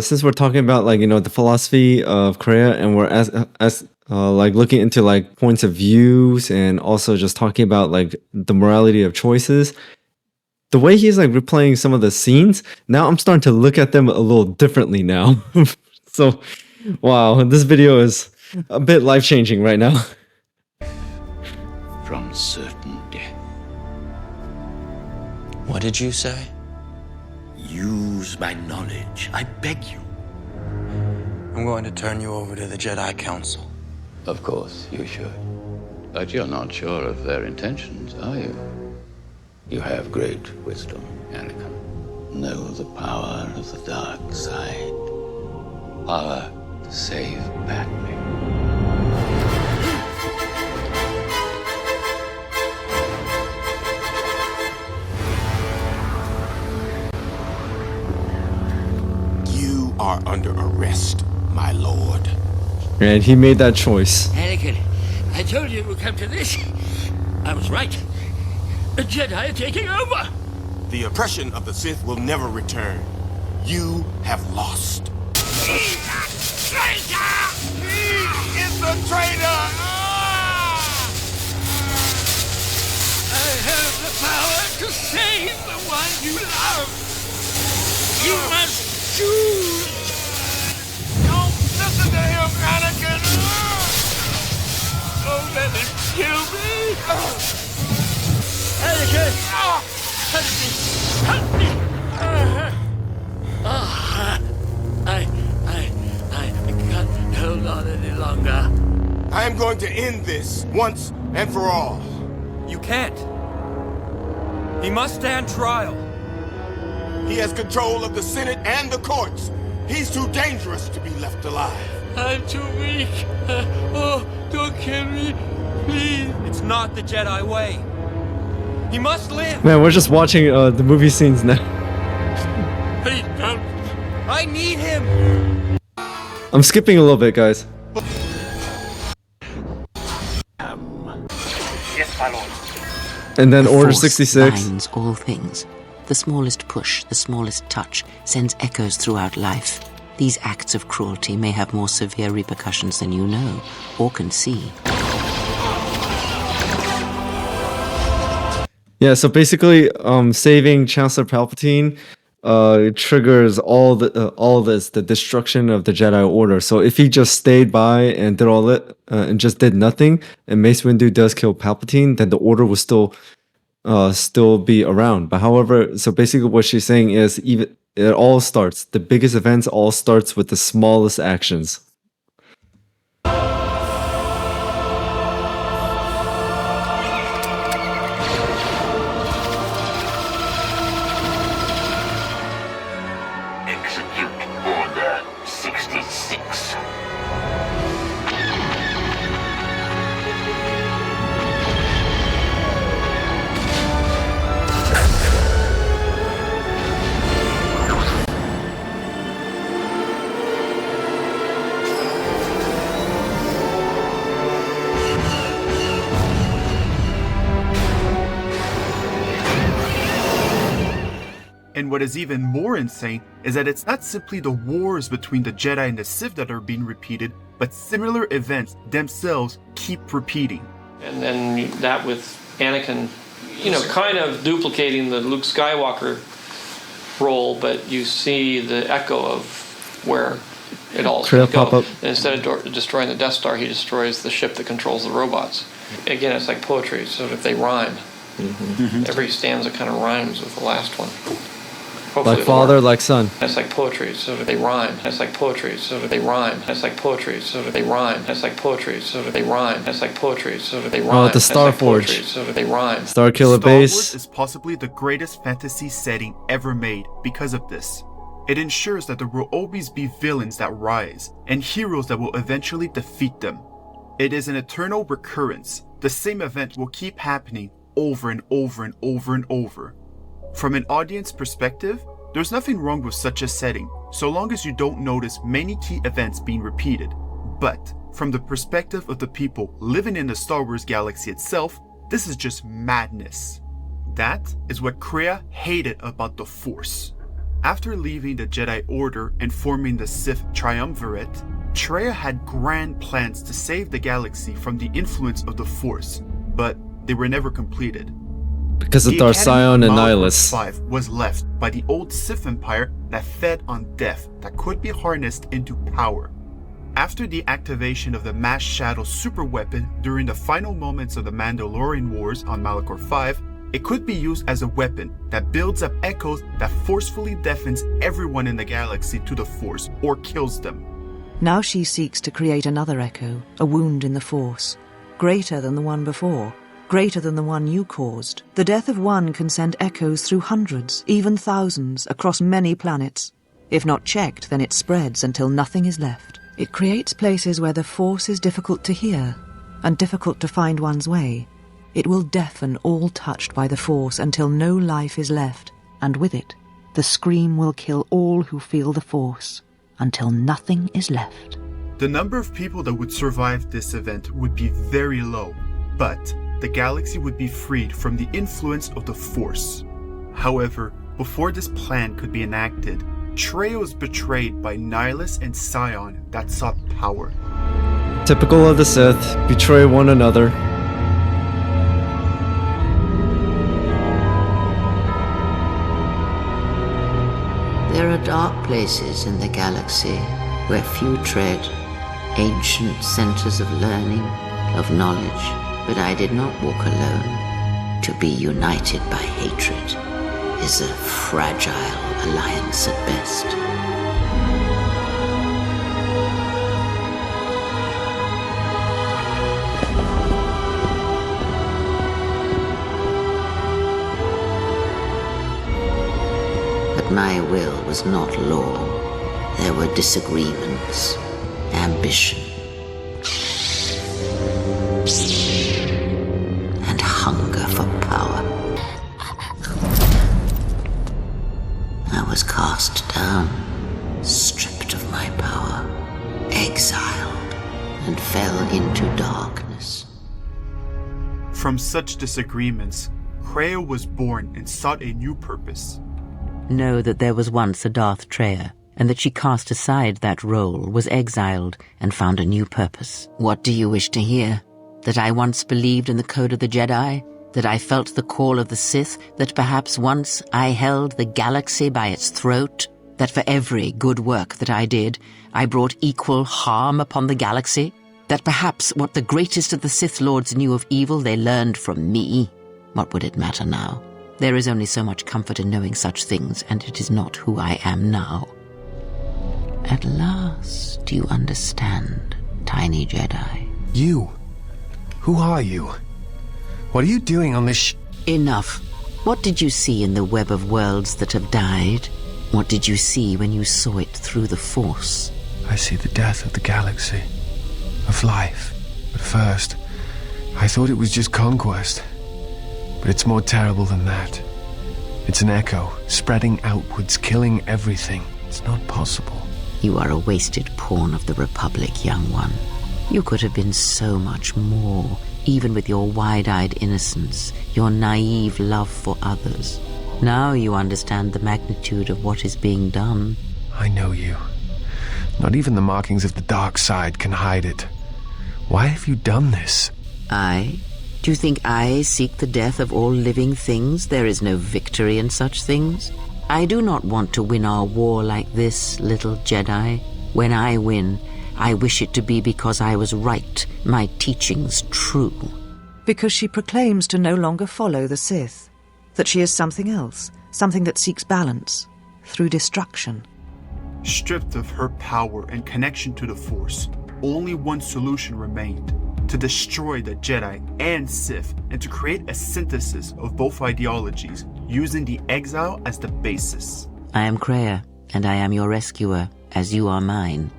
Speaker 1: since we're talking about, like, you know, the philosophy of Kreia, and we're like looking into like points of views and also just talking about like the morality of choices, the way he's like replaying some of the scenes, now I'm starting to look at them a little differently now. So, wow, this video is a bit life-changing right now.
Speaker 5: From certain death.
Speaker 24: What did you say?
Speaker 5: Use my knowledge, I beg you.
Speaker 24: I'm going to turn you over to the Jedi Council.
Speaker 5: Of course, you should. But you're not sure of their intentions, are you? You have great wisdom, Anakin. Know the power of the dark side. Power to save Padme.
Speaker 27: You are under arrest, my lord.
Speaker 1: And he made that choice.
Speaker 28: Anakin, I told you it would come to this. I was right. The Jedi are taking over.
Speaker 27: The oppression of the Sith will never return. You have lost.
Speaker 26: He's a traitor! He is the traitor! I have the power to save the one you love. You must choose. Don't listen to him, Anakin!
Speaker 28: kill me! Anakin! Help me! I can't hold on any longer.
Speaker 27: I am going to end this once and for all.
Speaker 6: You can't. He must stand trial.
Speaker 27: He has control of the Senate and the courts. He's too dangerous to be left alive.
Speaker 28: I'm too weak. Oh, don't kill me, please.
Speaker 6: It's not the Jedi way. He must live.
Speaker 1: Man, we're just watching the movie scenes now.
Speaker 28: Please don't.
Speaker 6: I need him.
Speaker 1: I'm skipping a little bit, guys.
Speaker 17: Yes, my lord.
Speaker 1: And then
Speaker 2: The
Speaker 1: Order
Speaker 2: Force
Speaker 1: 66.
Speaker 2: binds all things. The smallest push, the smallest touch, sends echoes throughout life. These acts of cruelty may have more severe repercussions than you know or can see.
Speaker 1: Yeah, so basically, saving Chancellor Palpatine triggers all this, the destruction of the Jedi Order. So if he just stayed by and did all it and just did nothing, and Mace Windu does kill Palpatine, then the Order will still be around. But however, so basically what she's saying is even it all starts. The biggest events all starts with the smallest actions.
Speaker 26: Execute Order 66.
Speaker 3: And what is even more insane is that it's not simply the wars between the Jedi and the Sith that are being repeated, but similar events themselves keep repeating.
Speaker 8: And then that with Anakin, kind of duplicating the Luke Skywalker role, but you see the echo of where it all
Speaker 1: Kreia pop up.
Speaker 8: And instead of destroying the Death Star, he destroys the ship that controls the robots. Again, it's like poetry, so if they rhyme. Every stanza kind of rhymes with the last one. Hopefully
Speaker 1: Like father, like son.
Speaker 8: It's like poetry, so that they rhyme. It's like poetry, so that they rhyme. It's like poetry, so that they rhyme. It's like poetry, so that they rhyme. It's like poetry, so that they rhyme.
Speaker 1: Oh, the Star
Speaker 8: It's like poetry,
Speaker 1: Forge.
Speaker 8: so that they rhyme.
Speaker 1: Starkiller
Speaker 3: Star Wars
Speaker 1: Base.
Speaker 3: is possibly the greatest fantasy setting ever made because of this. It ensures that there will always be villains that rise, and heroes that will eventually defeat them. It is an eternal recurrence. The same event will keep happening over and over and over and over. From an audience perspective, there's nothing wrong with such a setting, so long as you don't notice many key events being repeated. But from the perspective of the people living in the Star Wars galaxy itself, this is just madness. That is what Kreia hated about the Force. After leaving the Jedi Order and forming the Sith Triumvirate, Kreia had grand plans to save the galaxy from the influence of the Force, but they were never completed.
Speaker 1: Because of
Speaker 3: The
Speaker 1: Darth
Speaker 3: Academy
Speaker 1: Sion and
Speaker 3: Malachor
Speaker 1: Nihilus.
Speaker 3: 5 was left by the old Sith Empire that fed on death that could be harnessed into power. After the activation of the Mass Shadow superweapon during the final moments of the Mandalorian Wars on Malachor 5, it could be used as a weapon that builds up echoes that forcefully deafens everyone in the galaxy to the Force or kills them.
Speaker 9: Now she seeks to create another echo, a wound in the Force, greater than the one before. Greater than the one you caused. The death of one can send echoes through hundreds, even thousands, across many planets. If not checked, then it spreads until nothing is left. It creates places where the Force is difficult to hear, and difficult to find one's way. It will deafen all touched by the Force until no life is left, and with it, the scream will kill all who feel the Force, until nothing is left.
Speaker 3: The number of people that would survive this event would be very low, but the galaxy would be freed from the influence of the Force. However, before this plan could be enacted, Kreia was betrayed by Nihilus and Sion that sought power.
Speaker 1: Typical of the Sith, betray one another.
Speaker 2: There are dark places in the galaxy where few tread, ancient centers of learning, of knowledge. But I did not walk alone. To be united by hatred is a fragile alliance at best. But my will was not law. There were disagreements, ambition, and hunger for power. I was cast down, stripped of my power, exiled, and fell into darkness.
Speaker 3: From such disagreements, Kreia was born and sought a new purpose.
Speaker 2: Know that there was once a Darth Treya, and that she cast aside that role, was exiled, and found a new purpose. What do you wish to hear? That I once believed in the code of the Jedi? That I felt the call of the Sith? That perhaps once I held the galaxy by its throat? That for every good work that I did, I brought equal harm upon the galaxy? That perhaps what the greatest of the Sith Lords knew of evil they learned from me? What would it matter now? There is only so much comfort in knowing such things, and it is not who I am now. At last you understand, tiny Jedi.
Speaker 4: You? Who are you? What are you doing on this
Speaker 2: Enough. What did you see in the web of worlds that have died? What did you see when you saw it through the Force?
Speaker 4: I see the death of the galaxy, of life. But first, I thought it was just conquest. But it's more terrible than that. It's an echo, spreading outwards, killing everything. It's not possible.
Speaker 2: You are a wasted pawn of the Republic, young one. You could have been so much more, even with your wide-eyed innocence, your naive love for others. Now you understand the magnitude of what is being done.
Speaker 4: I know you. Not even the markings of the dark side can hide it. Why have you done this?
Speaker 2: I? Do you think I seek the death of all living things? There is no victory in such things. I do not want to win our war like this, little Jedi. When I win, I wish it to be because I was right, my teachings true.
Speaker 9: Because she proclaims to no longer follow the Sith. That she is something else, something that seeks balance, through destruction.
Speaker 3: Stripped of her power and connection to the Force, only one solution remained: to destroy the Jedi and Sith, and to create a synthesis of both ideologies, using the exile as the basis.
Speaker 2: I am Kreia, and I am your rescuer, as you are mine.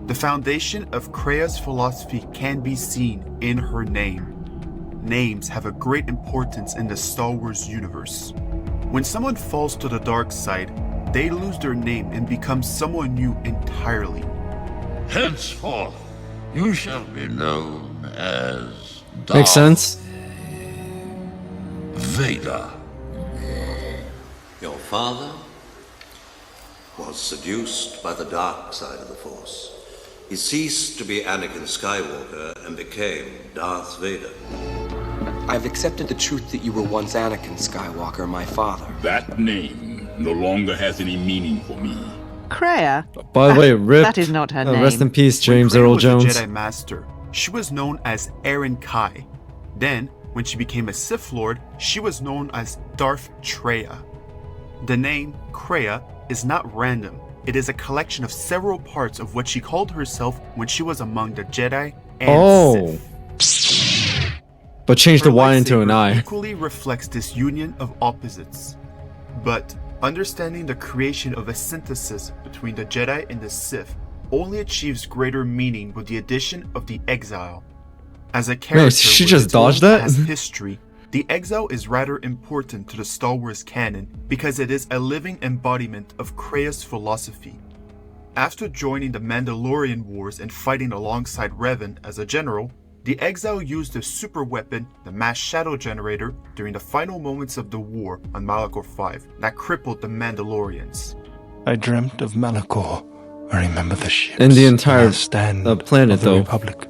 Speaker 3: The foundation of Kreia's philosophy can be seen in her name. Names have a great importance in the Star Wars universe. When someone falls to the dark side, they lose their name and become someone new entirely.
Speaker 28: Henceforth, you shall be known as Darth
Speaker 1: Makes sense.
Speaker 28: Vader.
Speaker 10: Your father was seduced by the dark side of the Force. He ceased to be Anakin Skywalker and became Darth Vader.
Speaker 18: I've accepted the truth that you were once Anakin Skywalker, my father.
Speaker 11: That name no longer has any meaning for me.
Speaker 9: Kreia?
Speaker 1: By the way, rip.
Speaker 9: That is not her name.
Speaker 1: Rest in peace, James
Speaker 3: When Kreia
Speaker 1: Earl
Speaker 3: was
Speaker 1: Jones.
Speaker 3: a Jedi Master, she was known as Aaron Kai. Then, when she became a Sith Lord, she was known as Darth Treya. The name Kreia is not random. It is a collection of several parts of what she called herself when she was among the Jedi and Sith.
Speaker 1: But change the Y into an
Speaker 3: Her
Speaker 1: I.
Speaker 3: equally reflects this union of opposites. But understanding the creation of a synthesis between the Jedi and the Sith only achieves greater meaning with the addition of the exile. As a character
Speaker 1: she
Speaker 3: with
Speaker 1: just
Speaker 3: its own
Speaker 1: dodged that?
Speaker 3: past history, the exile is rather important to the Star Wars canon because it is a living embodiment of Kreia's philosophy. After joining the Mandalorian Wars and fighting alongside Revan as a general, the exile used the super weapon, the mass shadow generator, during the final moments of the war on Malachor 5 that crippled the Mandalorians.
Speaker 4: I dreamt of Malachor. I remember the ships.
Speaker 1: And the entire
Speaker 4: stand
Speaker 1: planet,
Speaker 4: of the
Speaker 1: though.
Speaker 4: Republic.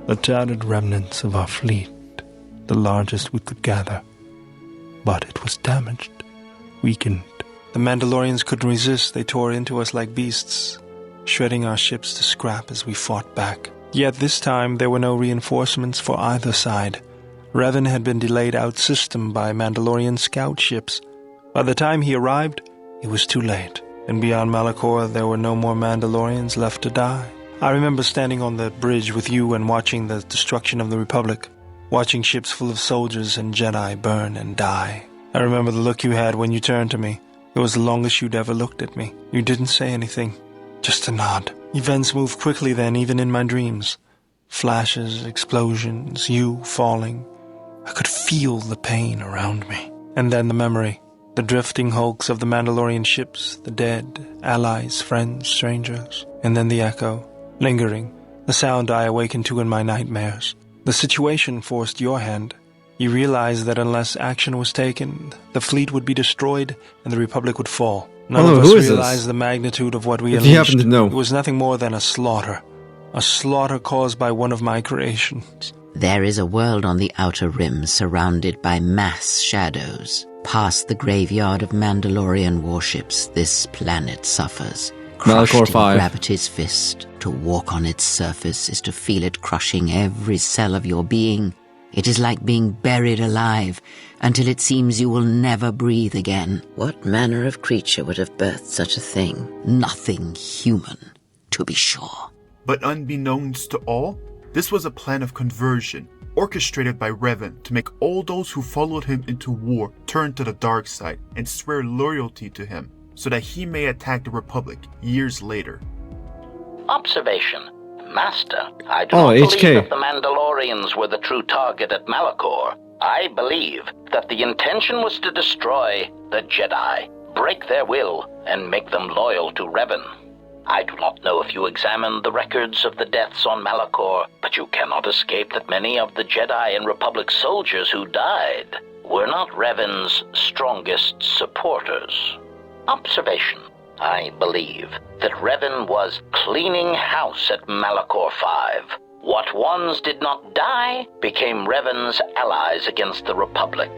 Speaker 4: The tattered remnants of our fleet, the largest we could gather. But it was damaged, weakened. The Mandalorians couldn't resist. They tore into us like beasts, shredding our ships to scrap as we fought back.
Speaker 7: Yet this time there were no reinforcements for either side. Revan had been delayed out-system by Mandalorian scout ships. By the time he arrived, it was too late, and beyond Malachor there were no more Mandalorians left to die. I remember standing on the bridge with you and watching the destruction of the Republic, watching ships full of soldiers and Jedi burn and die. I remember the look you had when you turned to me. It was the longest you'd ever looked at me. You didn't say anything, just a nod. Events moved quickly then, even in my dreams. Flashes, explosions, you falling. I could feel the pain around me. And then the memory. The drifting hulks of the Mandalorian ships, the dead, allies, friends, strangers. And then the echo, lingering, the sound I awakened to in my nightmares. The situation forced your hand. You realized that unless action was taken, the fleet would be destroyed and the Republic would fall. None of us realized the magnitude of what we unleashed.
Speaker 1: If you happen to know.
Speaker 7: It was nothing more than a slaughter caused by one of my creations.
Speaker 2: There is a world on the outer rim surrounded by mass shadows. Past the graveyard of Mandalorian warships, this planet suffers. Crushed in gravity's fist. To walk on its surface is to feel it crushing every cell of your being. It is like being buried alive until it seems you will never breathe again. What manner of creature would have birthed such a thing? Nothing human, to be sure.
Speaker 3: But unbeknownst to all, this was a plan of conversion, orchestrated by Revan to make all those who followed him into war turn to the dark side and swear loyalty to him, so that he may attack the Republic years later.
Speaker 12: Observation. Master, I do not believe that the Mandalorians were the true target at Malachor. I believe that the intention was to destroy the Jedi, break their will, and make them loyal to Revan. I do not know if you examined the records of the deaths on Malachor, but you cannot escape that many of the Jedi and Republic soldiers who died were not Revan's strongest supporters. Observation. I believe that Revan was cleaning house at Malachor 5. What ones did not die became Revan's allies against the Republic.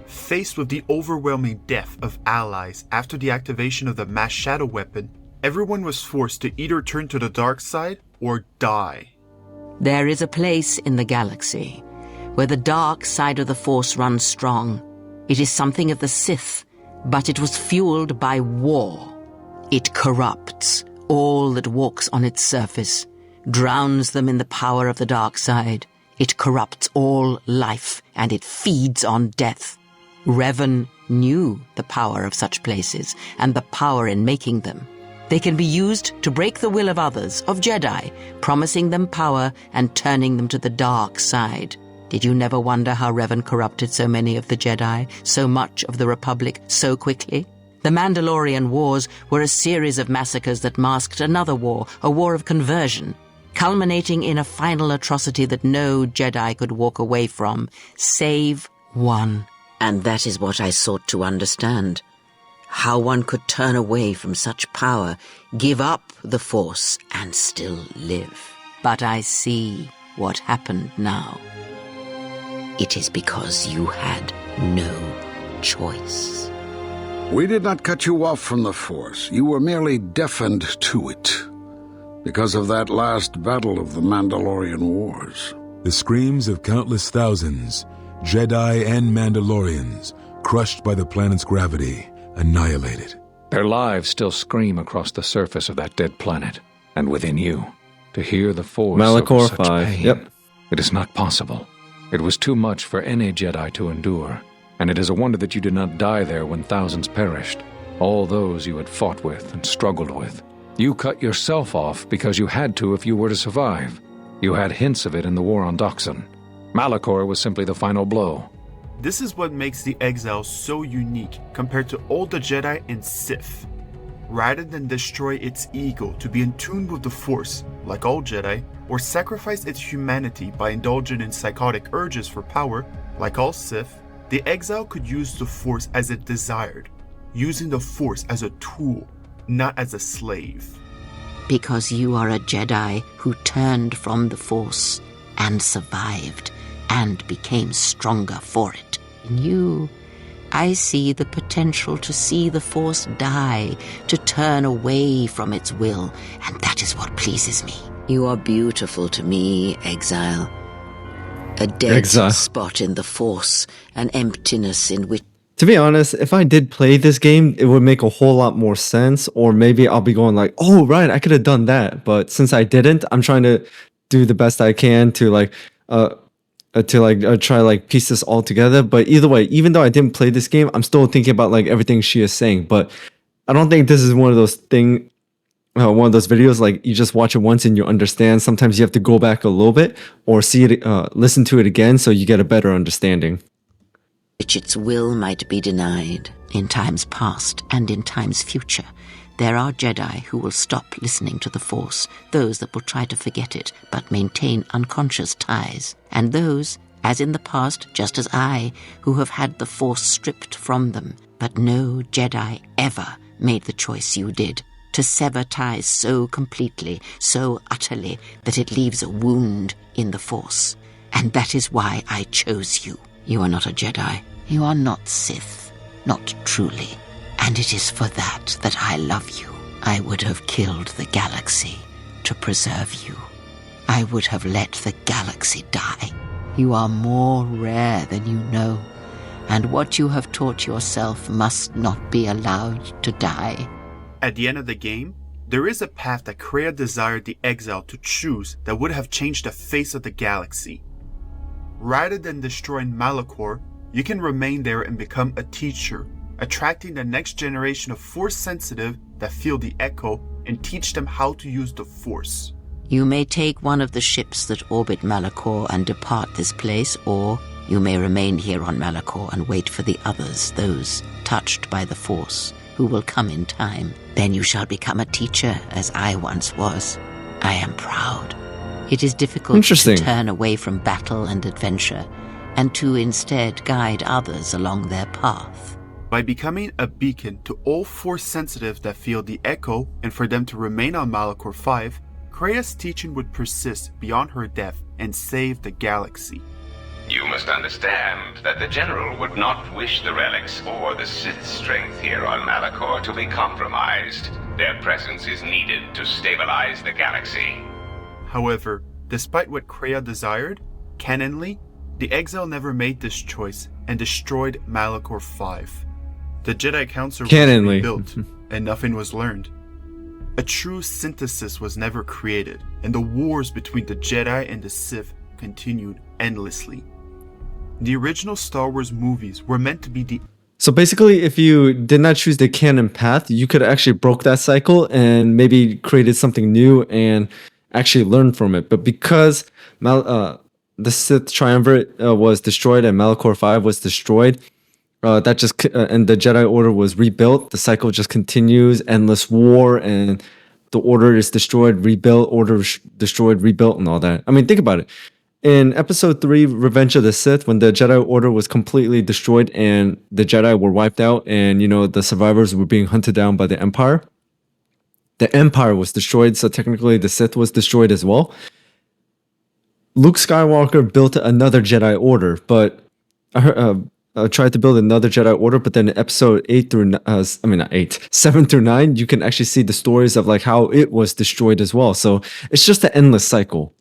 Speaker 3: Faced with the overwhelming death of allies after the activation of the mass shadow weapon, everyone was forced to either turn to the dark side or die.
Speaker 2: There is a place in the galaxy where the dark side of the Force runs strong. It is something of the Sith, but it was fueled by war. It corrupts all that walks on its surface, drowns them in the power of the dark side. It corrupts all life, and it feeds on death. Revan knew the power of such places, and the power in making them. They can be used to break the will of others, of Jedi, promising them power and turning them to the dark side. Did you never wonder how Revan corrupted so many of the Jedi, so much of the Republic, so quickly? The Mandalorian Wars were a series of massacres that masked another war, a war of conversion, culminating in a final atrocity that no Jedi could walk away from, save one. And that is what I sought to understand. How one could turn away from such power, give up the Force, and still live. But I see what happened now. It is because you had no choice.
Speaker 14: We did not cut you off from the Force. You were merely deafened to it. Because of that last battle of the Mandalorian Wars.
Speaker 20: The screams of countless thousands, Jedi and Mandalorians, crushed by the planet's gravity, annihilated.
Speaker 21: Their lives still scream across the surface of that dead planet, and within you, to hear the force
Speaker 1: Malachor
Speaker 21: of such
Speaker 1: 5.
Speaker 21: pain.
Speaker 1: Yep.
Speaker 21: It is not possible. It was too much for any Jedi to endure, and it is a wonder that you did not die there when thousands perished, all those you had fought with and struggled with. You cut yourself off because you had to if you were to survive. You had hints of it in the war on Doxon. Malachor was simply the final blow.
Speaker 3: This is what makes the Exiles so unique compared to all the Jedi and Sith. Rather than destroy its ego to be in tune with the Force, like all Jedi, or sacrifice its humanity by indulging in psychotic urges for power, like all Sith, the Exile could use the Force as it desired, using the Force as a tool, not as a slave.
Speaker 2: Because you are a Jedi who turned from the Force and survived and became stronger for it. In you, I see the potential to see the Force die, to turn away from its will, and that is what pleases me. You are beautiful to me, exile. A dead spot in the Force, an emptiness in which...
Speaker 1: To be honest, if I did play this game, it would make a whole lot more sense. Or maybe I'll be going like, oh, right, I could have done that. But since I didn't, I'm trying to do the best I can to try like piece this all together. But either way, even though I didn't play this game, I'm still thinking about like everything she is saying. But I don't think this is one of those videos like you just watch it once and you understand. Sometimes you have to go back a little bit or see it, listen to it again so you get a better understanding.
Speaker 2: Which its will might be denied in times past and in times future. There are Jedi who will stop listening to the Force, those that will try to forget it but maintain unconscious ties, and those, as in the past, just as I, who have had the Force stripped from them. But no Jedi ever made the choice you did, to sever ties so completely, so utterly, that it leaves a wound in the Force. And that is why I chose you. You are not a Jedi. You are not Sith. Not truly. And it is for that that I love you. I would have killed the galaxy to preserve you. I would have let the galaxy die. You are more rare than you know. And what you have taught yourself must not be allowed to die.
Speaker 3: At the end of the game, there is a path that Kreia desired the exile to choose that would have changed the face of the galaxy. Rather than destroying Malachor, you can remain there and become a teacher, attracting the next generation of Force-sensitive that feel the echo and teach them how to use the Force.
Speaker 2: You may take one of the ships that orbit Malachor and depart this place, or you may remain here on Malachor and wait for the others, those touched by the Force, who will come in time. Then you shall become a teacher, as I once was. I am proud. It is difficult to turn away from battle and adventure, and to instead guide others along their path.
Speaker 3: By becoming a beacon to all Force-sensitive that feel the echo, and for them to remain on Malachor 5, Kreia's teaching would persist beyond her death and save the galaxy.
Speaker 13: You must understand that the General would not wish the relics or the Sith's strength here on Malachor to be compromised. Their presence is needed to stabilize the galaxy.
Speaker 3: However, despite what Kreia desired, canonly, the Exile never made this choice and destroyed Malachor 5. The Jedi Council was rebuilt, and nothing was learned. A true synthesis was never created, and the wars between the Jedi and the Sith continued endlessly. The original Star Wars movies were meant to be the...
Speaker 1: So basically, if you did not choose the canon path, you could actually broke that cycle and maybe created something new and actually learn from it. But because the Sith Triumvirate was destroyed and Malachor 5 was destroyed, and the Jedi Order was rebuilt, the cycle just continues, endless war, and the Order is destroyed, rebuilt, Order destroyed, rebuilt, and all that. I mean, think about it. In Episode 3, Revenge of the Sith, when the Jedi Order was completely destroyed and the Jedi were wiped out and, the survivors were being hunted down by the Empire was destroyed, so technically the Sith was destroyed as well. Luke Skywalker built another Jedi Order, but tried to build another Jedi Order, but then in Episode 7 through 9, you can actually see the stories of like how it was destroyed as well. So it's just an endless cycle.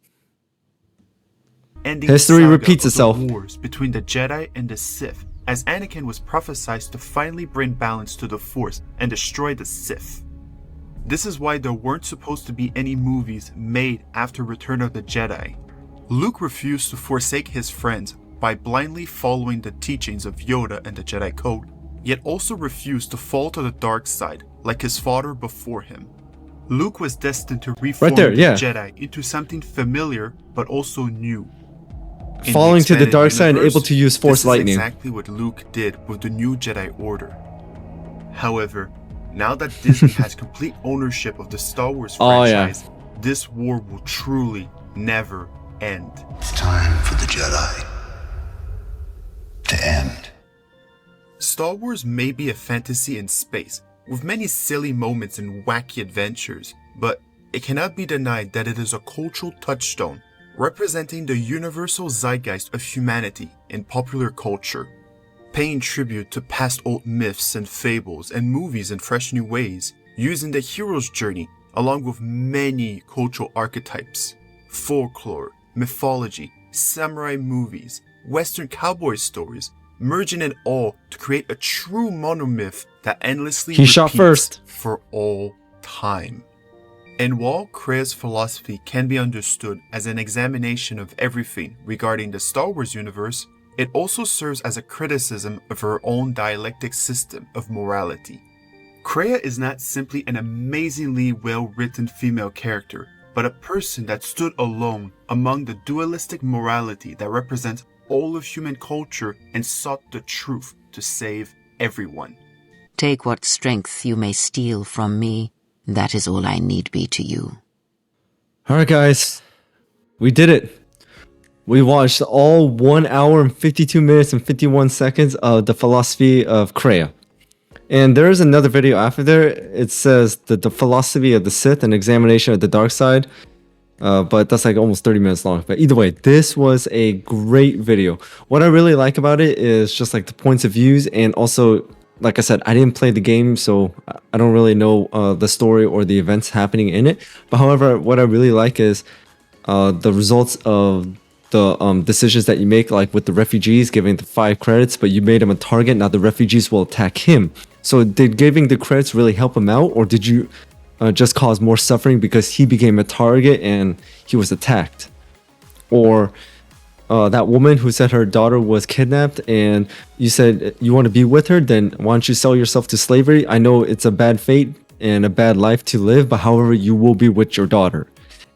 Speaker 1: History repeats itself.
Speaker 3: The wars between the Jedi and the Sith, as Anakin was prophesied to finally bring balance to the Force and destroy the Sith. This is why there weren't supposed to be any movies made after Return of the Jedi. Luke refused to forsake his friends by blindly following the teachings of Yoda and the Jedi Code, yet also refused to fall to the dark side like his father before him. Luke was destined to reform the Jedi into something familiar but also new.
Speaker 1: Falling to the dark side and able to use Force lightning.
Speaker 3: This is exactly what Luke did with the new Jedi Order. However, now that Disney has complete ownership of the Star Wars franchise, this war will truly never end.
Speaker 10: It's time for the Jedi to end.
Speaker 3: Star Wars may be a fantasy in space, with many silly moments and wacky adventures, but it cannot be denied that it is a cultural touchstone representing the universal zeitgeist of humanity in popular culture, paying tribute to past old myths and fables and movies in fresh new ways, using the hero's journey along with many cultural archetypes, folklore, mythology, samurai movies, Western cowboy stories, merging it all to create a true monomyth that endlessly repeats for all time. And while Kreia's philosophy can be understood as an examination of everything regarding the Star Wars universe, it also serves as a criticism of her own dialectic system of morality. Kreia is not simply an amazingly well-written female character, but a person that stood alone among the dualistic morality that represents all of human culture and sought the truth to save everyone.
Speaker 2: Take what strength you may steal from me. That is all I need be to you.
Speaker 1: Alright guys, we did it. We watched all 1 hour and 52 minutes and 51 seconds of the philosophy of Kreia. And there is another video after there. It says the philosophy of the Sith, an examination of the dark side. But that's like almost 30 minutes long. But either way, this was a great video. What I really like about it is just like the points of views, and also, like I said, I didn't play the game, so I don't really know the story or the events happening in it. But however, what I really like is the results of the decisions that you make, like with the refugees, giving the 5 credits, but you made him a target. Now the refugees will attack him. So did giving the credits really help him out, or did you just cause more suffering because he became a target and he was attacked? Or that woman who said her daughter was kidnapped and you said you want to be with her, then why don't you sell yourself to slavery? I know it's a bad fate and a bad life to live, but however, you will be with your daughter.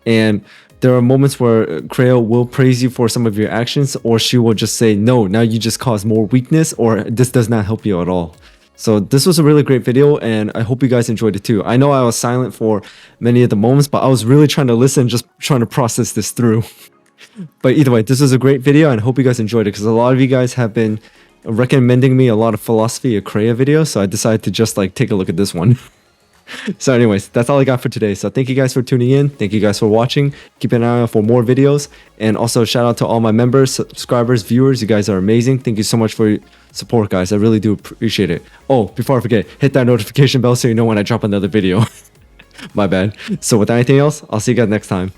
Speaker 1: And there are moments where Kreia will praise you for some of your actions, or she will just say, no, now you just cause more weakness, or this does not help you at all. So this was a really great video, and I hope you guys enjoyed it too. I know I was silent for many of the moments, but I was really trying to listen, just trying to process this through. But either way, this was a great video, and I hope you guys enjoyed it, because a lot of you guys have been recommending me a lot of philosophy of Kreia videos, so I decided to just like take a look at this one. So anyways, that's all I got for today. So thank you guys for tuning in. Thank you guys for watching. Keep an eye out for more videos. And also shout out to all my members, subscribers, viewers. You guys are amazing. Thank you so much for your support, guys. I really do appreciate it. Oh, before I forget, hit that notification bell so you know when I drop another video. My bad. So with anything else, I'll see you guys next time.